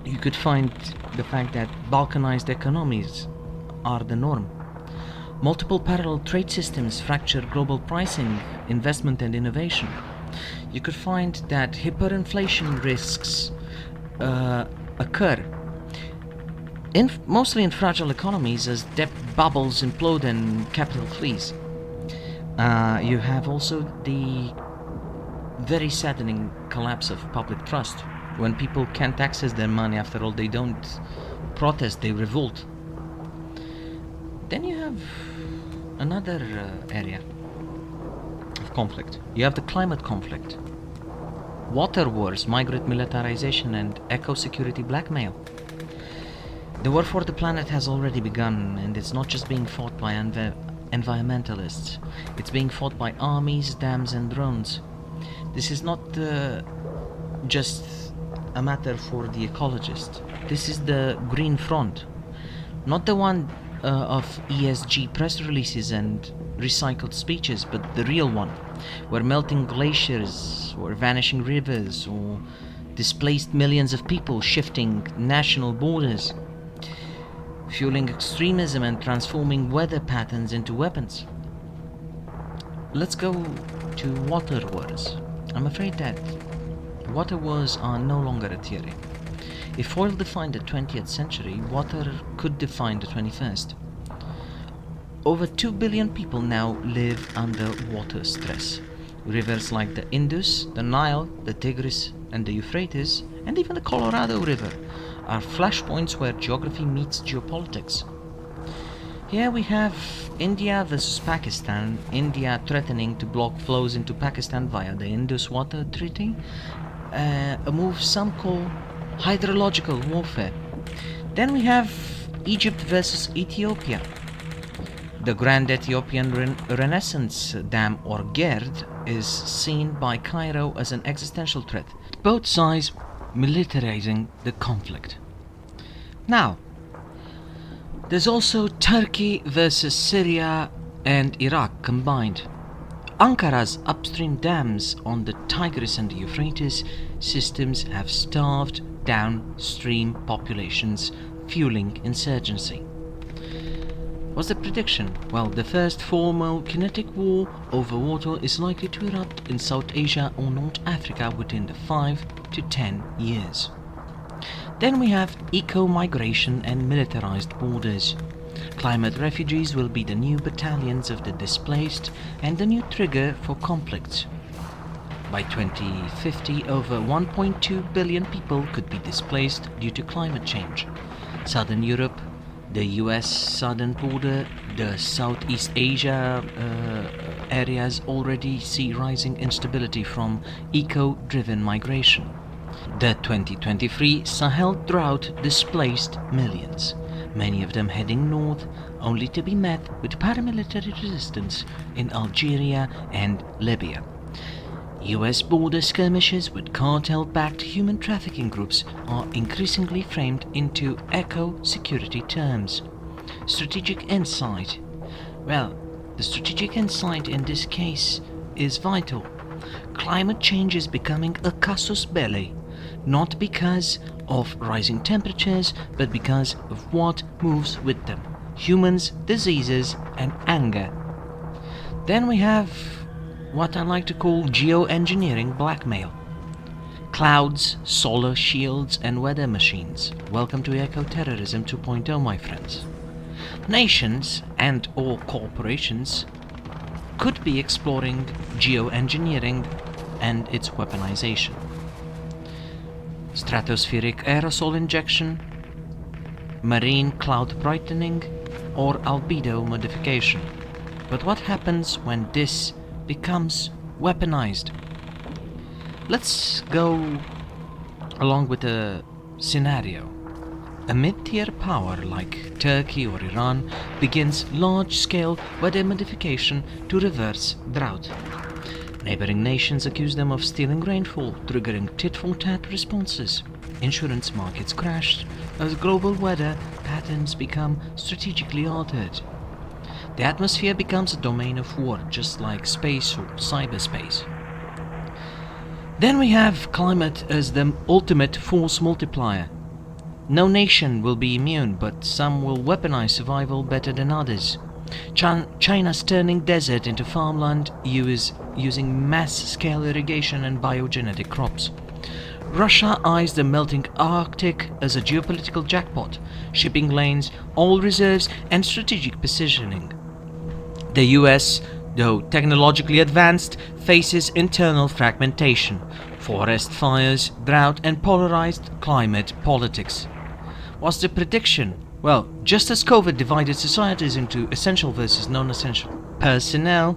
You could find the fact that balkanized economies are the norm. Multiple parallel trade systems fracture global pricing, investment and innovation. You could find that hyperinflation risks occur, mostly in fragile economies as debt bubbles implode and capital flees. You have also the very saddening collapse of public trust. When people can't access their money, after all, they don't protest, they revolt. Then you have another area of conflict. You have the climate conflict. Water wars, migrant militarization, and eco-security blackmail. The war for the planet has already begun, and it's not just being fought by environmentalists. It's being fought by armies, dams, and drones. This is not just a matter for the ecologist. This is the Green Front. Not the one of ESG press releases and recycled speeches, but the real one, where melting glaciers or vanishing rivers or displaced millions of people shifting national borders, fueling extremism and transforming weather patterns into weapons. Let's go to water wars. I'm afraid that water wars are no longer a theory. If oil defined the 20th century, water could define the 21st. Over 2 billion people now live under water stress. Rivers like the Indus, the Nile, the Tigris, and the Euphrates, and even the Colorado River, are flashpoints where geography meets geopolitics. Here we have India versus Pakistan. India threatening to block flows into Pakistan via the Indus Water Treaty, a move some call hydrological warfare. Then we have Egypt versus Ethiopia. The Grand Ethiopian Renaissance Dam, or GERD, is seen by Cairo as an existential threat, both sides militarizing the conflict. Now, there's also Turkey versus Syria and Iraq combined. Ankara's upstream dams on the Tigris and the Euphrates systems have starved downstream populations, fueling insurgency. What's the prediction? Well, the first formal kinetic war over water is likely to erupt in South Asia or North Africa within the 5 to 10 years. Then we have eco-migration and militarized borders. Climate refugees will be the new battalions of the displaced and the new trigger for conflicts. By 2050, over 1.2 billion people could be displaced due to climate change. Southern Europe, the US southern border, the Southeast Asia areas already see rising instability from eco-driven migration. The 2023 Sahel drought displaced millions, many of them heading north, only to be met with paramilitary resistance in Algeria and Libya. US border skirmishes with cartel-backed human trafficking groups are increasingly framed into eco-security terms. Strategic insight. Well, the strategic insight in this case is vital. Climate change is becoming a casus belli, not because of rising temperatures, but because of what moves with them: humans, diseases, and anger. Then we have what I like to call geoengineering blackmail. Clouds, solar shields, and weather machines. Welcome to Eco-Terrorism 2.0, my friends. Nations and/or corporations could be exploring geoengineering and its weaponization. Stratospheric aerosol injection, marine cloud brightening, or albedo modification. But what happens when this becomes weaponized? Let's go along with a scenario. A mid-tier power like Turkey or Iran begins large-scale weather modification to reverse drought. Neighboring nations accuse them of stealing rainfall, triggering tit-for-tat responses. Insurance markets crashed as global weather patterns become strategically altered. The atmosphere becomes a domain of war, just like space or cyberspace. Then we have climate as the ultimate force multiplier. No nation will be immune, but some will weaponize survival better than others. China's turning desert into farmland using mass-scale irrigation and biogenetic crops. Russia eyes the melting Arctic as a geopolitical jackpot, shipping lanes, oil reserves, and strategic positioning. The US, though technologically advanced, faces internal fragmentation, forest fires, drought, and polarized climate politics. What's the prediction? Well, just as COVID divided societies into essential versus non-essential personnel,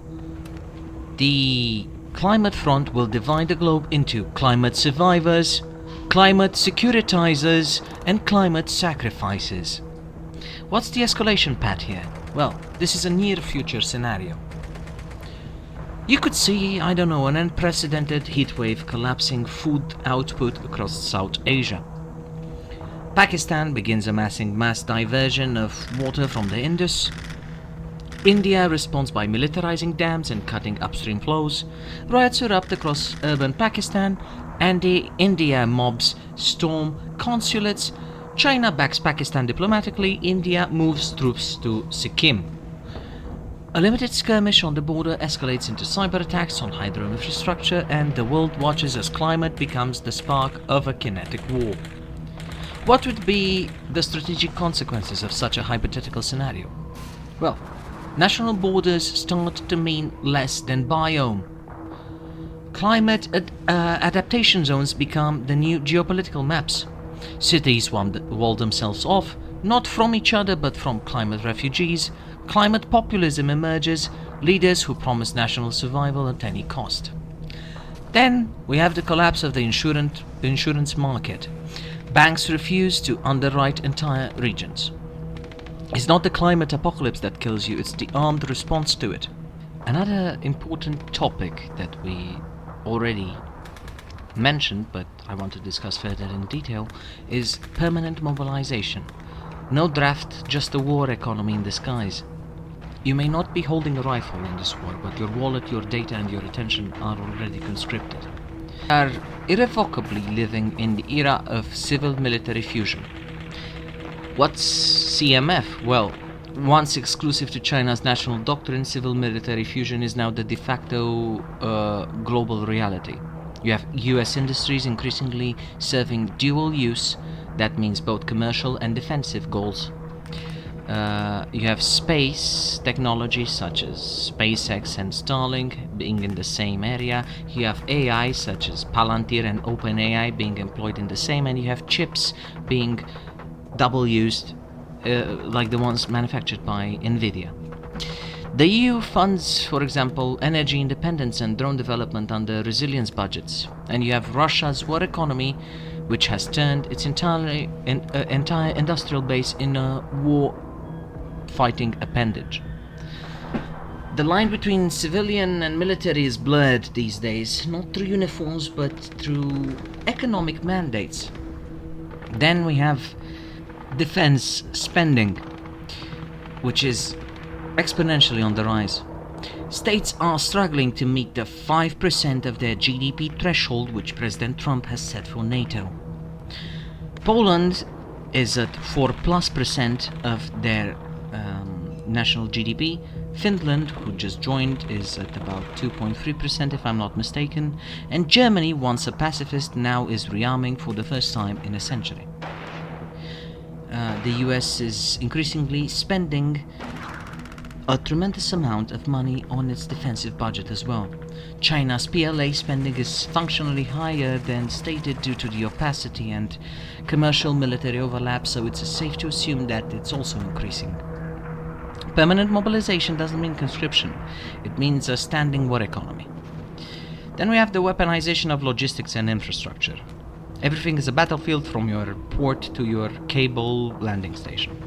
the climate front will divide the globe into climate survivors, climate securitizers, and climate sacrifices. What's the escalation path here? Well, this is a near-future scenario. You could see, an unprecedented heatwave collapsing food output across South Asia. Pakistan begins amassing mass diversion of water from the Indus. India responds by militarizing dams and cutting upstream flows. Riots erupt across urban Pakistan. Anti-India mobs storm consulates. China backs Pakistan diplomatically. India moves troops to Sikkim. A limited skirmish on the border escalates into cyber attacks on hydro infrastructure, and the world watches as climate becomes the spark of a kinetic war. What would be the strategic consequences of such a hypothetical scenario? Well, national borders start to mean less than biome. Climate adaptation zones become the new geopolitical maps. Cities wall themselves off, not from each other but from climate refugees. Climate populism emerges, leaders who promise national survival at any cost. Then we have the collapse of the insurance market. Banks refuse to underwrite entire regions. It's not the climate apocalypse that kills you, it's the armed response to it. Another important topic that we already mentioned, but I want to discuss further in detail, is permanent mobilization. No draft, just a war economy in disguise. You may not be holding a rifle in this war, but your wallet, your data and your attention are already conscripted. We are irrevocably living in the era of civil-military fusion. What's CMF? Well, once exclusive to China's national doctrine, civil-military fusion is now the de facto global reality. You have US industries increasingly serving dual use, that means both commercial and defensive goals. You have space technology such as SpaceX and Starlink being in the same area. You have AI such as Palantir and OpenAI being employed in the same, and you have chips being double used like the ones manufactured by Nvidia. The EU funds, for example, energy independence and drone development under resilience budgets, and you have Russia's war economy, which has turned its entire industrial base in a war-fighting appendage. The line between civilian and military is blurred these days, not through uniforms but through economic mandates. Then we have defense spending, which is exponentially on the rise. States are struggling to meet the 5% of their GDP threshold which President Trump has set for NATO. Poland is at 4+% of their national GDP. Finland, who just joined, is at about 2.3% if I'm not mistaken, and Germany, once a pacifist, now is rearming for the first time in a century. The US is increasingly spending a tremendous amount of money on its defensive budget as well. China's PLA spending is functionally higher than stated due to the opacity and commercial military overlap, so it's safe to assume that it's also increasing. Permanent mobilization doesn't mean conscription, it means a standing war economy. Then we have the weaponization of logistics and infrastructure. Everything is a battlefield from your port to your cable landing station.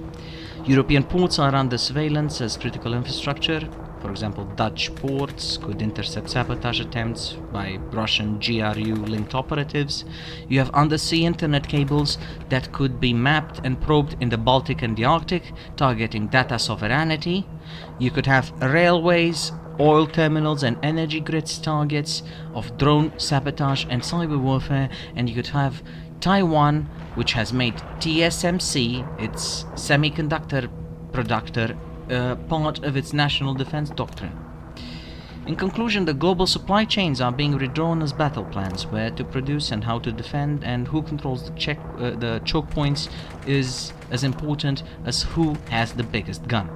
European ports are under surveillance as critical infrastructure. For example, Dutch ports could intercept sabotage attempts by Russian GRU-linked operatives. You have undersea internet cables that could be mapped and probed in the Baltic and the Arctic, targeting data sovereignty. You could have railways, oil terminals and energy grids targets of drone sabotage and cyber warfare, and you could have Taiwan, which has made TSMC, its semiconductor producer, part of its national defense doctrine. In conclusion, the global supply chains are being redrawn as battle plans. Where to produce and how to defend, and who controls the choke points is as important as who has the biggest gun.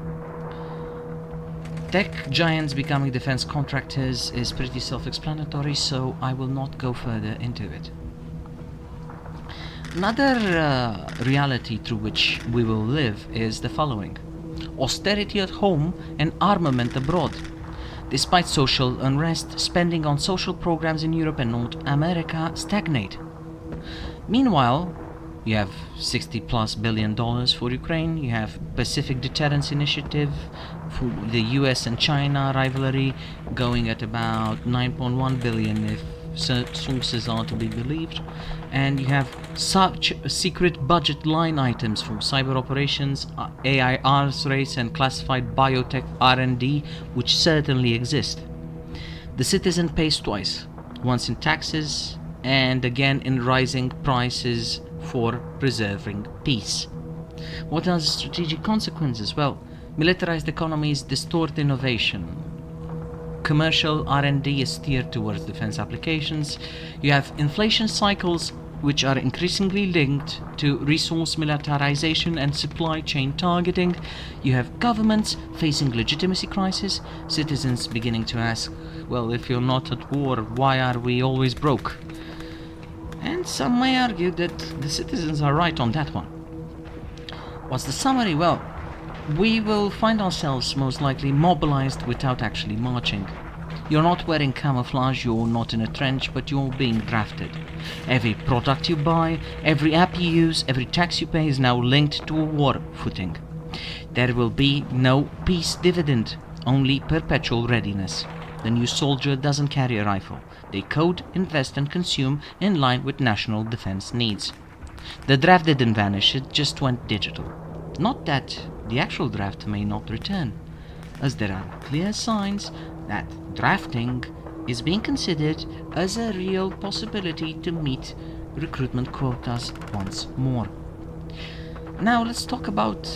Tech giants becoming defense contractors is pretty self-explanatory, so I will not go further into it. Another reality through which we will live is the following: austerity at home and armament abroad. Despite social unrest, spending on social programs in Europe and North America stagnate. Meanwhile, you have $60+ billion for Ukraine, you have Pacific Deterrence Initiative for the US and China rivalry going at about $9.1 billion if sources are to be believed, and you have such secret budget line items for cyber operations, AI arms race and classified biotech R&D, which certainly exist. The citizen pays twice, once in taxes and again in rising prices for preserving peace. What are the strategic consequences? Well, militarized economies distort innovation. Commercial R&D is steered towards defense applications. You have inflation cycles which are increasingly linked to resource militarization and supply chain targeting. You have governments facing legitimacy crisis, citizens beginning to ask, well, if you're not at war, why are we always broke? And some may argue that the citizens are right on that one. What's the summary? Well, we will find ourselves most likely mobilized without actually marching. You're not wearing camouflage, you're not in a trench, but you're being drafted. Every product you buy, every app you use, every tax you pay is now linked to a war footing. There will be no peace dividend, only perpetual readiness. The new soldier doesn't carry a rifle. They code, invest and consume in line with national defense needs. The draft didn't vanish, it just went digital. Not that the actual draft may not return, as there are clear signs that drafting is being considered as a real possibility to meet recruitment quotas once more. Now let's talk about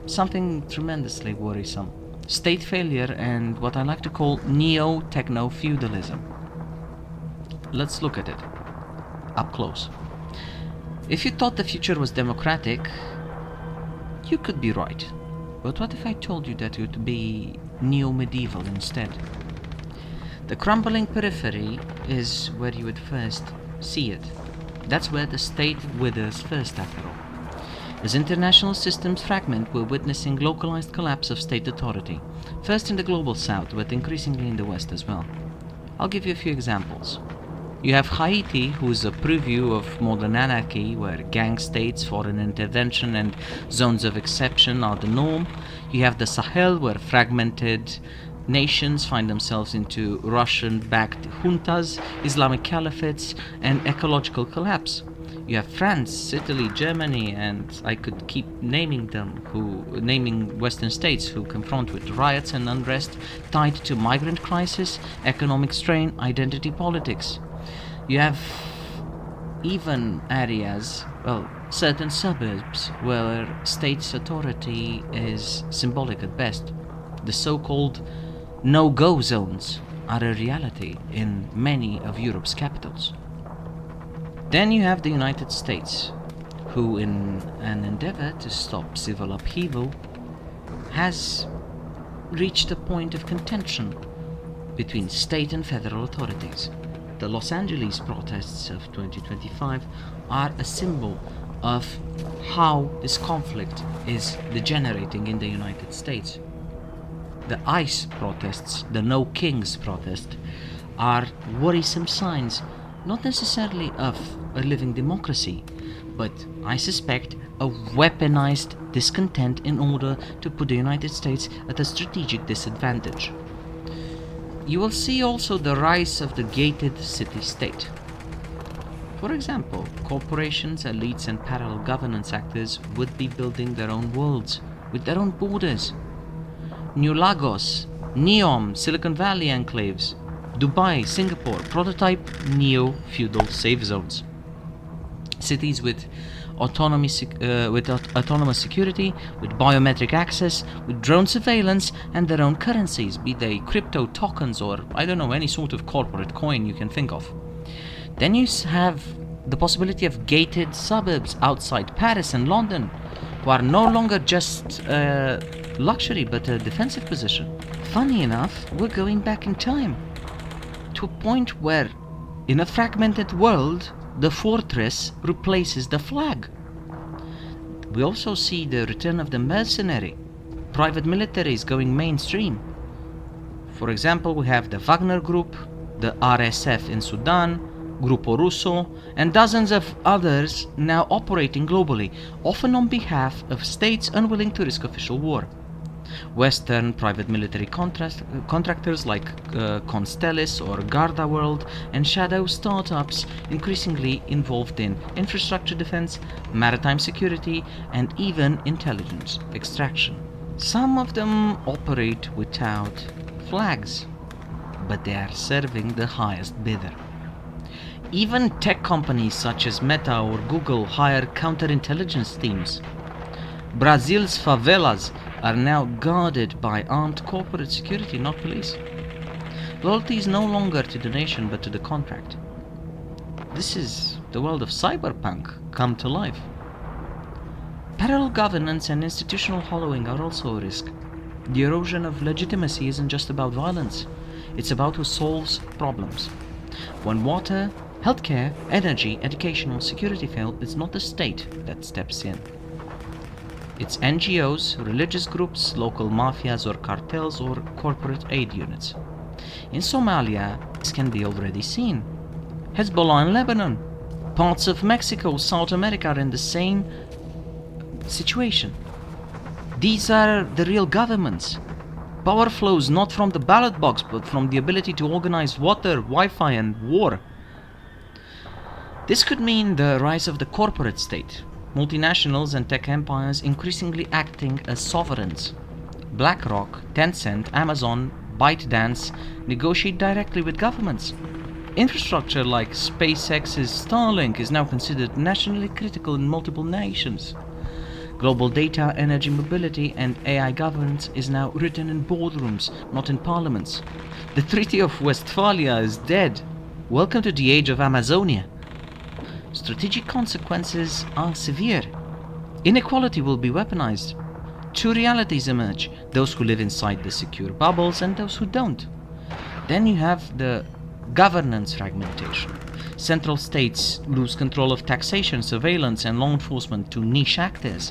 something tremendously worrisome. State failure and what I like to call neo-techno-feudalism. Let's look at it up close. If you thought the future was democratic, you could be right. But what if I told you that it would be neo-medieval instead? The crumbling periphery is where you would first see it. That's where the state withers first, after all. As international systems fragment, we're witnessing localized collapse of state authority, first in the global south, but increasingly in the west as well. I'll give you a few examples. You have Haiti, who's a preview of modern anarchy, where gang states, foreign intervention and zones of exception are the norm. You have the Sahel, where fragmented nations find themselves into Russian-backed juntas, Islamic caliphates, and ecological collapse. You have France, Italy, Germany, and I could keep naming Western states who confront with riots and unrest tied to migrant crisis, economic strain, identity politics. You have even areas, certain suburbs where state's authority is symbolic at best. The so-called no-go zones are a reality in many of Europe's capitals. Then you have the United States, who in an endeavor to stop civil upheaval has reached a point of contention between state and federal authorities. The Los Angeles protests of 2025 are a symbol of how this conflict is degenerating in the United States. The ICE protests, the No Kings protest, are worrisome signs, not necessarily of a living democracy, but I suspect a weaponized discontent in order to put the United States at a strategic disadvantage. You will see also the rise of the gated city-state. For example, corporations, elites and parallel governance actors would be building their own worlds, with their own borders. New Lagos, Neom, Silicon Valley enclaves, Dubai, Singapore, prototype neo-feudal safe zones. Cities with autonomous security, with biometric access, with drone surveillance and their own currencies, be they crypto tokens or, any sort of corporate coin you can think of. Then you have the possibility of gated suburbs outside Paris and London, who are no longer just luxury but a defensive position. Funny enough, we're going back in time to a point where, in a fragmented world, the fortress replaces the flag. We also see the return of the mercenary. Private militaries going mainstream. For example, we have the Wagner Group, the RSF in Sudan, Gruppo Russo, and dozens of others now operating globally, often on behalf of states unwilling to risk official war. Western private military contractors like Constellis or Garda World and shadow startups increasingly involved in infrastructure defense, maritime security, and even intelligence extraction. Some of them operate without flags, but they are serving the highest bidder. Even tech companies such as Meta or Google hire counterintelligence teams. Brazil's favelas are now guarded by armed corporate security, not police. Loyalty is no longer to the nation but to the contract. This is the world of cyberpunk come to life. Parallel governance and institutional hollowing are also a risk. The erosion of legitimacy isn't just about violence, it's about who solves problems. When water, healthcare, energy, education or security fail, it's not the state that steps in. It's NGOs, religious groups, local mafias or cartels, or corporate aid units. In Somalia, this can be already seen. Hezbollah in Lebanon, parts of Mexico, South America are in the same situation. These are the real governments. Power flows not from the ballot box, but from the ability to organize water, Wi-Fi, and war. This could mean the rise of the corporate state, multinationals and tech empires increasingly acting as sovereigns. BlackRock, Tencent, Amazon, ByteDance negotiate directly with governments. Infrastructure like SpaceX's Starlink is now considered nationally critical in multiple nations. Global data, energy mobility, and AI governance is now written in boardrooms, not in parliaments. The Treaty of Westphalia is dead. Welcome to the age of Amazonia. Strategic consequences are severe. Inequality will be weaponized. Two realities emerge: those who live inside the secure bubbles and those who don't. Then you have the governance fragmentation. Central states lose control of taxation, surveillance, and law enforcement to niche actors.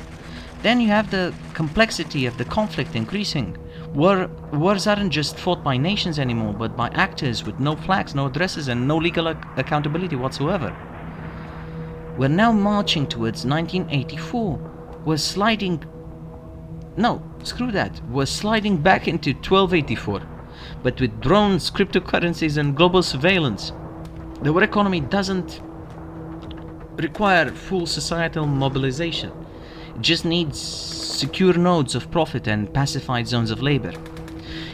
Then you have the complexity of the conflict increasing. Wars aren't just fought by nations anymore, but by actors with no flags, no addresses, and no legal accountability whatsoever. We're now marching towards 1984. We're sliding back into 1284, but with drones, cryptocurrencies, and global surveillance. The war economy doesn't require full societal mobilization. It just needs secure nodes of profit and pacified zones of labor.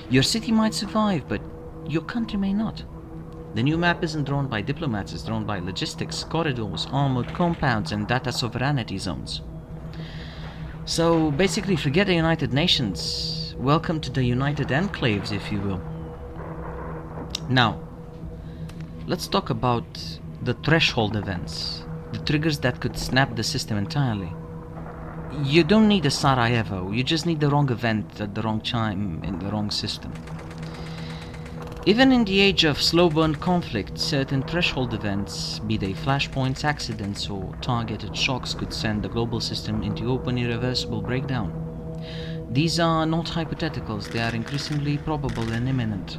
Your city might survive, but your country may not. The new map isn't drawn by diplomats, it's drawn by logistics, corridors, armored compounds, and data sovereignty zones. So basically, forget the United Nations. Welcome to the United Enclaves, if you will. Now, let's talk about the threshold events, the triggers that could snap the system entirely. You don't need a Sarajevo, you just need the wrong event at the wrong time in the wrong system. Even in the age of slow-burn conflict, certain threshold events, be they flashpoints, accidents, or targeted shocks, could send the global system into open irreversible breakdown. These are not hypotheticals, they are increasingly probable and imminent.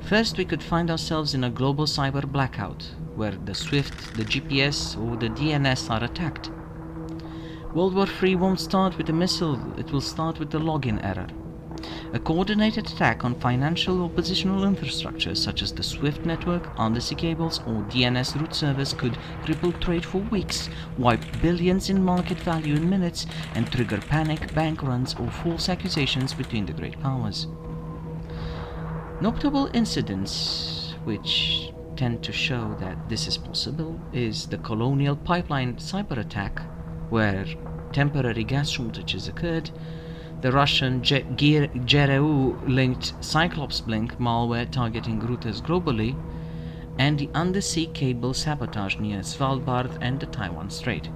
First, we could find ourselves in a global cyber blackout, where the SWIFT, the GPS, or the DNS are attacked. World War III won't start with a missile, it will start with a login error. A coordinated attack on financial or positional infrastructure such as the SWIFT network, undersea cables, or DNS root servers could cripple trade for weeks, wipe billions in market value in minutes, and trigger panic, bank runs, or false accusations between the great powers. Notable incidents which tend to show that this is possible is the Colonial Pipeline cyber attack, where temporary gas shortages occurred, the Russian GRU-linked Cyclops Blink malware targeting routers globally, and the undersea cable sabotage near Svalbard and the Taiwan Strait.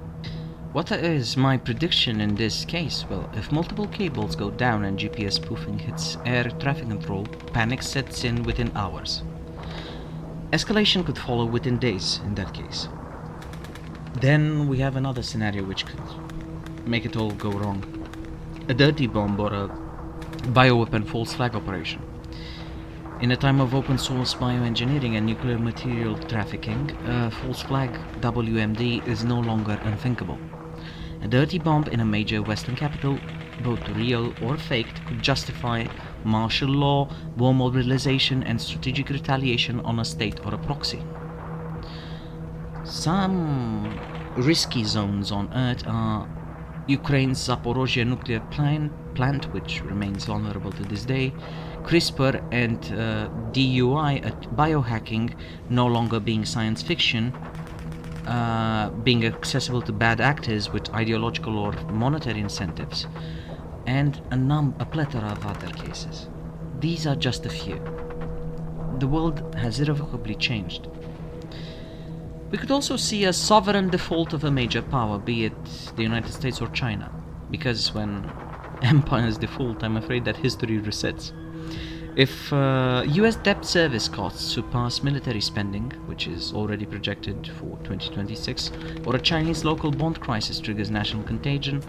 What is my prediction in this case? Well, if multiple cables go down and GPS spoofing hits air traffic control, panic sets in within hours. Escalation could follow within days in that case. Then we have another scenario which could make it all go wrong. A dirty bomb or a bioweapon false flag operation. In a time of open source bioengineering and nuclear material trafficking, a false flag WMD is no longer unthinkable. A dirty bomb in a major Western capital, both real or faked, could justify martial law, war mobilization, and strategic retaliation on a state or a proxy. Some risky zones on Earth are Ukraine's Zaporozhye nuclear plant, which remains vulnerable to this day, CRISPR and DUI at biohacking no longer being science fiction, being accessible to bad actors with ideological or monetary incentives, and a plethora of other cases. These are just a few. The world has irrevocably changed. We could also see a sovereign default of a major power, be it the United States or China, because when empires default, I'm afraid that history resets. If US debt service costs surpass military spending, which is already projected for 2026, or a Chinese local bond crisis triggers national contagion,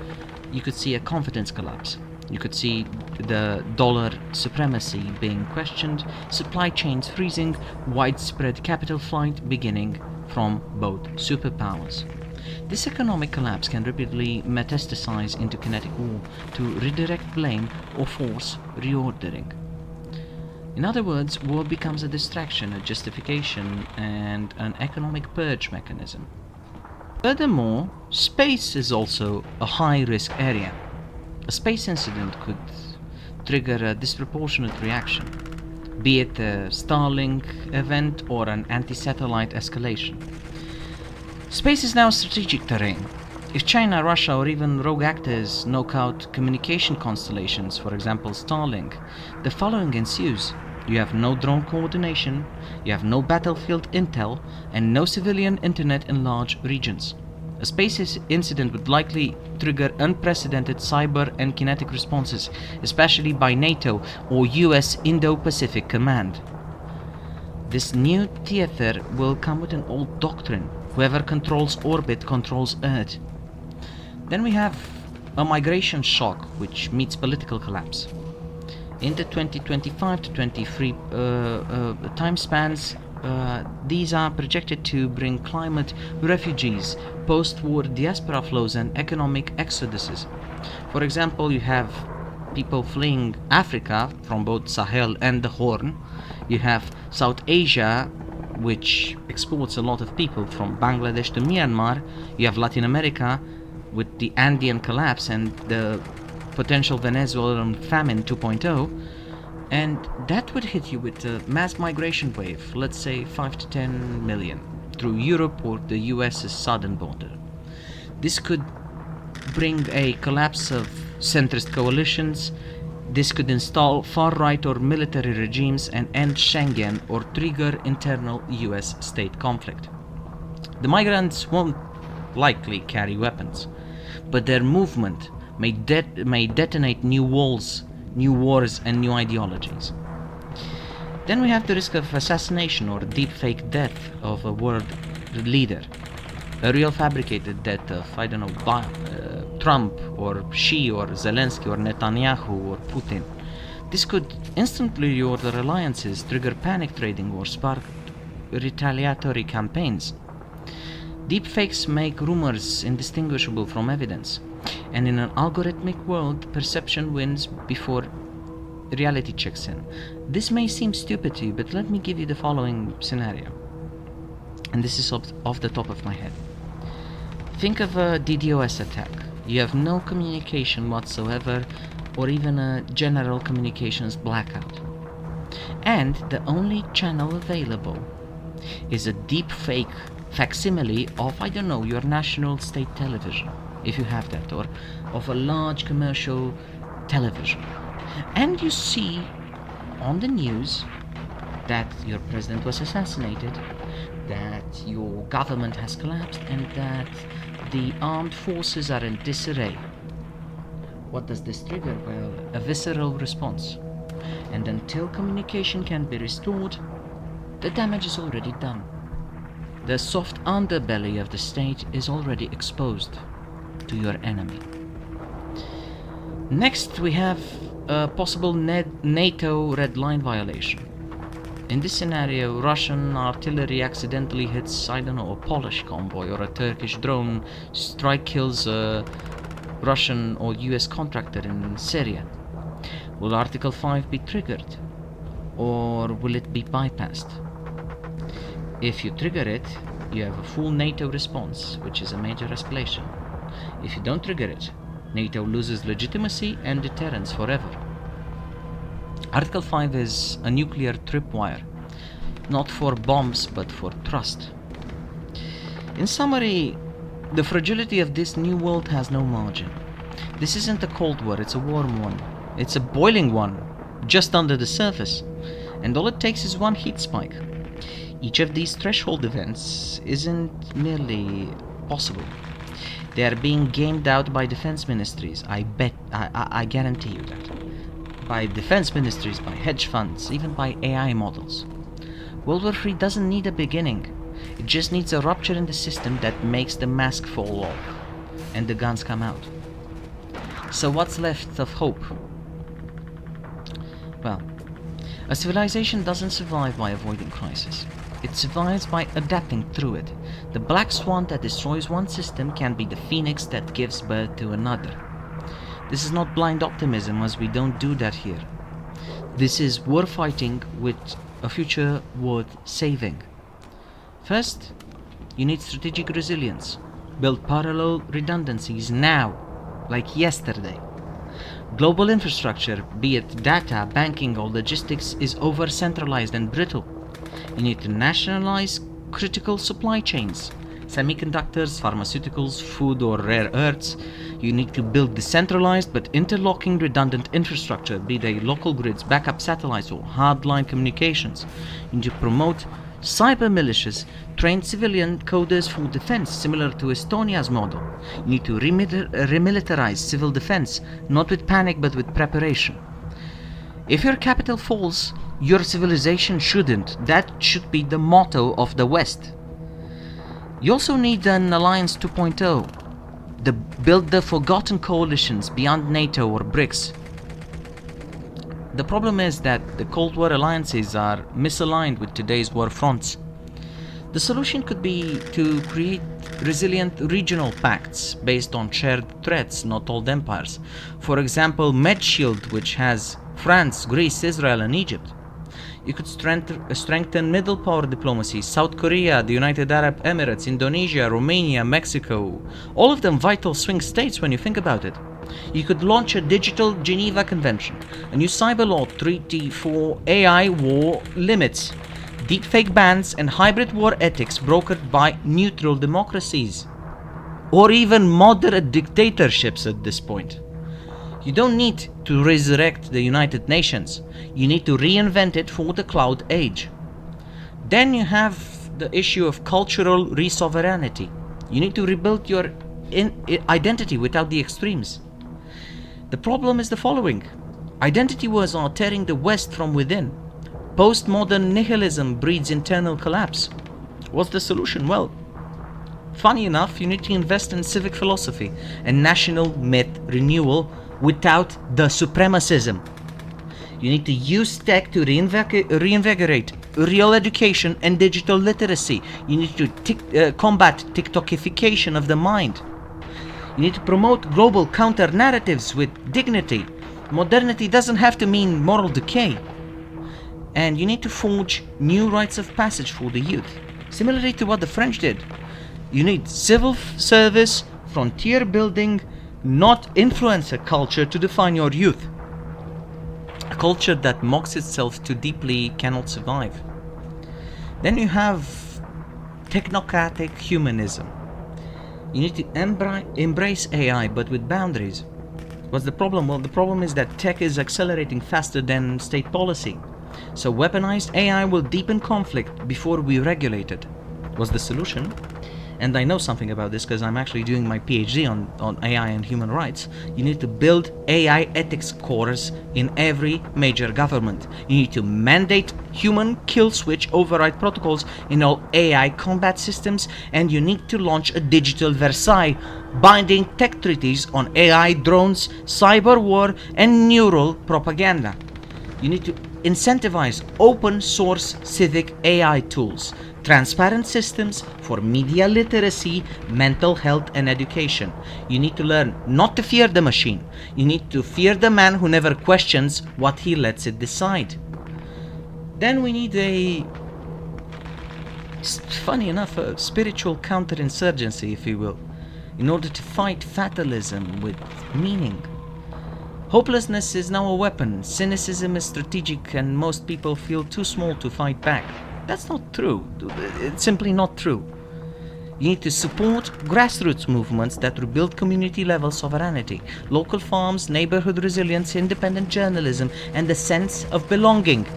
you could see a confidence collapse. You could see the dollar supremacy being questioned, supply chains freezing, widespread capital flight beginning from both superpowers. This economic collapse can rapidly metastasize into kinetic war to redirect blame or force reordering. In other words, war becomes a distraction, a justification, and an economic purge mechanism. Furthermore, space is also a high-risk area. A space incident could trigger a disproportionate reaction, be it a Starlink event or an anti-satellite escalation. Space is now strategic terrain. If China, Russia, or even rogue actors knock out communication constellations, for example Starlink, the following ensues. You have no drone coordination, you have no battlefield intel, and no civilian internet in large regions. A space incident would likely trigger unprecedented cyber and kinetic responses, especially by NATO or US Indo-Pacific Command. This new theater will come with an old doctrine: whoever controls orbit controls Earth. Then we have a migration shock which meets political collapse. In the 2025 to 23 time spans, these are projected to bring climate refugees, post-war diaspora flows, and economic exoduses. For example, you have people fleeing Africa from both Sahel and the Horn. You have South Asia, which exports a lot of people from Bangladesh to Myanmar. You have Latin America with the Andean collapse and the potential Venezuelan famine 2.0. And that would hit you with a mass migration wave, let's say 5 to 10 million, through Europe or the US's southern border. This could bring a collapse of centrist coalitions. This could install far-right or military regimes and end Schengen or trigger internal US state conflict. The migrants won't likely carry weapons, but their movement may detonate new walls, new wars, and new ideologies. Then we have the risk of assassination or deepfake death of a world leader. A real fabricated death of, Trump or Xi or Zelensky or Netanyahu or Putin. This could instantly reorder alliances, trigger panic trading, or spark retaliatory campaigns. Deepfakes make rumors indistinguishable from evidence, and in an algorithmic world, perception wins before reality checks in. This may seem stupid to you, but let me give you the following scenario, and this is off the top of my head. Think of a DDoS attack. You have no communication whatsoever, or even a general communications blackout, and the only channel available is a deepfake facsimile of, your national state television, if you have that, or of a large commercial television. And you see on the news that your president was assassinated, that your government has collapsed, and that the armed forces are in disarray. What does this trigger? Well, a visceral response. And until communication can be restored, the damage is already done. The soft underbelly of the state is already exposed to your enemy. Next, we have a possible NATO red line violation. In this scenario, Russian artillery accidentally hits, a Polish convoy, or a Turkish drone strike kills a Russian or US contractor in Syria. Will Article 5 be triggered, or will it be bypassed? If you trigger it, you have a full NATO response, which is a major escalation. If you don't trigger it, NATO loses legitimacy and deterrence forever. Article 5 is a nuclear tripwire, not for bombs but for trust. In summary, the fragility of this new world has no margin. This isn't a cold war, it's a warm one. It's a boiling one, just under the surface, and all it takes is one heat spike. Each of these threshold events isn't merely possible. They are being gamed out by defense ministries, I guarantee you that. By defense ministries, by hedge funds, even by AI models. World War III doesn't need a beginning. It just needs a rupture in the system that makes the mask fall off and the guns come out. So what's left of hope? Well, a civilization doesn't survive by avoiding crisis. It survives by adapting through it. The black swan that destroys one system can be the phoenix that gives birth to another. This is not blind optimism, as we don't do that here. This is war fighting with a future worth saving. First, you need strategic resilience. Build parallel redundancies now, like yesterday. Global infrastructure, be it data, banking or logistics, is over-centralized and brittle. You need to nationalize critical supply chains. Semiconductors, pharmaceuticals, food or rare earths. You need to build decentralized but interlocking redundant infrastructure, be they local grids, backup satellites or hardline communications. You need to promote cyber militias, train civilian coders for defense, similar to Estonia's model. You need to remilitarize civil defense, not with panic but with preparation. If your capital falls, your civilization shouldn't. That should be the motto of the West. You also need an Alliance 2.0. Build the forgotten coalitions beyond NATO or BRICS. The problem is that the Cold War alliances are misaligned with today's war fronts. The solution could be to create resilient regional pacts based on shared threats, not old empires. For example, MedShield, which has France, Greece, Israel and Egypt. You could strengthen middle power diplomacy, South Korea, the United Arab Emirates, Indonesia, Romania, Mexico, all of them vital swing states when you think about it. You could launch a digital Geneva Convention, a new cyber law treaty for AI war limits, deepfake bans and hybrid war ethics brokered by neutral democracies, or even moderate dictatorships at this point. You don't need to resurrect the United Nations. You need to reinvent it for the cloud age. Then you have the issue of cultural re-sovereignty. You need to rebuild your identity without the extremes. The problem is the following. Identity wars are tearing the West from within. Postmodern nihilism breeds internal collapse. What's the solution? Well, funny enough, you need to invest in civic philosophy and national myth renewal without the supremacism. You need to use tech to reinvigorate real education and digital literacy. You need to combat TikTokification of the mind. You need to promote global counter-narratives with dignity. Modernity doesn't have to mean moral decay. And you need to forge new rites of passage for the youth, similarly to what the French did. You need civil service, frontier building, not influencer culture to define your youth. A culture that mocks itself too deeply cannot survive. Then you have technocratic humanism. You need to embrace AI, but with boundaries. What's the problem? Well, the problem is that tech is accelerating faster than state policy. So weaponized AI will deepen conflict before we regulate it. What's the solution? And I know something about this because I'm actually doing my PhD on AI and human rights. You need to build AI ethics cores in every major government. You need to mandate human kill switch override protocols in all AI combat systems, and you need to launch a digital Versailles binding tech treaties on AI, drones, cyber war, and neural propaganda. You need to incentivize open source civic AI tools, transparent systems for media literacy, mental health and education. You need to learn not to fear the machine. You need to fear the man who never questions what he lets it decide. Then we need funny enough, a spiritual counterinsurgency, if you will, in order to fight fatalism with meaning. Hopelessness is now a weapon, cynicism is strategic, and most people feel too small to fight back. That's not true. It's simply not true. You need to support grassroots movements that rebuild community-level sovereignty, local farms, neighborhood resilience, independent journalism, and the sense of belonging.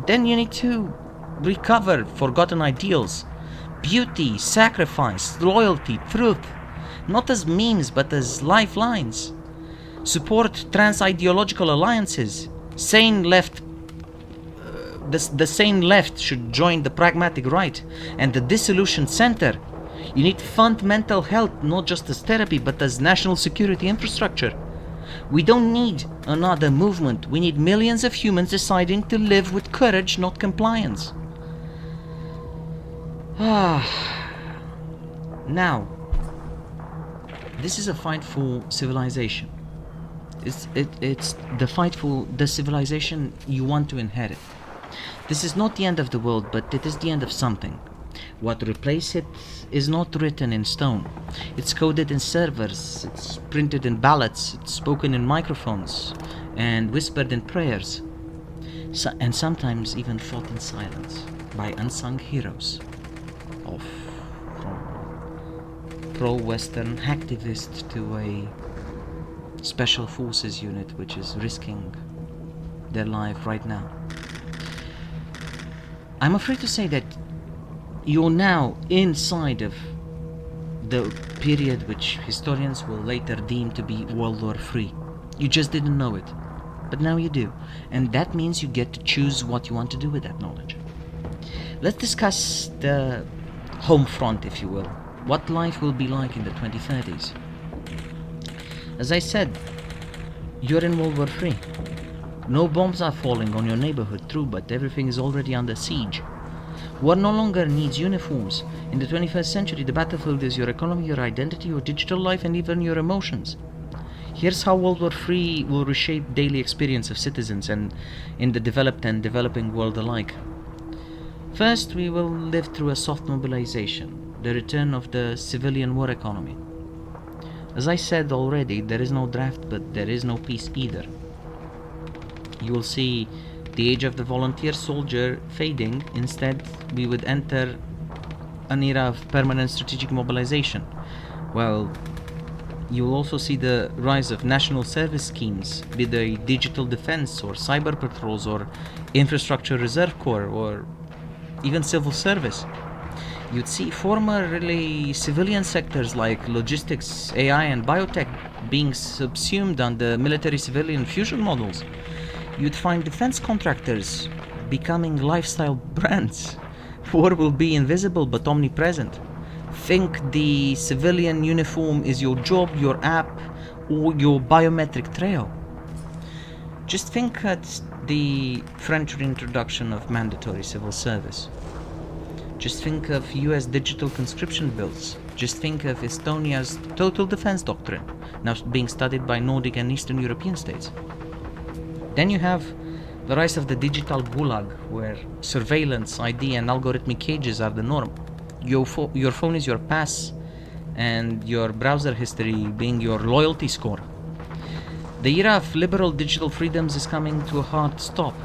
Then you need to recover forgotten ideals, beauty, sacrifice, loyalty, truth, not as memes but as lifelines. Support trans-ideological alliances. The sane left should join the pragmatic right and the dissolution center. You need fund mental health not just as therapy but as national security infrastructure. We don't need another movement. We need millions of humans deciding to live with courage, not compliance. Now, this is a fight for civilization. It's the fight for the civilization you want to inherit. This is not the end of the world, but it is the end of something. What replaces it is not written in stone. It's coded in servers, it's printed in ballots, it's spoken in microphones, and whispered in prayers, and sometimes even fought in silence by unsung heroes of from pro-Western hacktivist to a special forces unit which is risking their life right now. I'm afraid to say that you're now inside of the period which historians will later deem to be World War III. You just didn't know it, but now you do, and that means you get to choose what you want to do with that knowledge. Let's discuss the home front, if you will. What life will be like in the 2030s. As I said, you're in World War III. No bombs are falling on your neighborhood, true, but everything is already under siege. War no longer needs uniforms. In the 21st century, the battlefield is your economy, your identity, your digital life, and even your emotions. Here's how World War III will reshape daily experience of citizens and in the developed and developing world alike. First, we will live through a soft mobilization, the return of the civilian war economy. As I said already, there is no draft, but there is no peace either. You will see the age of the volunteer soldier fading. Instead, we would enter an era of permanent strategic mobilization. Well, you will also see the rise of national service schemes, be they digital defense or cyber patrols or infrastructure reserve corps or even civil service. You'd see formerly civilian sectors like logistics, AI and biotech being subsumed under military-civilian fusion models. You'd find defense contractors becoming lifestyle brands. War will be invisible but omnipresent. Think the civilian uniform is your job, your app, or your biometric trail. Just think at the French reintroduction of mandatory civil service. Just think of US digital conscription bills. Just think of Estonia's total defense doctrine, now being studied by Nordic and Eastern European states. Then you have the rise of the digital gulag, where surveillance, ID, and algorithmic cages are the norm. Your phone is your pass, and your browser history being your loyalty score. The era of liberal digital freedoms is coming to a hard stop.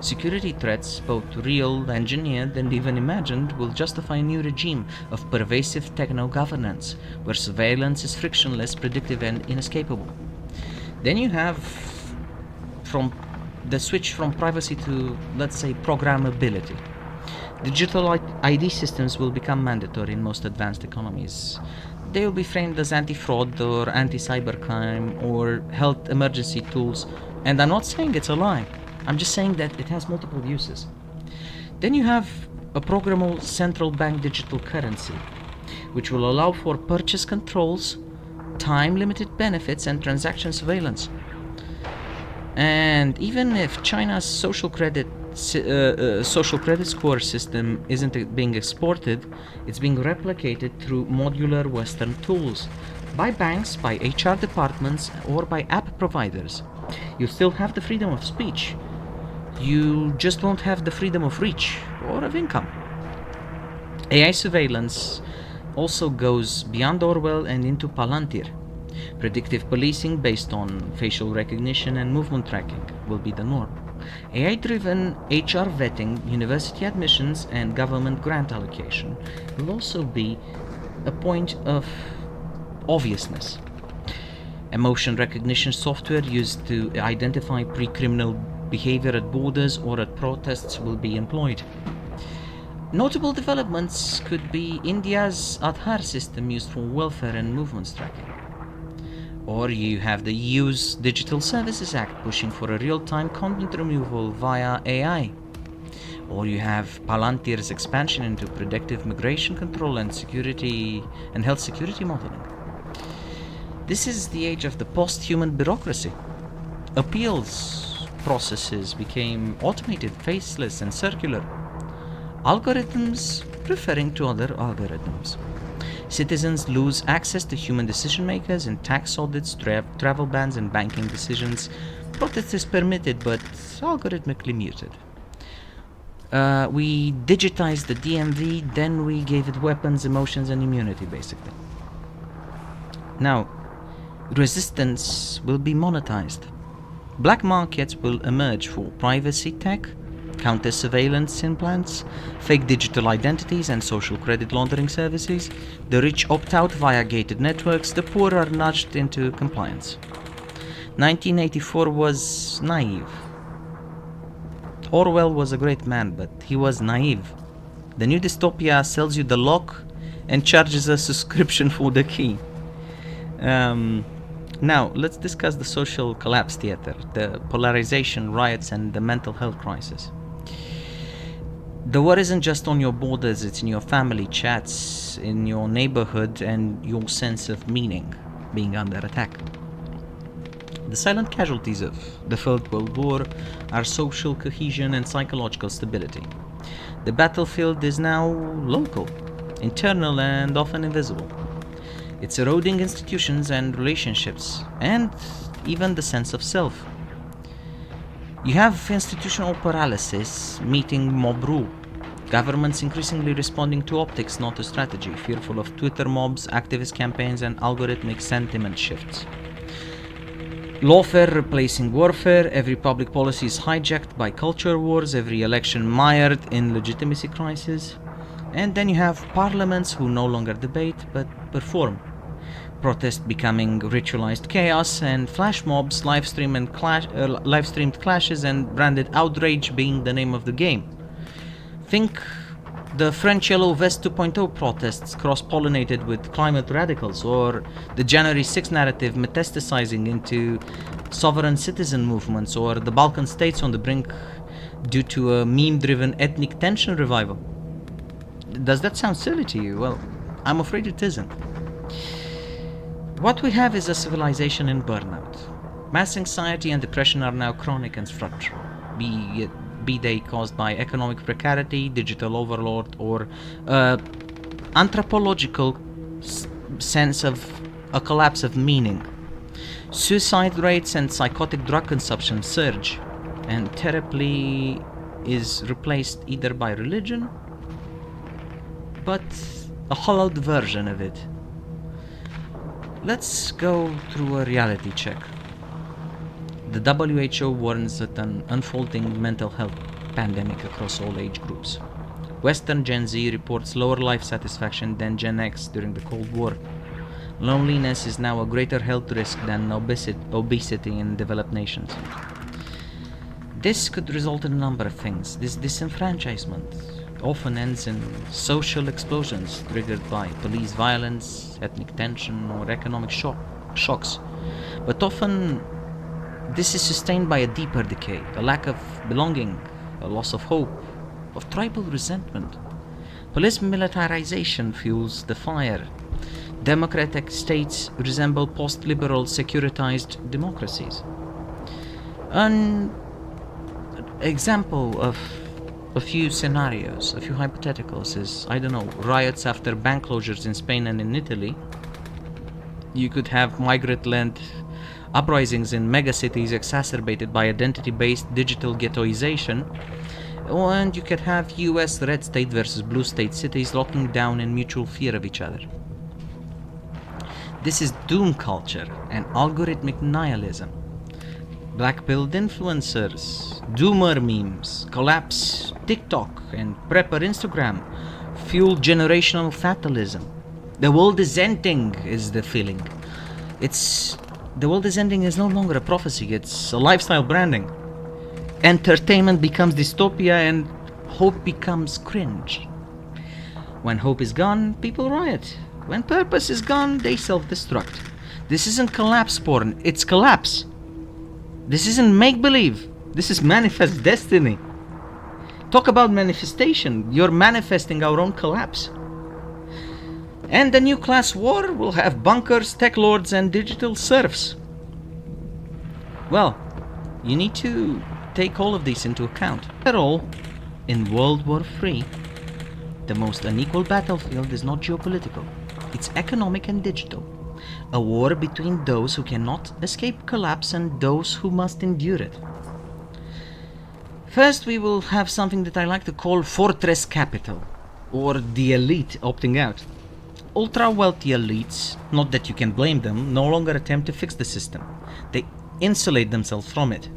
Security threats, both real, engineered, and even imagined, will justify a new regime of pervasive techno-governance, where surveillance is frictionless, predictive, and inescapable. Then you have from the switch from privacy to, let's say, programmability. Digital ID systems will become mandatory in most advanced economies. They will be framed as anti-fraud or anti-cybercrime or health emergency tools, and I'm not saying it's a lie. I'm just saying that it has multiple uses. Then you have a programmable central bank digital currency, which will allow for purchase controls, time-limited benefits, and transaction surveillance. And even if China's social credit score system isn't being exported, it's being replicated through modular Western tools by banks, by HR departments, or by app providers. You still have the freedom of speech. You just won't have the freedom of reach or of income. AI surveillance also goes beyond Orwell and into Palantir. Predictive policing based on facial recognition and movement tracking will be the norm. AI-driven HR vetting, university admissions, and government grant allocation will also be a point of obviousness. Emotion recognition software used to identify pre-criminal behavior at borders or at protests will be employed. Notable developments could be India's Aadhaar system used for welfare and movements tracking. Or you have the EU's Digital Services Act pushing for a real-time content removal via AI. Or you have Palantir's expansion into predictive migration control and security and health security modeling. This is the age of the post-human bureaucracy. Appeals processes became automated, faceless, and circular. Algorithms referring to other algorithms. Citizens lose access to human decision makers in tax audits, travel bans, and banking decisions. Protest is permitted, but algorithmically muted. We digitized the DMV, then we gave it weapons, emotions, and immunity, basically. Now, resistance will be monetized. Black markets will emerge for privacy tech, counter-surveillance implants, fake digital identities, and social credit laundering services. The rich opt out via gated networks, the poor are nudged into compliance. 1984 was naive. Orwell was a great man, but he was naive. The new dystopia sells you the lock and charges a subscription for the key. Now, let's discuss the social collapse theater, the polarization, riots, and the mental health crisis. The war isn't just on your borders, it's in your family chats, in your neighborhood, and your sense of meaning being under attack. The silent casualties of the First World War are social cohesion and psychological stability. The battlefield is now local, internal, and often invisible. It's eroding institutions and relationships, and even the sense of self. You have institutional paralysis meeting mob rule. Governments increasingly responding to optics, not to strategy, fearful of Twitter mobs, activist campaigns, and algorithmic sentiment shifts. Lawfare replacing warfare, every public policy is hijacked by culture wars, every election mired in legitimacy crisis. And then you have parliaments who no longer debate but perform. Protest becoming ritualized chaos, and flash mobs live-streamed clashes and branded outrage being the name of the game. Think the French Yellow Vest 2.0 protests cross-pollinated with climate radicals, or the January 6 narrative metastasizing into sovereign citizen movements, or the Balkan states on the brink due to a meme-driven ethnic tension revival. Does that sound silly to you? Well, I'm afraid it isn't. What we have is a civilization in burnout. Mass anxiety and depression are now chronic and structural, be they caused by economic precarity, digital overload, or anthropological sense of a collapse of meaning. Suicide rates and psychotic drug consumption surge, and therapy is replaced either by religion, but a hollowed version of it. Let's go through a reality check. The WHO warns that an unfolding mental health pandemic across all age groups. Western Gen Z reports lower life satisfaction than Gen X during the Cold War. Loneliness is now a greater health risk than obesity in developed nations. This could result in a number of things. This disenfranchisement often ends in social explosions triggered by police violence, ethnic tension, or economic shocks. But often this is sustained by a deeper decay, a lack of belonging, a loss of hope, of tribal resentment. Police militarization fuels the fire. Democratic states resemble post-liberal securitized democracies. An example of a few scenarios, a few hypotheticals is, riots after bank closures in Spain and in Italy. You could have migrant-led uprisings in megacities exacerbated by identity-based digital ghettoization, and you could have US red state versus blue state cities locking down in mutual fear of each other. This is doom culture and algorithmic nihilism. Black-pilled influencers, doomer memes, collapse TikTok and prepper Instagram fuel generational fatalism. The world is ending is the feeling. The world is ending is no longer a prophecy, it's a lifestyle branding. Entertainment becomes dystopia and hope becomes cringe. When hope is gone, people riot. When purpose is gone, they self-destruct. This isn't collapse porn, it's collapse. This isn't make-believe, this is manifest destiny. Talk about manifestation. You're manifesting our own collapse. And the new class war will have bunkers, tech lords, and digital serfs. Well, you need to take all of these into account. After all, in World War III, the most unequal battlefield is not geopolitical. It's economic and digital. A war between those who cannot escape collapse and those who must endure it. First, we will have something that I like to call fortress capital, or the elite opting out. Ultra-wealthy elites, not that you can blame them, no longer attempt to fix the system. They insulate themselves from it.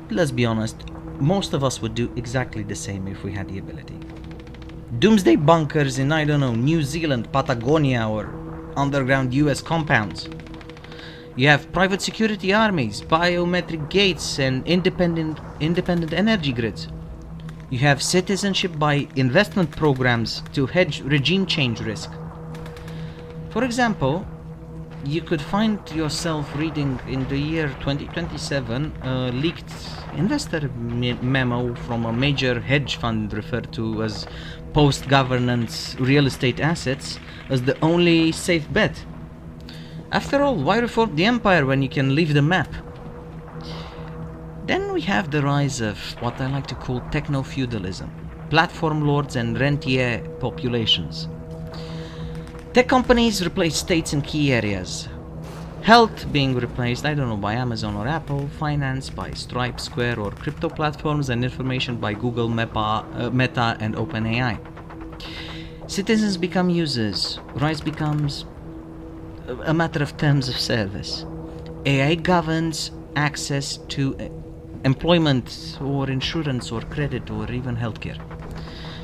Let's be honest, most of us would do exactly the same if we had the ability. Doomsday bunkers in, I don't know, New Zealand, Patagonia, or underground US compounds. You have private security armies, biometric gates, and independent energy grids. You have citizenship by investment programs to hedge regime change risk. For example, you could find yourself reading in the year 2027 a leaked investor memo from a major hedge fund referred to as post-governance real estate assets as the only safe bet. After all, why reform the empire when you can leave the map? Then we have the rise of what I like to call techno-feudalism, platform lords and rentier populations. Tech companies replace states in key areas. Health being replaced, I don't know, by Amazon or Apple, finance by Stripe, Square or crypto platforms, and information by Google, Meta and OpenAI. Citizens become users. Rights becomes a matter of terms of service. AI governs access to employment or insurance or credit or even healthcare.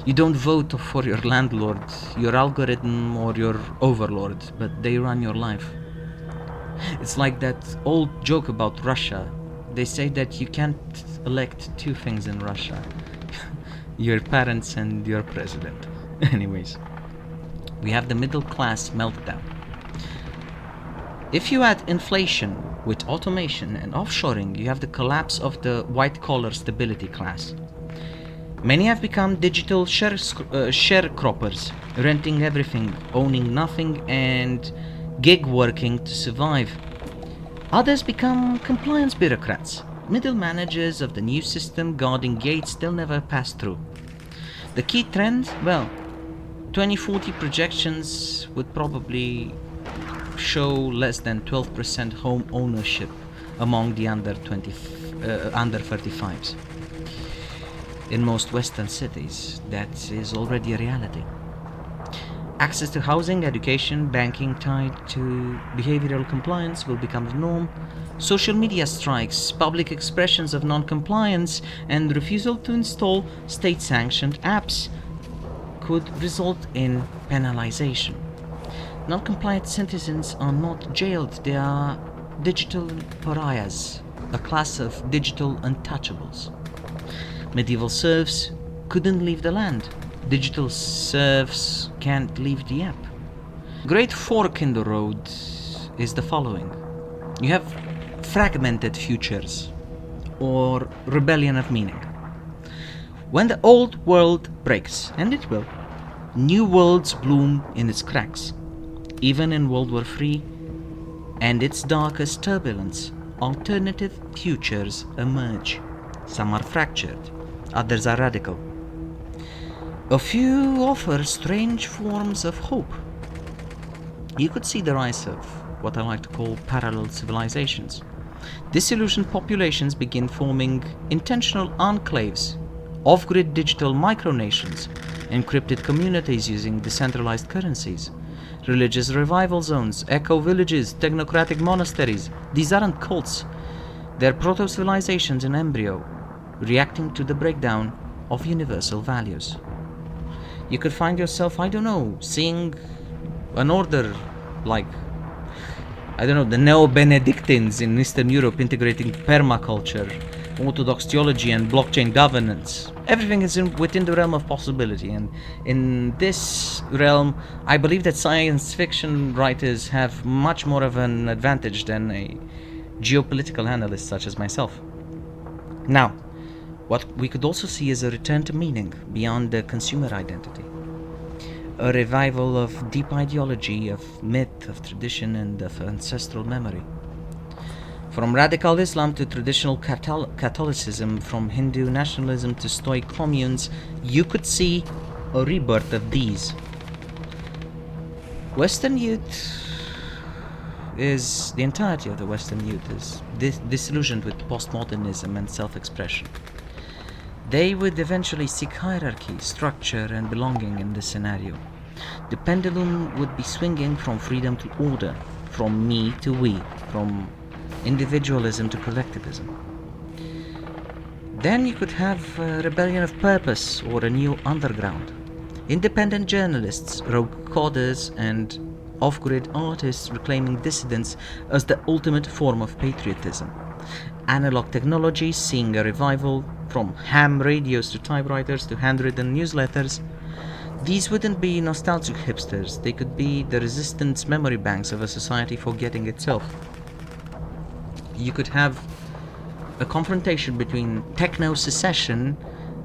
You don't vote for your landlord, your algorithm or your overlord, but they run your life. It's like that old joke about Russia. They say that you can't elect two things in Russia. Your parents and your president. Anyways, we have the middle class meltdown. If you add inflation with automation and offshoring, you have the collapse of the white-collar stability class. Many have become digital sharecroppers, renting everything, owning nothing, and gig working to survive. Others become compliance bureaucrats, middle managers of the new system guarding gates they'll never pass through. The key trend? Well, 2040 projections would probably show less than 12% home ownership among the under 35s. In most Western cities, that is already a reality. Access to housing, education, banking tied to behavioral compliance will become the norm. Social media strikes, public expressions of non-compliance, and refusal to install state-sanctioned apps could result in penalization. Non-compliant citizens are not jailed, they are digital pariahs, a class of digital untouchables. Medieval serfs couldn't leave the land. Digital serfs can't leave the app. Great fork in the road is the following. You have fragmented futures, or rebellion of meaning. When the old world breaks, and it will, new worlds bloom in its cracks. Even in World War III and its darkest turbulence, alternative futures emerge. Some are fractured, others are radical. A few offer strange forms of hope. You could see the rise of what I like to call parallel civilizations. Disillusioned populations begin forming intentional enclaves, off-grid digital micronations, encrypted communities using decentralized currencies, religious revival zones, eco-villages, technocratic monasteries. These aren't cults. They're proto-civilizations in embryo, reacting to the breakdown of universal values. You could find yourself, I don't know, seeing an order like, I don't know, the Neo-Benedictines in Eastern Europe integrating permaculture, Orthodox theology and blockchain governance. Everything is within the realm of possibility, and in this realm, I believe that science fiction writers have much more of an advantage than a geopolitical analyst such as myself. Now, What we could also see is a return to meaning beyond the consumer identity. A revival of deep ideology, of myth, of tradition, and of ancestral memory. From radical Islam to traditional Catholicism, from Hindu nationalism to Stoic communes, you could see a rebirth of these. Western youth the entirety of the Western youth is disillusioned with postmodernism and self-expression. They would eventually seek hierarchy, structure, and belonging in this scenario. The pendulum would be swinging from freedom to order, from me to we, from individualism to collectivism. Then you could have a rebellion of purpose or a new underground. Independent journalists, rogue coders, and off-grid artists reclaiming dissidence as the ultimate form of patriotism. Analog technology seeing a revival, from ham radios to typewriters to handwritten newsletters. These wouldn't be nostalgic hipsters, they could be the resistance memory banks of a society forgetting itself. You could have a confrontation between techno-secession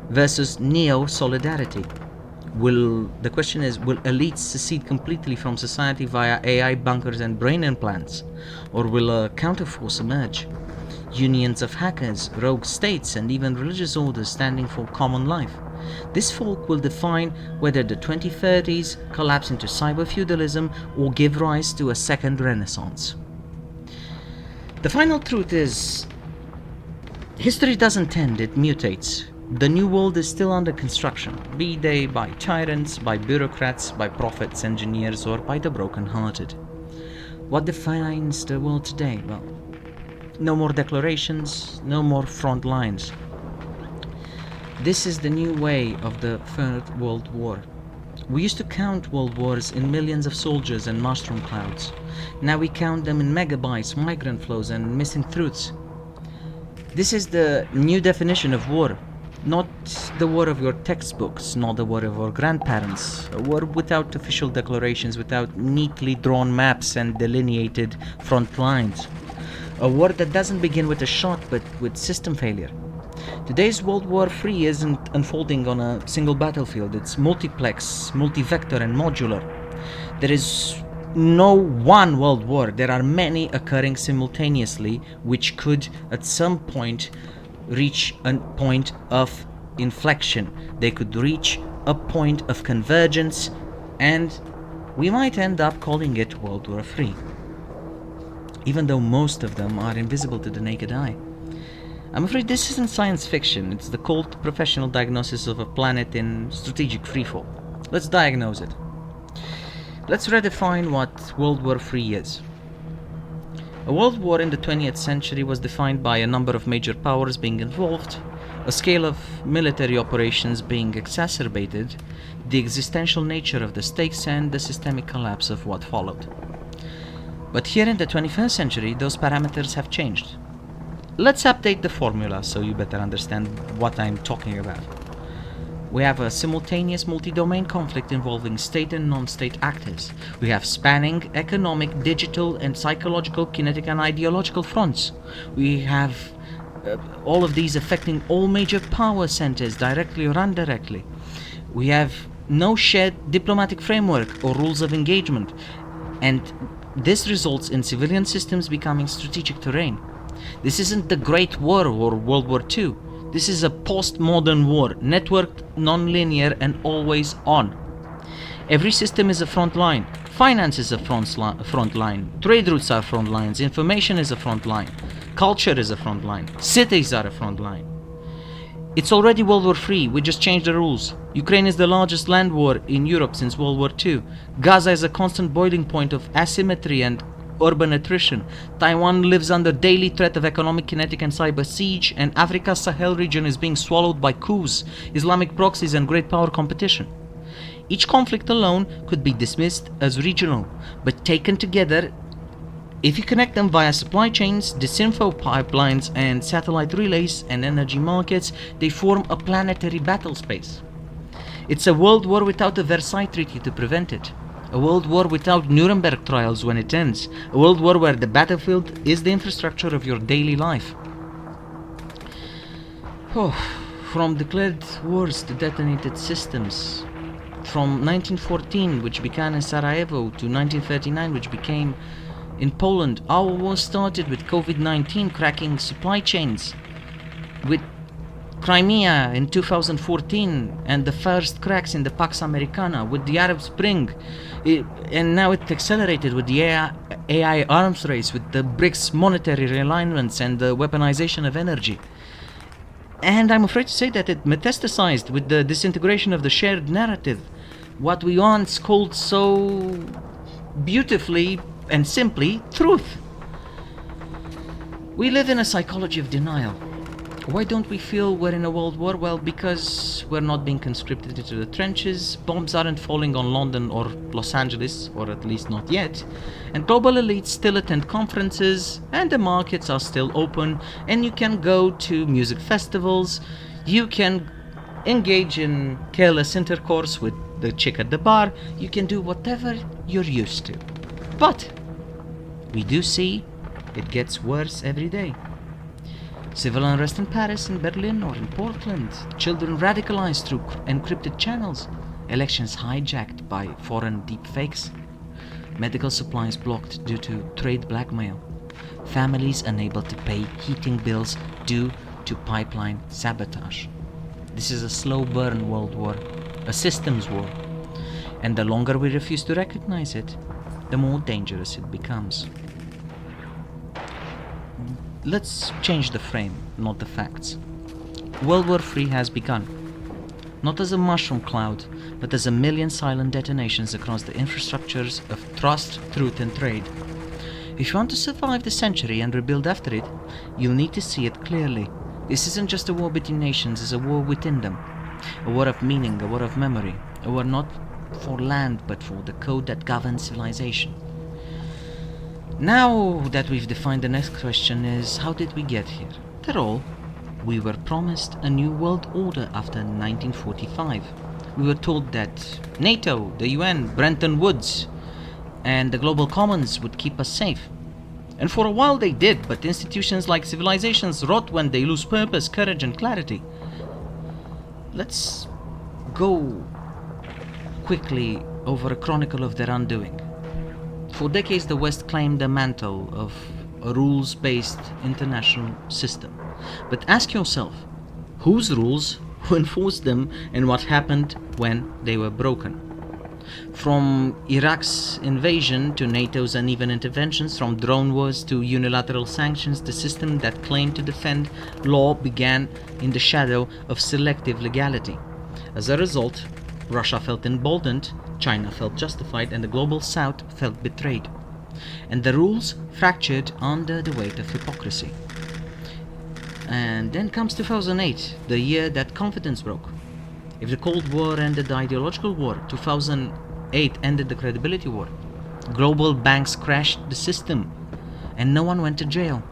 versus neo-solidarity. The question is, will elites secede completely from society via AI bunkers and brain implants? Or will a counterforce emerge? Unions of hackers, rogue states, and even religious orders standing for common life. This fork will define whether the 2030s collapse into cyber-feudalism or give rise to a second renaissance. The final truth is, history doesn't end, it mutates. The new world is still under construction, be they by tyrants, by bureaucrats, by prophets, engineers, or by the broken-hearted. What defines the world today? Well, no more declarations, no more front lines. This is the new way of the Third World War. We used to count world wars in millions of soldiers and mushroom clouds. Now we count them in megabytes, migrant flows, and missing truths. This is the new definition of war. Not the war of your textbooks, not the war of your grandparents. A war without official declarations, without neatly drawn maps and delineated front lines. A war that doesn't begin with a shot, but with system failure. Today's World War III isn't unfolding on a single battlefield. It's multiplex, multi-vector, and modular. There is no one world war. There are many occurring simultaneously, which could, at some point, reach a point of inflection. They could reach a point of convergence, and we might end up calling it World War III, even though most of them are invisible to the naked eye. I'm afraid this isn't science fiction, it's the cold professional diagnosis of a planet in strategic freefall. Let's diagnose it. Let's redefine what World War III is. A world war in the 20th century was defined by a number of major powers being involved, a scale of military operations being exacerbated, the existential nature of the stakes, and the systemic collapse of what followed. But here in the 21st century, those parameters have changed. Let's update the formula so you better understand what I'm talking about. We have a simultaneous multi-domain conflict involving state and non-state actors. We have spanning economic, digital, and psychological, kinetic, and ideological fronts. We have all of these affecting all major power centers, directly or indirectly. We have no shared diplomatic framework or rules of engagement, and this results in civilian systems becoming strategic terrain. This isn't the Great War or World War II. This is a postmodern war, networked, non-linear, and always on. Every system is a front line. Finance is a front line. Trade routes are front lines. Information is a front line. Culture is a front line. Cities are a front line. It's already World War III. We just changed the rules. Ukraine is the largest land war in Europe since World War II. Gaza is a constant boiling point of asymmetry and urban attrition. Taiwan lives under daily threat of economic, kinetic, and cyber siege, and Africa's Sahel region is being swallowed by coups, Islamic proxies, and great power competition. Each conflict alone could be dismissed as regional, but taken together, if you connect them via supply chains, disinfo pipelines, and satellite relays and energy markets, they form a planetary battle space. It's a world war without a Versailles Treaty to prevent it. A world war without Nuremberg trials when it ends. A world war where the battlefield is the infrastructure of your daily life. from declared wars to detonated systems. From 1914, which began in Sarajevo, to 1939, which became in Poland. Our war started with COVID-19 cracking supply chains, with Crimea in 2014 and the first cracks in the Pax Americana, with the Arab Spring, and now it accelerated with the AI arms race, with the BRICS monetary realignments and the weaponization of energy. And I'm afraid to say that it metastasized with the disintegration of the shared narrative, what we once called so beautifully and simply truth. We live in a psychology of denial. Why don't we feel we're in a world war? Well, because we're not being conscripted into the trenches, bombs aren't falling on London or Los Angeles, or at least not yet, and global elites still attend conferences, and the markets are still open, and you can go to music festivals, you can engage in careless intercourse with the chick at the bar, you can do whatever you're used to. But we do see it gets worse every day. Civil unrest in Paris, in Berlin, or in Portland. Children radicalized through encrypted channels. Elections hijacked by foreign deepfakes. Medical supplies blocked due to trade blackmail. Families unable to pay heating bills due to pipeline sabotage. This is a slow burn world war, a systems war. And the longer we refuse to recognize it, the more dangerous it becomes. Let's change the frame, not the facts. World War III has begun. Not as a mushroom cloud, but as a million silent detonations across the infrastructures of trust, truth and trade. If you want to survive the century and rebuild after it, you'll need to see it clearly. This isn't just a war between nations, it's a war within them. A war of meaning, a war of memory. A war not for land, but for the code that governs civilization. Now that we've defined, the next question is, how did we get here? After all, we were promised a new world order after 1945. We were told that NATO, the UN, Bretton Woods, and the global commons would keep us safe. And for a while they did, but institutions like civilizations rot when they lose purpose, courage and clarity. Let's go quickly over a chronicle of their undoing. For decades, the West claimed the mantle of a rules-based international system. But ask yourself, whose rules, who enforced them, and what happened when they were broken? From Iraq's invasion to NATO's uneven interventions, from drone wars to unilateral sanctions, the system that claimed to defend law began in the shadow of selective legality. As a result, Russia felt emboldened, China felt justified, and the global South felt betrayed. And the rules fractured under the weight of hypocrisy. And then comes 2008, the year that confidence broke. If the Cold War ended the ideological war, 2008 ended the credibility war. Global banks crashed the system, and no one went to jail.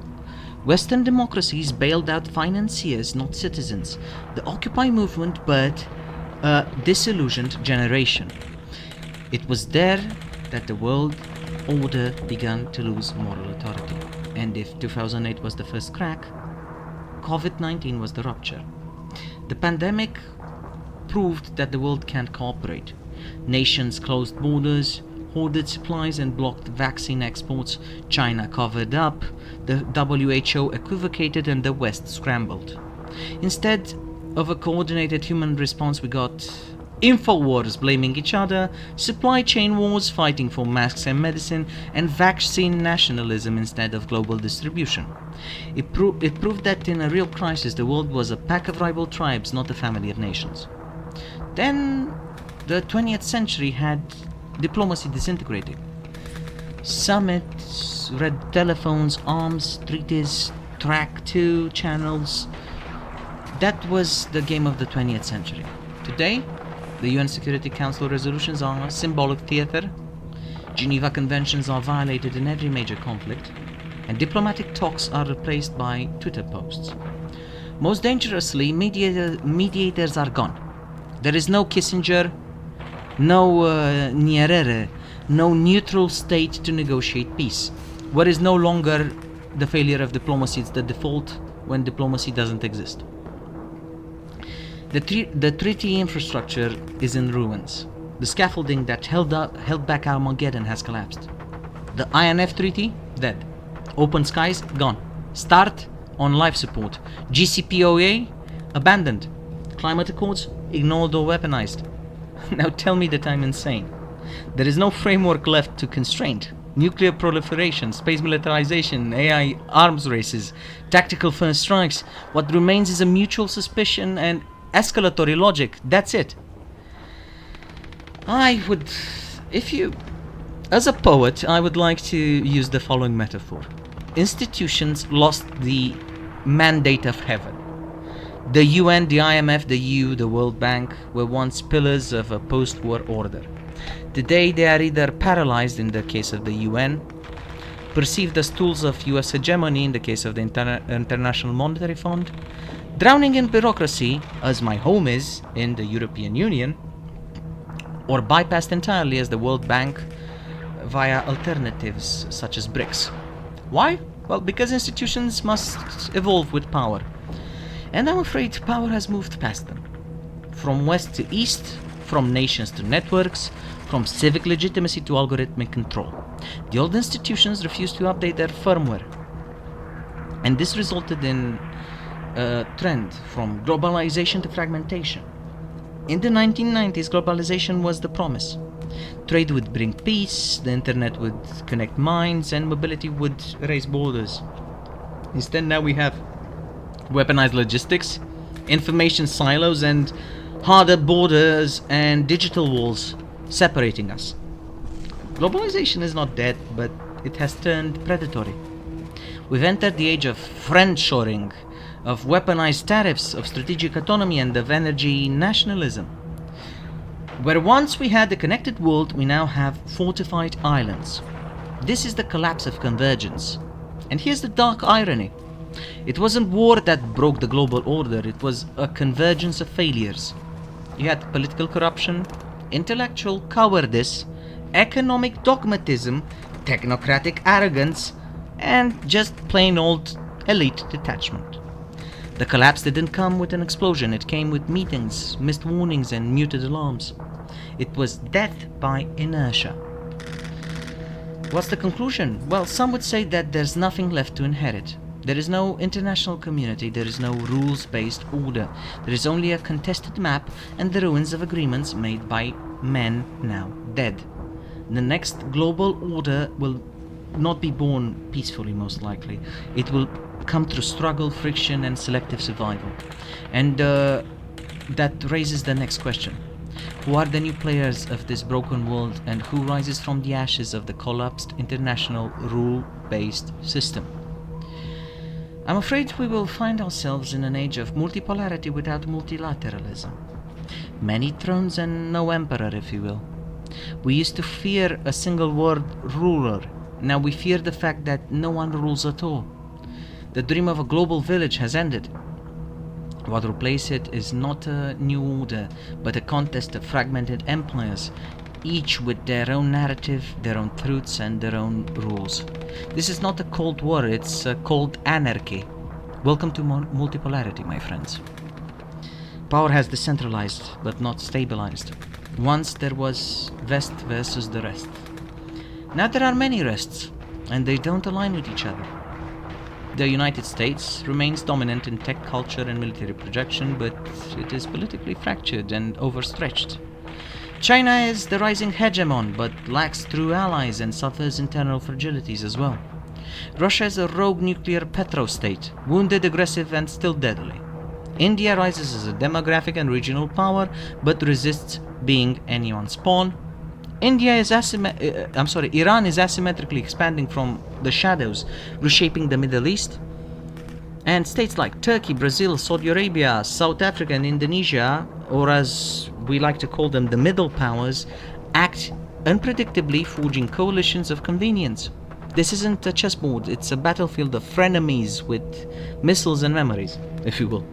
Western democracies bailed out financiers, not citizens. The Occupy movement birthed a disillusioned generation. It was there that the world order began to lose moral authority. And if 2008 was the first crack, COVID-19 was the rupture. The pandemic proved that the world can't cooperate. Nations closed borders, hoarded supplies and blocked vaccine exports. China covered up, the WHO equivocated, and the West scrambled. Instead of a coordinated human response, we got InfoWars blaming each other, supply chain wars fighting for masks and medicine, and vaccine nationalism instead of global distribution. It proved that in a real crisis the world was a pack of rival tribes, not a family of nations. Then the 20th century had diplomacy disintegrating. Summits, red telephones, arms, treaties, track 2 channels. That was the game of the 20th century. Today, the UN Security Council resolutions are symbolic theater, Geneva Conventions are violated in every major conflict, and diplomatic talks are replaced by Twitter posts. Most dangerously, mediators are gone. There is no Kissinger, no Nyerere, no neutral state to negotiate peace. What is no longer the failure of diplomacy, it's the default when diplomacy doesn't exist. The treaty infrastructure is in ruins. The scaffolding that held back Armageddon has collapsed. The INF treaty, dead. Open skies, gone. START, on life support. GCPOA, abandoned. Climate accords, ignored or weaponized. Now tell me that I'm insane. There is no framework left to constrain. Nuclear proliferation, space militarization, AI arms races, tactical first strikes. What remains is a mutual suspicion and escalatory logic. That's it. As a poet, I would like to use the following metaphor. Institutions lost the mandate of heaven. The UN, the IMF, the EU, the World Bank were once pillars of a post-war order. Today they are either paralyzed in the case of the UN, perceived as tools of US hegemony in the case of the International Monetary Fund, drowning in bureaucracy, as my home is in the European Union, or bypassed entirely as the World Bank via alternatives such as BRICS. Why? Well, because institutions must evolve with power. And I'm afraid power has moved past them. From west to east, from nations to networks, from civic legitimacy to algorithmic control. The old institutions refused to update their firmware. And this resulted in a trend from globalization to fragmentation. In the 1990s, globalization was the promise. Trade would bring peace, the internet would connect minds, and mobility would erase borders. Instead, now we have weaponized logistics, information silos, and harder borders and digital walls separating us. Globalization is not dead, but it has turned predatory. We've entered the age of friendshoring, of weaponized tariffs, of strategic autonomy, and of energy nationalism. Where once we had a connected world, we now have fortified islands. This is the collapse of convergence. And here's the dark irony. It wasn't war that broke the global order, it was a convergence of failures. You had political corruption, intellectual cowardice, economic dogmatism, technocratic arrogance, and just plain old elite detachment. The collapse didn't come with an explosion, it came with meetings, missed warnings, and muted alarms. It was death by inertia. What's the conclusion? Well, some would say that there's nothing left to inherit. There is no international community, there is no rules-based order. There is only a contested map and the ruins of agreements made by men now dead. The next global order will not be born peacefully, most likely. It will come through struggle, friction, and selective survival. And that raises the next question. Who are the new players of this broken world, and who rises from the ashes of the collapsed international rule-based system? I'm afraid we will find ourselves in an age of multipolarity without multilateralism. Many thrones and no emperor, if you will. We used to fear a single world ruler. Now we fear the fact that no one rules at all. The dream of a global village has ended. What replaces it is not a new order, but a contest of fragmented empires, each with their own narrative, their own truths, and their own rules. This is not a cold war, it's a cold anarchy. Welcome to multipolarity, my friends. Power has decentralized, but not stabilized. Once there was West versus the rest. Now there are many rests, and they don't align with each other. The United States remains dominant in tech culture and military projection, but it is politically fractured and overstretched. China is the rising hegemon, but lacks true allies and suffers internal fragilities as well. Russia is a rogue nuclear petrostate, wounded, aggressive, and still deadly. India rises as a demographic and regional power, but resists being anyone's pawn. Iran is asymmetrically expanding from the shadows, reshaping the Middle East. And states like Turkey, Brazil, Saudi Arabia, South Africa, and Indonesia, or as we like to call them, the middle powers, act unpredictably, forging coalitions of convenience. This isn't a chessboard, it's a battlefield of frenemies with missiles and memories, if you will.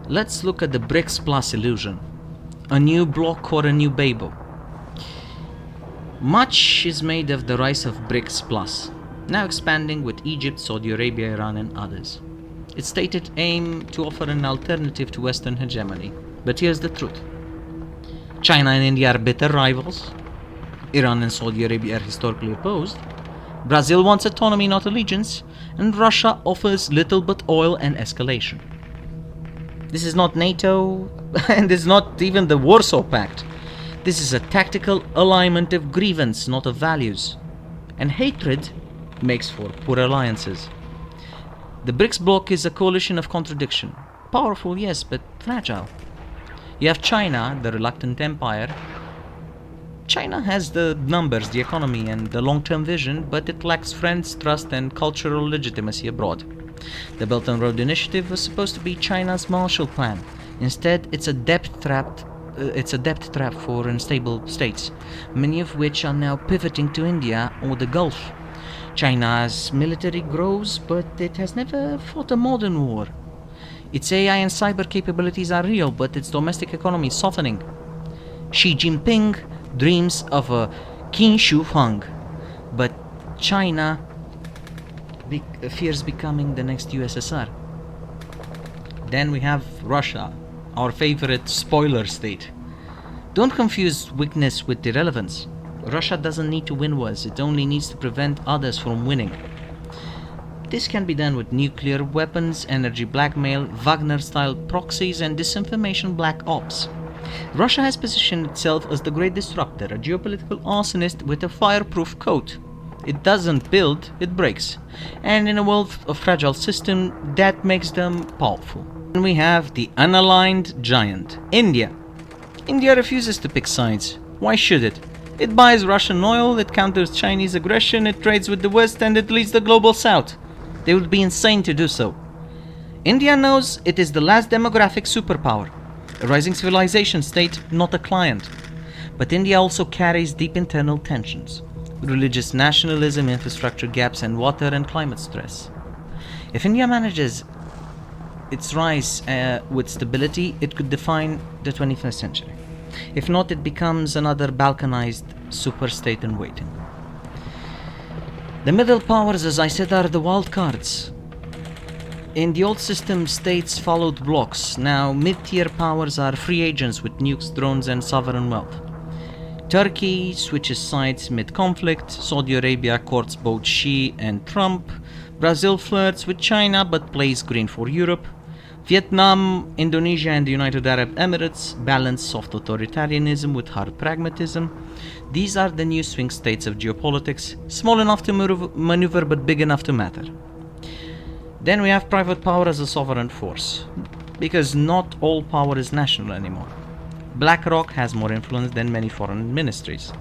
Let's look at the BRICS Plus illusion. A new bloc or a new Babel. Much is made of the rise of BRICS Plus, now expanding with Egypt, Saudi Arabia, Iran, and others. its stated aim to offer an alternative to Western hegemony. But here's the truth. China and India are bitter rivals. Iran and Saudi Arabia are historically opposed. Brazil wants autonomy, not allegiance. And Russia offers little but oil and escalation. This is not NATO, and it's not even the Warsaw Pact. This is a tactical alignment of grievance, not of values. And hatred makes for poor alliances. The BRICS bloc is a coalition of contradiction. Powerful, yes, but fragile. You have China, the reluctant empire. China has the numbers, the economy, and the long-term vision, but it lacks friends, trust, and cultural legitimacy abroad. The Belt and Road Initiative was supposed to be China's Marshall Plan. Instead, it's a debt trap for unstable states, many of which are now pivoting to India or the Gulf. China's military grows, but it has never fought a modern war. Its AI and cyber capabilities are real, but its domestic economy is softening. Xi Jinping dreams of a Qin Shi Huang, but China fears becoming the next USSR. Then we have Russia, our favorite spoiler state. Don't confuse weakness with irrelevance. Russia doesn't need to win wars, it only needs to prevent others from winning. This can be done with nuclear weapons, energy blackmail, Wagner-style proxies, and disinformation black ops. Russia has positioned itself as the great disruptor, a geopolitical arsonist with a fireproof coat. It doesn't build, it breaks. And in a world of fragile system, that makes them powerful. And we have the unaligned giant, India. India refuses to pick sides. Why should it? It buys Russian oil, it counters Chinese aggression, it trades with the West, and it leads the global South. They would be insane to do so. India knows it is the last demographic superpower, a rising civilization state, not a client. But India also carries deep internal tensions. Religious nationalism, infrastructure gaps, and water and climate stress. If India manages its rise with stability, it could define the 21st century. If not, it becomes another balkanized superstate in waiting. The middle powers, as I said, are the wild cards. In the old system, states followed blocks. Now, mid-tier powers are free agents with nukes, drones, and sovereign wealth. Turkey switches sides mid-conflict, Saudi Arabia courts both Xi and Trump, Brazil flirts with China but plays green for Europe, Vietnam, Indonesia, and the United Arab Emirates balance soft authoritarianism with hard pragmatism. These are the new swing states of geopolitics, small enough to maneuver but big enough to matter. Then we have private power as a sovereign force, because not all power is national anymore. BlackRock has more influence than many foreign ministries.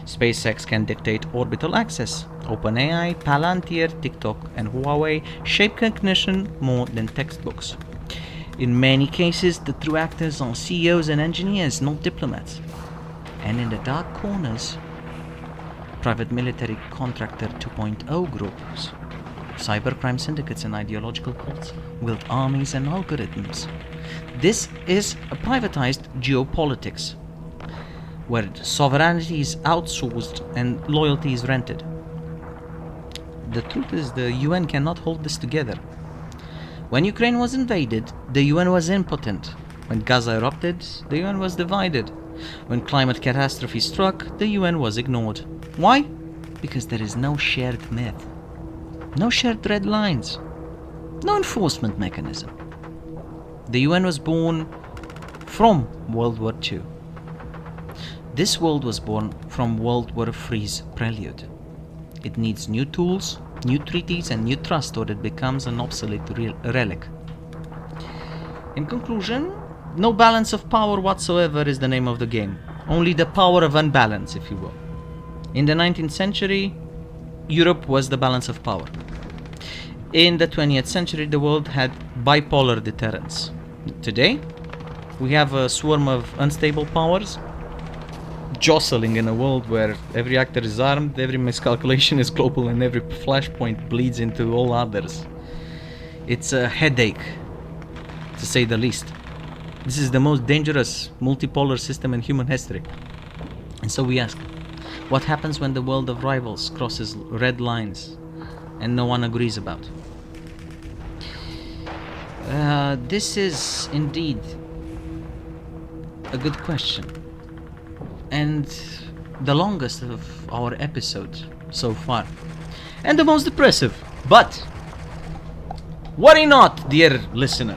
SpaceX can dictate orbital access. OpenAI, Palantir, TikTok, and Huawei shape cognition more than textbooks. In many cases, the true actors are CEOs and engineers, not diplomats. And in the dark corners, private military contractor 2.0 groups, cybercrime syndicates and ideological cults wield armies and algorithms. This is a privatized geopolitics, where sovereignty is outsourced and loyalty is rented. The truth is, the UN cannot hold this together. When Ukraine was invaded, the UN was impotent. When Gaza erupted, the UN was divided. When climate catastrophe struck, the UN was ignored. Why? Because there is no shared myth, no shared red lines, no enforcement mechanism. The UN was born from World War II. This world was born from World War III's prelude. It needs new tools, new treaties, and new trust, or it becomes an obsolete relic. In conclusion, no balance of power whatsoever is the name of the game. Only the power of unbalance, if you will. In the 19th century, Europe was the balance of power. In the 20th century, the world had bipolar deterrence. Today, we have a swarm of unstable powers jostling in a world where every actor is armed, every miscalculation is global, and every flashpoint bleeds into all others. It's a headache, to say the least. This is the most dangerous multipolar system in human history. And so we ask, what happens when the world of rivals crosses red lines and no one agrees about? This is indeed a good question, and the longest of our episodes so far, and the most depressive. But worry not, dear listener,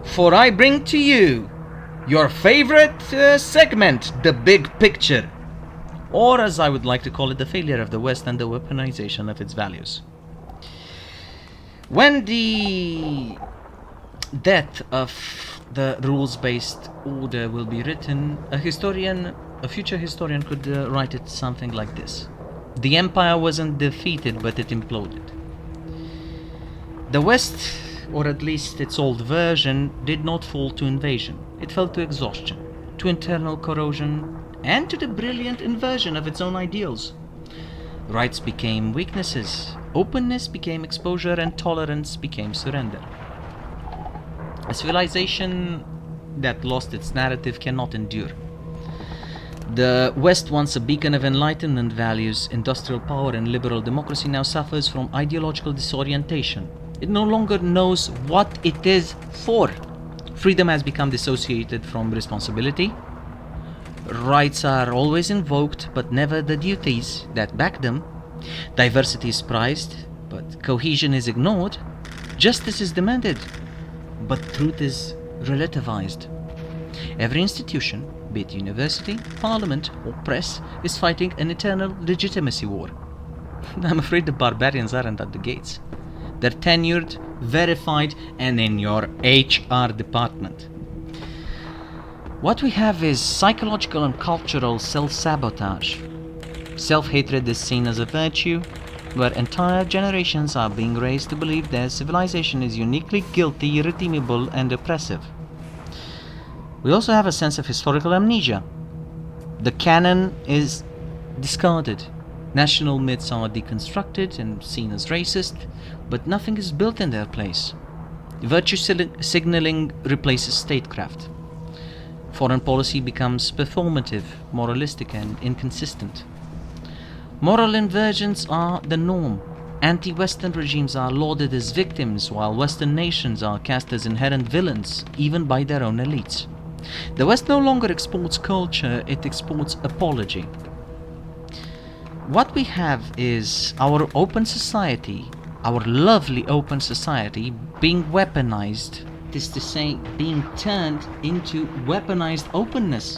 for I bring to you your favorite segment, the big picture, or as I would like to call it, the failure of the West and the weaponization of its values. When the death of the rules-based order will be written, a future historian could write it something like this. The empire wasn't defeated, but it imploded. The West, or at least its old version, did not fall to invasion. It fell to exhaustion, to internal corrosion, and to the brilliant inversion of its own ideals. Rights became weaknesses, openness became exposure, and tolerance became surrender. A civilization that lost its narrative cannot endure. The West, once a beacon of Enlightenment values, industrial power, and liberal democracy, now suffers from ideological disorientation. It no longer knows what it is for. Freedom has become dissociated from responsibility. Rights are always invoked, but never the duties that back them. Diversity is prized, but cohesion is ignored. Justice is demanded, but truth is relativized. Every institution, be it university, parliament, or press, is fighting an eternal legitimacy war. I'm afraid the barbarians aren't at the gates. They're tenured, verified, and in your HR department. What we have is psychological and cultural self-sabotage. Self-hatred is seen as a virtue, where entire generations are being raised to believe their civilization is uniquely guilty, irredeemable, and oppressive. We also have a sense of historical amnesia. The canon is discarded. National myths are deconstructed and seen as racist, but nothing is built in their place. Virtue signaling replaces statecraft. Foreign policy becomes performative, moralistic, and inconsistent. Moral inversions are the norm. Anti-Western regimes are lauded as victims, while Western nations are cast as inherent villains, even by their own elites. The West no longer exports culture, it exports apology. What we have is our open society, our lovely open society, being weaponized. This is to say, being turned into weaponized openness.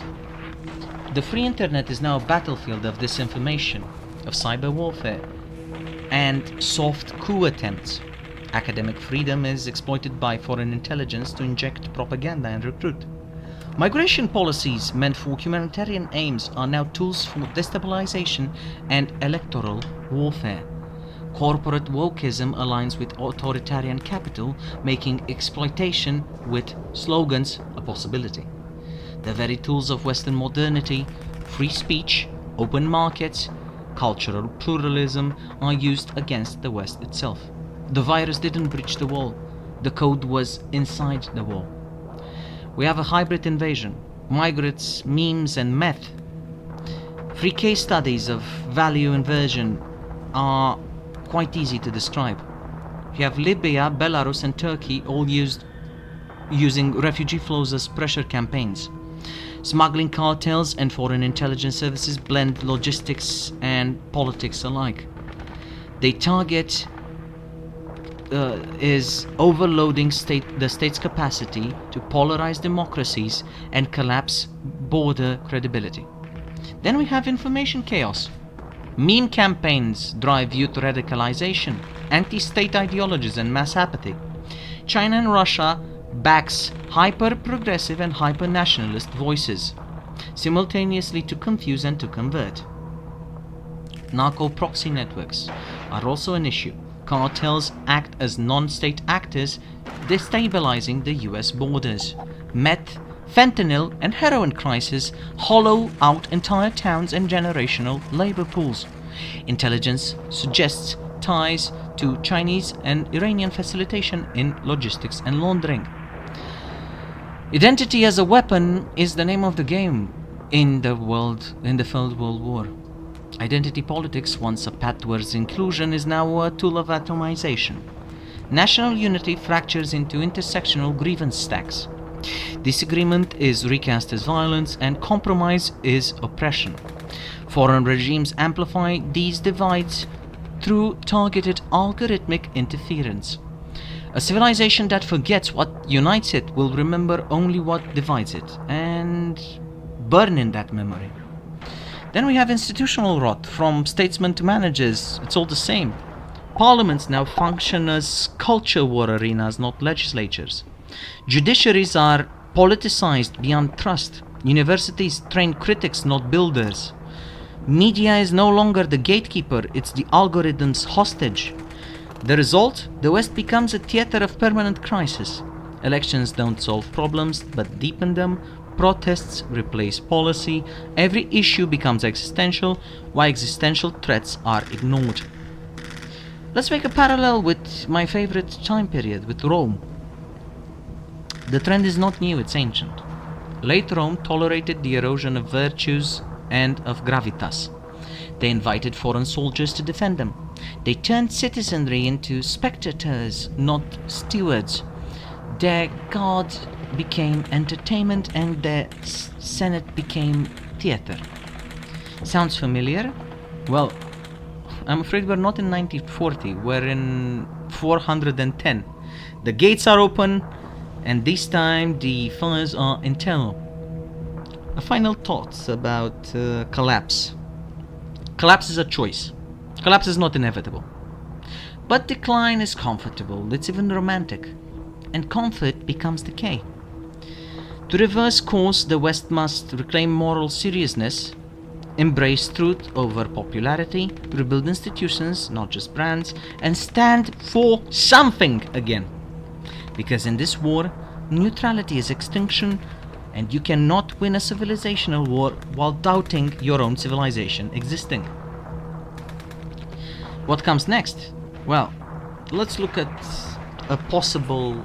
The free internet is now a battlefield of disinformation, of cyber warfare, and soft coup attempts. Academic freedom is exploited by foreign intelligence to inject propaganda and recruit. Migration policies meant for humanitarian aims are now tools for destabilization and electoral warfare. Corporate wokeism aligns with authoritarian capital, making exploitation with slogans a possibility. The very tools of Western modernity, free speech, open markets, cultural pluralism, are used against the West itself. The virus didn't breach the wall. The code was inside the wall. We have a hybrid invasion, migrants, memes, and meth. Free case studies of value inversion are quite easy to describe. You have Libya, Belarus, and Turkey all using refugee flows as pressure campaigns. Smuggling cartels and foreign intelligence services blend logistics and politics alike. They target is overloading the state's capacity to polarize democracies and collapse border credibility. Then we have information chaos. Meme campaigns drive youth radicalization, anti-state ideologies, and mass apathy. China and Russia backs hyper-progressive and hyper-nationalist voices, simultaneously to confuse and to convert. Narco-proxy networks are also an issue. Cartels act as non-state actors, destabilizing the US borders. Meth, fentanyl, and heroin crisis hollow out entire towns and generational labor pools. Intelligence suggests ties to Chinese and Iranian facilitation in logistics and laundering. Identity as a weapon is the name of the game in the Third World War. Identity politics, once a path towards inclusion, is now a tool of atomization. national unity fractures into intersectional grievance stacks. Disagreement is recast as violence, and compromise is oppression. Foreign regimes amplify these divides through targeted algorithmic interference. A civilization that forgets what unites it will remember only what divides it, and burn in that memory. Then we have institutional rot, from statesmen to managers, it's all the same. Parliaments now function as culture war arenas, not legislatures. Judiciaries are politicized beyond trust. Universities train critics, not builders. Media is no longer the gatekeeper, it's the algorithm's hostage. The result? The West becomes a theater of permanent crisis. Elections don't solve problems, but deepen them. Protests replace policy. Every issue becomes existential, while existential threats are ignored. Let's make a parallel with my favorite time period, with Rome. The trend is not new, it's ancient. Late Rome tolerated the erosion of virtues and of gravitas. They invited foreign soldiers to defend them. They turned citizenry into spectators, not stewards. Their god became entertainment, and their senate became theater. Sounds familiar? Well, I'm afraid we're not in 1940, we're in 410. The gates are open, and this time the fires are internal. A final thoughts about collapse. Collapse is a choice. Collapse is not inevitable. But decline is comfortable, it's even romantic. And comfort becomes decay. To reverse course, the West must reclaim moral seriousness, embrace truth over popularity, rebuild institutions, not just brands, and stand for something again. Because in this war, neutrality is extinction, and you cannot win a civilizational war while doubting your own civilization existing. What comes next? Well, let's look at a possible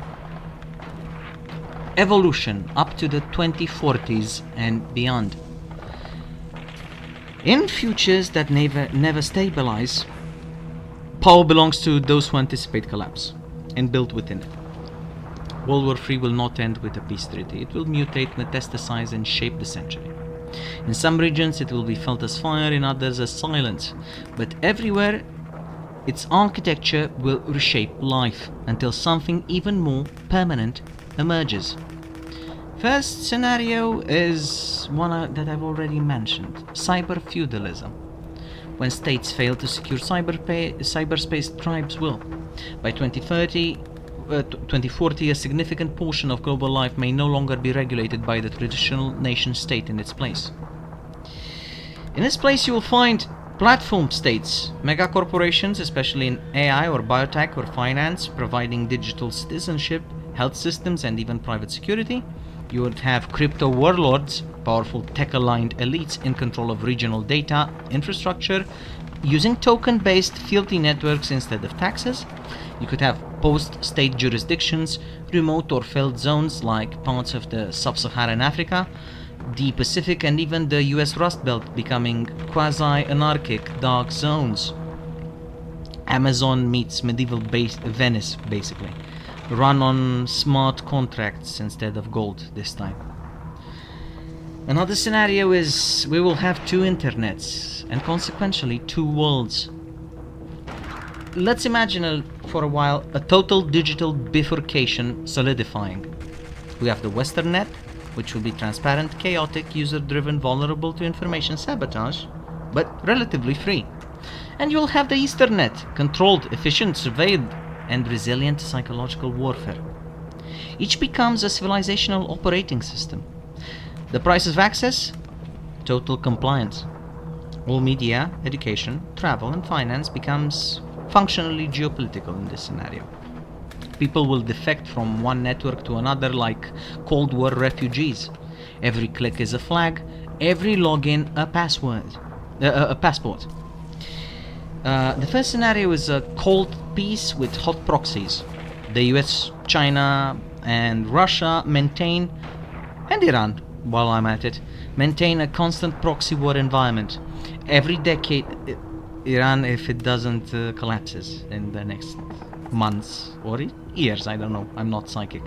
evolution up to the 2040s and beyond. In futures that never stabilize, power belongs to those who anticipate collapse and build within it. World War III will not end with a peace treaty. It will mutate, metastasize, and shape the century. In some regions it will be felt as fire, in others as silence. But everywhere, its architecture will reshape life until something even more permanent emerges. First scenario is one that I've already mentioned: cyber feudalism. When states fail to secure cyberspace, tribes will. By 2040, a significant portion of global life may no longer be regulated by the traditional nation-state in its place. In its place, you will find platform states, mega corporations, especially in AI or biotech or finance, providing digital citizenship, health systems, and even private security. You would have crypto warlords, powerful tech-aligned elites in control of regional data infrastructure, using token-based filthy networks instead of taxes. You could have post-state jurisdictions, remote or failed zones like parts of the sub-Saharan Africa, the Pacific, and even the US Rust Belt becoming quasi-anarchic dark zones. Amazon meets medieval Venice, basically. Run on smart contracts instead of gold this time. Another scenario is we will have two internets and consequentially two worlds. Let's imagine for a while a total digital bifurcation solidifying. We have the Western net, which will be transparent, chaotic, user-driven, vulnerable to information sabotage, but relatively free. And you'll have the Eastern net, controlled, efficient, surveilled, and resilient to psychological warfare. Each becomes a civilizational operating system. The price of access? Total compliance. All media, education, travel, and finance becomes functionally geopolitical in this scenario. People will defect from one network to another like Cold War refugees. Every click is a flag, every login a passport. The first scenario is a cold peace with hot proxies. The US, China, and Russia maintain, and Iran, while I'm at it, maintain a constant proxy war environment. Every decade, Iran, if it doesn't collapses in the next months or years, I don't know, I'm not psychic.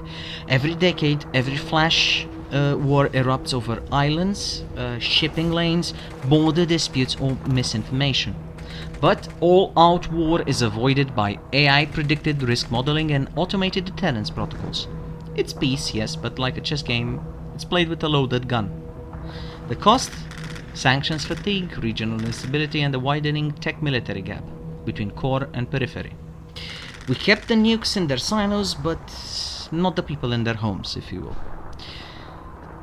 Every decade, every flash war erupts over islands, shipping lanes, border disputes or misinformation. But all-out war is avoided by AI-predicted risk modeling and automated deterrence protocols. It's peace, yes, but like a chess game, it's played with a loaded gun. The cost? Sanctions fatigue, regional instability, and the widening tech-military gap between core and periphery. We kept the nukes in their silos, but not the people in their homes, if you will.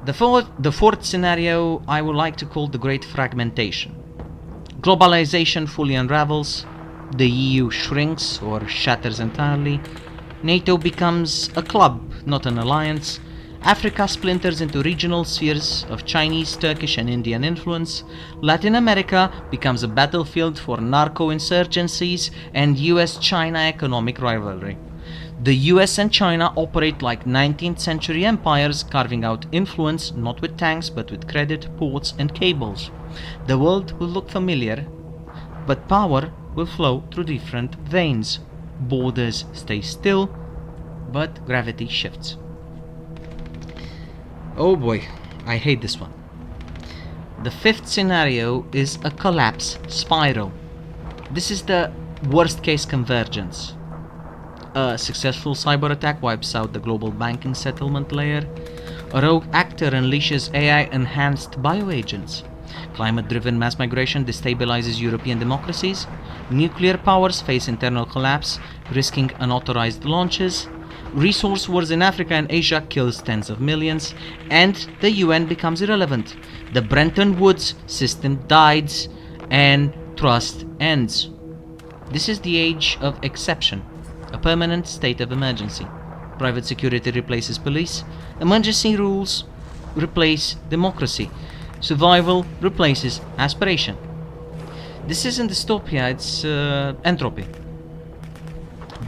The fourth scenario I would like to call the Great Fragmentation. Globalization fully unravels, the EU shrinks or shatters entirely, NATO becomes a club, not an alliance, Africa splinters into regional spheres of Chinese, Turkish and Indian influence, Latin America becomes a battlefield for narco-insurgencies and US-China economic rivalry. The US and China operate like 19th century empires, carving out influence not with tanks but with credit, ports and cables. The world will look familiar, but power will flow through different veins. Borders stay still, but gravity shifts. Oh boy, I hate this one. The fifth scenario is a collapse spiral. This is the worst case convergence. A successful cyber attack wipes out the global banking settlement layer. A rogue actor unleashes AI-enhanced bioagents. Climate-driven mass migration destabilizes European democracies. Nuclear powers face internal collapse, risking unauthorized launches. Resource wars in Africa and Asia kills tens of millions, and the UN becomes irrelevant. The Bretton Woods system dies, and trust ends. This is the age of exception, a permanent state of emergency. Private security replaces police, emergency rules replace democracy, survival replaces aspiration. This isn't dystopia, it's entropy.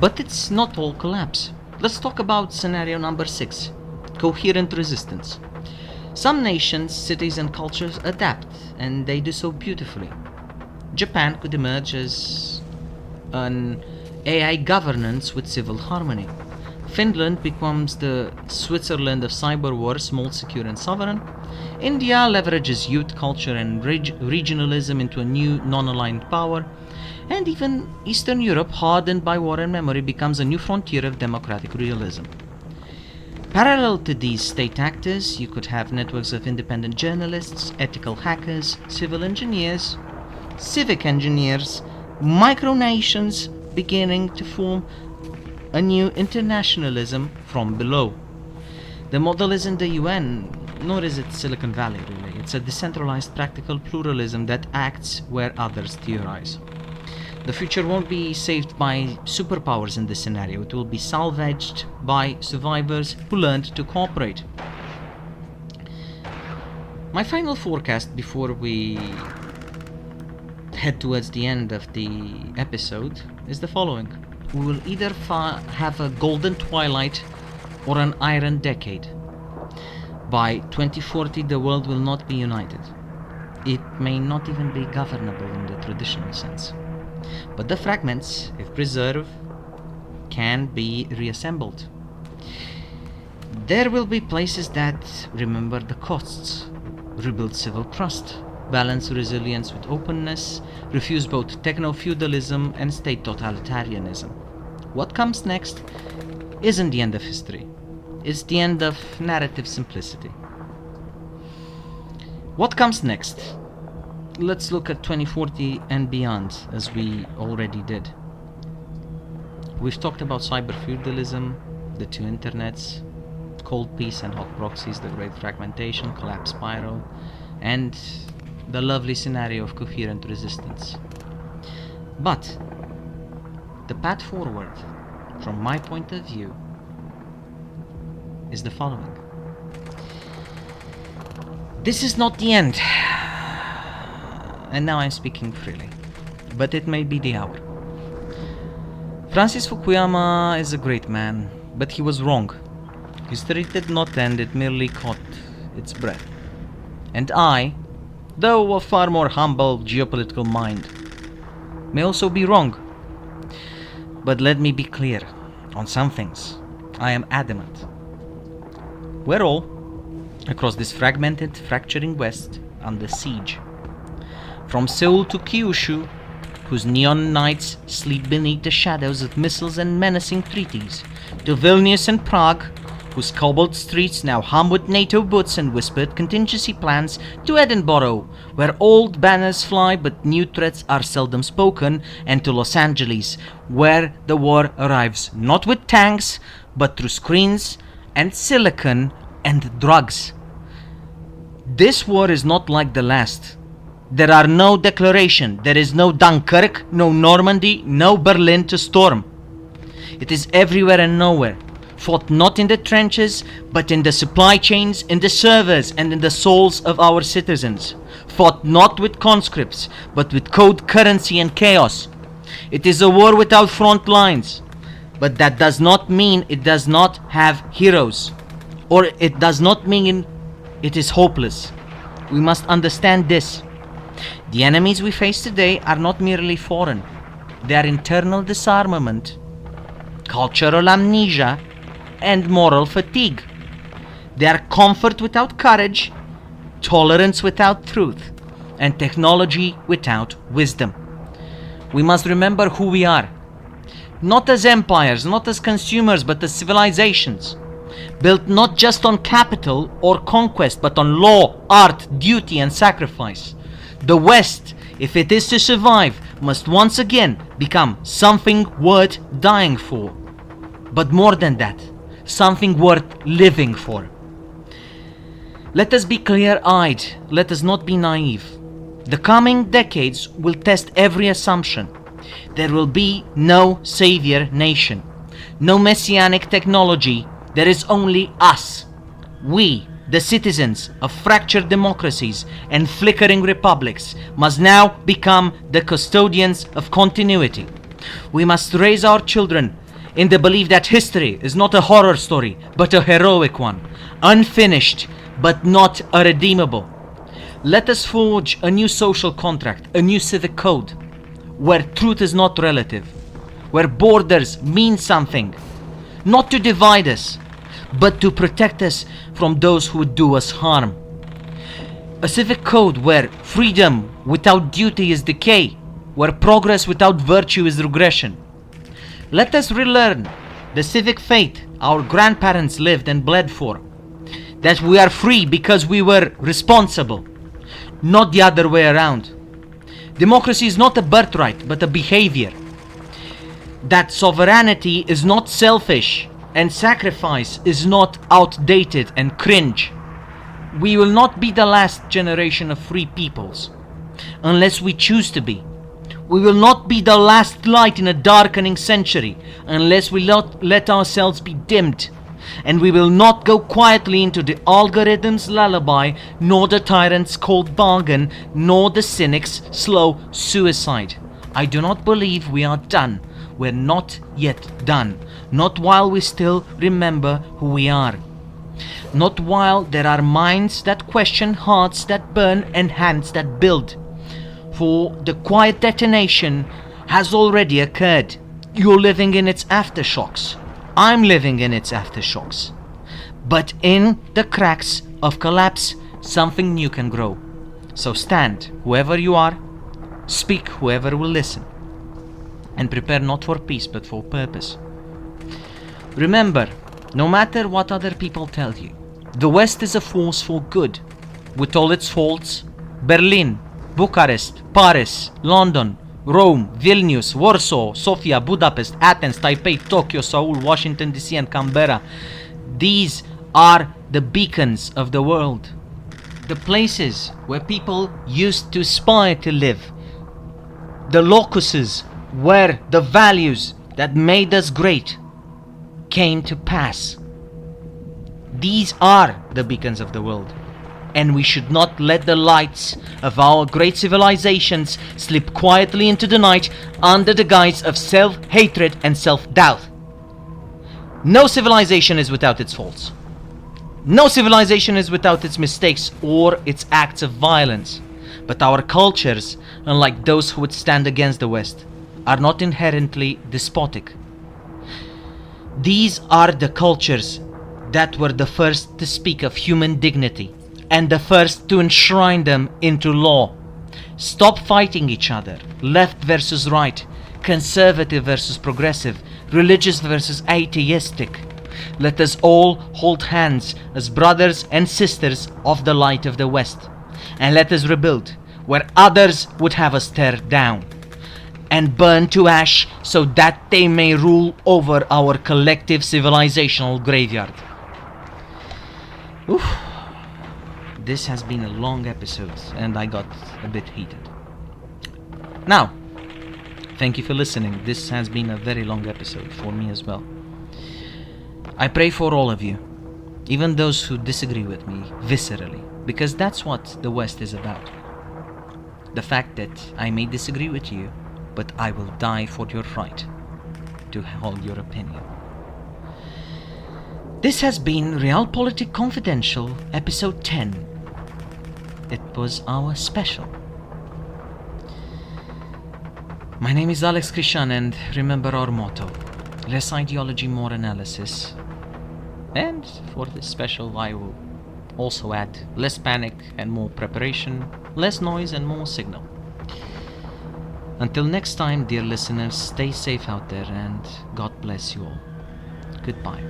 But it's not all collapse. Let's talk about scenario number 6, coherent resistance. Some nations, cities and cultures adapt, and they do so beautifully. Japan could emerge as an AI governance with civil harmony. Finland becomes the Switzerland of cyber war, small, secure and sovereign. India leverages youth culture and regionalism into a new non-aligned power. And even Eastern Europe, hardened by war and memory, becomes a new frontier of democratic realism. Parallel to these state actors, you could have networks of independent journalists, ethical hackers, civil engineers, civic engineers, micronations beginning to form a new internationalism from below. The model isn't the UN, nor is it Silicon Valley really. It's a decentralized practical pluralism that acts where others theorize. The future won't be saved by superpowers in this scenario, it will be salvaged by survivors who learned to cooperate. My final forecast before we head towards the end of the episode is the following. We will either have a golden twilight or an iron decade. By 2040 the world will not be united. It may not even be governable in the traditional sense. But the fragments, if preserved, can be reassembled. There will be places that remember the costs, rebuild civil trust, balance resilience with openness, refuse both techno-feudalism and state totalitarianism. What comes next isn't the end of history, it's the end of narrative simplicity. What comes next? Let's look at 2040 and beyond, as we already did. We've talked about cyber feudalism, the two internets, cold peace and hot proxies, the great fragmentation, collapse spiral, and the lovely scenario of coherent resistance. But the path forward, from my point of view, is the following. This is not the end. And now I'm speaking freely, but it may be the hour. Francis Fukuyama is a great man, but he was wrong. History did not end, it merely caught its breath. And I, though a far more humble geopolitical mind, may also be wrong. But let me be clear on some things. I am adamant. We're all, across this fragmented, fracturing West, under siege. From Seoul to Kyushu, whose neon nights sleep beneath the shadows of missiles and menacing treaties, to Vilnius and Prague, whose cobbled streets now hum with NATO boots and whispered contingency plans, to Edinburgh, where old banners fly but new threats are seldom spoken, and to Los Angeles, where the war arrives not with tanks, but through screens and silicon and drugs. This war is not like the last. There are no declaration, there is no Dunkirk, no Normandy, no Berlin to storm. It is everywhere and nowhere, fought not in the trenches, but in the supply chains, in the servers, and in the souls of our citizens. Fought not with conscripts, but with code currency and chaos. It is a war without front lines, but that does not mean it does not have heroes, or it does not mean it is hopeless. We must understand this. The enemies we face today are not merely foreign. They are internal disarmament, cultural amnesia, and moral fatigue. They are comfort without courage, tolerance without truth, and technology without wisdom. We must remember who we are. Not as empires, not as consumers, but as civilizations. Built not just on capital or conquest, but on law, art, duty, and sacrifice. The West, if it is to survive, must once again become something worth dying for. But more than that, something worth living for. Let us be clear-eyed, let us not be naive. The coming decades will test every assumption. There will be no savior nation, no messianic technology. There is only us. We, the citizens of fractured democracies and flickering republics, must now become the custodians of continuity. We must raise our children in the belief that history is not a horror story, but a heroic one, unfinished, but not irredeemable. Let us forge a new social contract, a new civic code, where truth is not relative, where borders mean something, not to divide us, but to protect us from those who would do us harm. A civic code where freedom without duty is decay, where progress without virtue is regression. Let us relearn the civic faith our grandparents lived and bled for, that we are free because we were responsible, not the other way around. Democracy is not a birthright, but a behavior. That sovereignty is not selfish, and sacrifice is not outdated and cringe. We will not be the last generation of free peoples, unless we choose to be. We will not be the last light in a darkening century, unless we let ourselves be dimmed. And we will not go quietly into the algorithm's lullaby, nor the tyrant's cold bargain, nor the cynic's slow suicide. I do not believe we are done. We're not yet done. Not while we still remember who we are. Not while there are minds that question, hearts that burn, and hands that build. For the quiet detonation has already occurred. You're living in its aftershocks. I'm living in its aftershocks. But in the cracks of collapse, something new can grow. So stand, whoever you are, speak, whoever will listen, and prepare not for peace but for purpose. Remember, no matter what other people tell you, the West is a force for good, with all its faults. Berlin, Bucharest, Paris, London, Rome, Vilnius, Warsaw, Sofia, Budapest, Athens, Taipei, Tokyo, Seoul, Washington DC, and Canberra. These are the beacons of the world. The places where people used to aspire to live. The locuses where the values that made us great came to pass. These are the beacons of the world. And we should not let the lights of our great civilizations slip quietly into the night under the guise of self-hatred and self-doubt. No civilization is without its faults. No civilization is without its mistakes or its acts of violence. But our cultures, unlike those who would stand against the West, are not inherently despotic. These are the cultures that were the first to speak of human dignity and the first to enshrine them into law. Stop fighting each other, left versus right, conservative versus progressive, religious versus atheistic. Let us all hold hands as brothers and sisters of the light of the West, and let us rebuild where others would have us tear down, and burn to ash so that they may rule over our collective civilizational graveyard. Oof. This has been a long episode and I got a bit heated. Now, thank you for listening. This has been a very long episode for me as well. I pray for all of you, even those who disagree with me viscerally, because that's what the West is about. The fact that I may disagree with you, but I will die for your right to hold your opinion. This has been Realpolitik Confidential, episode 10. It was our special. My name is Alex Krishan, and remember our motto: less ideology, more analysis. And for this special I will also add less panic and more preparation, less noise and more signal. Until next time, dear listeners, stay safe out there and God bless you all. Goodbye.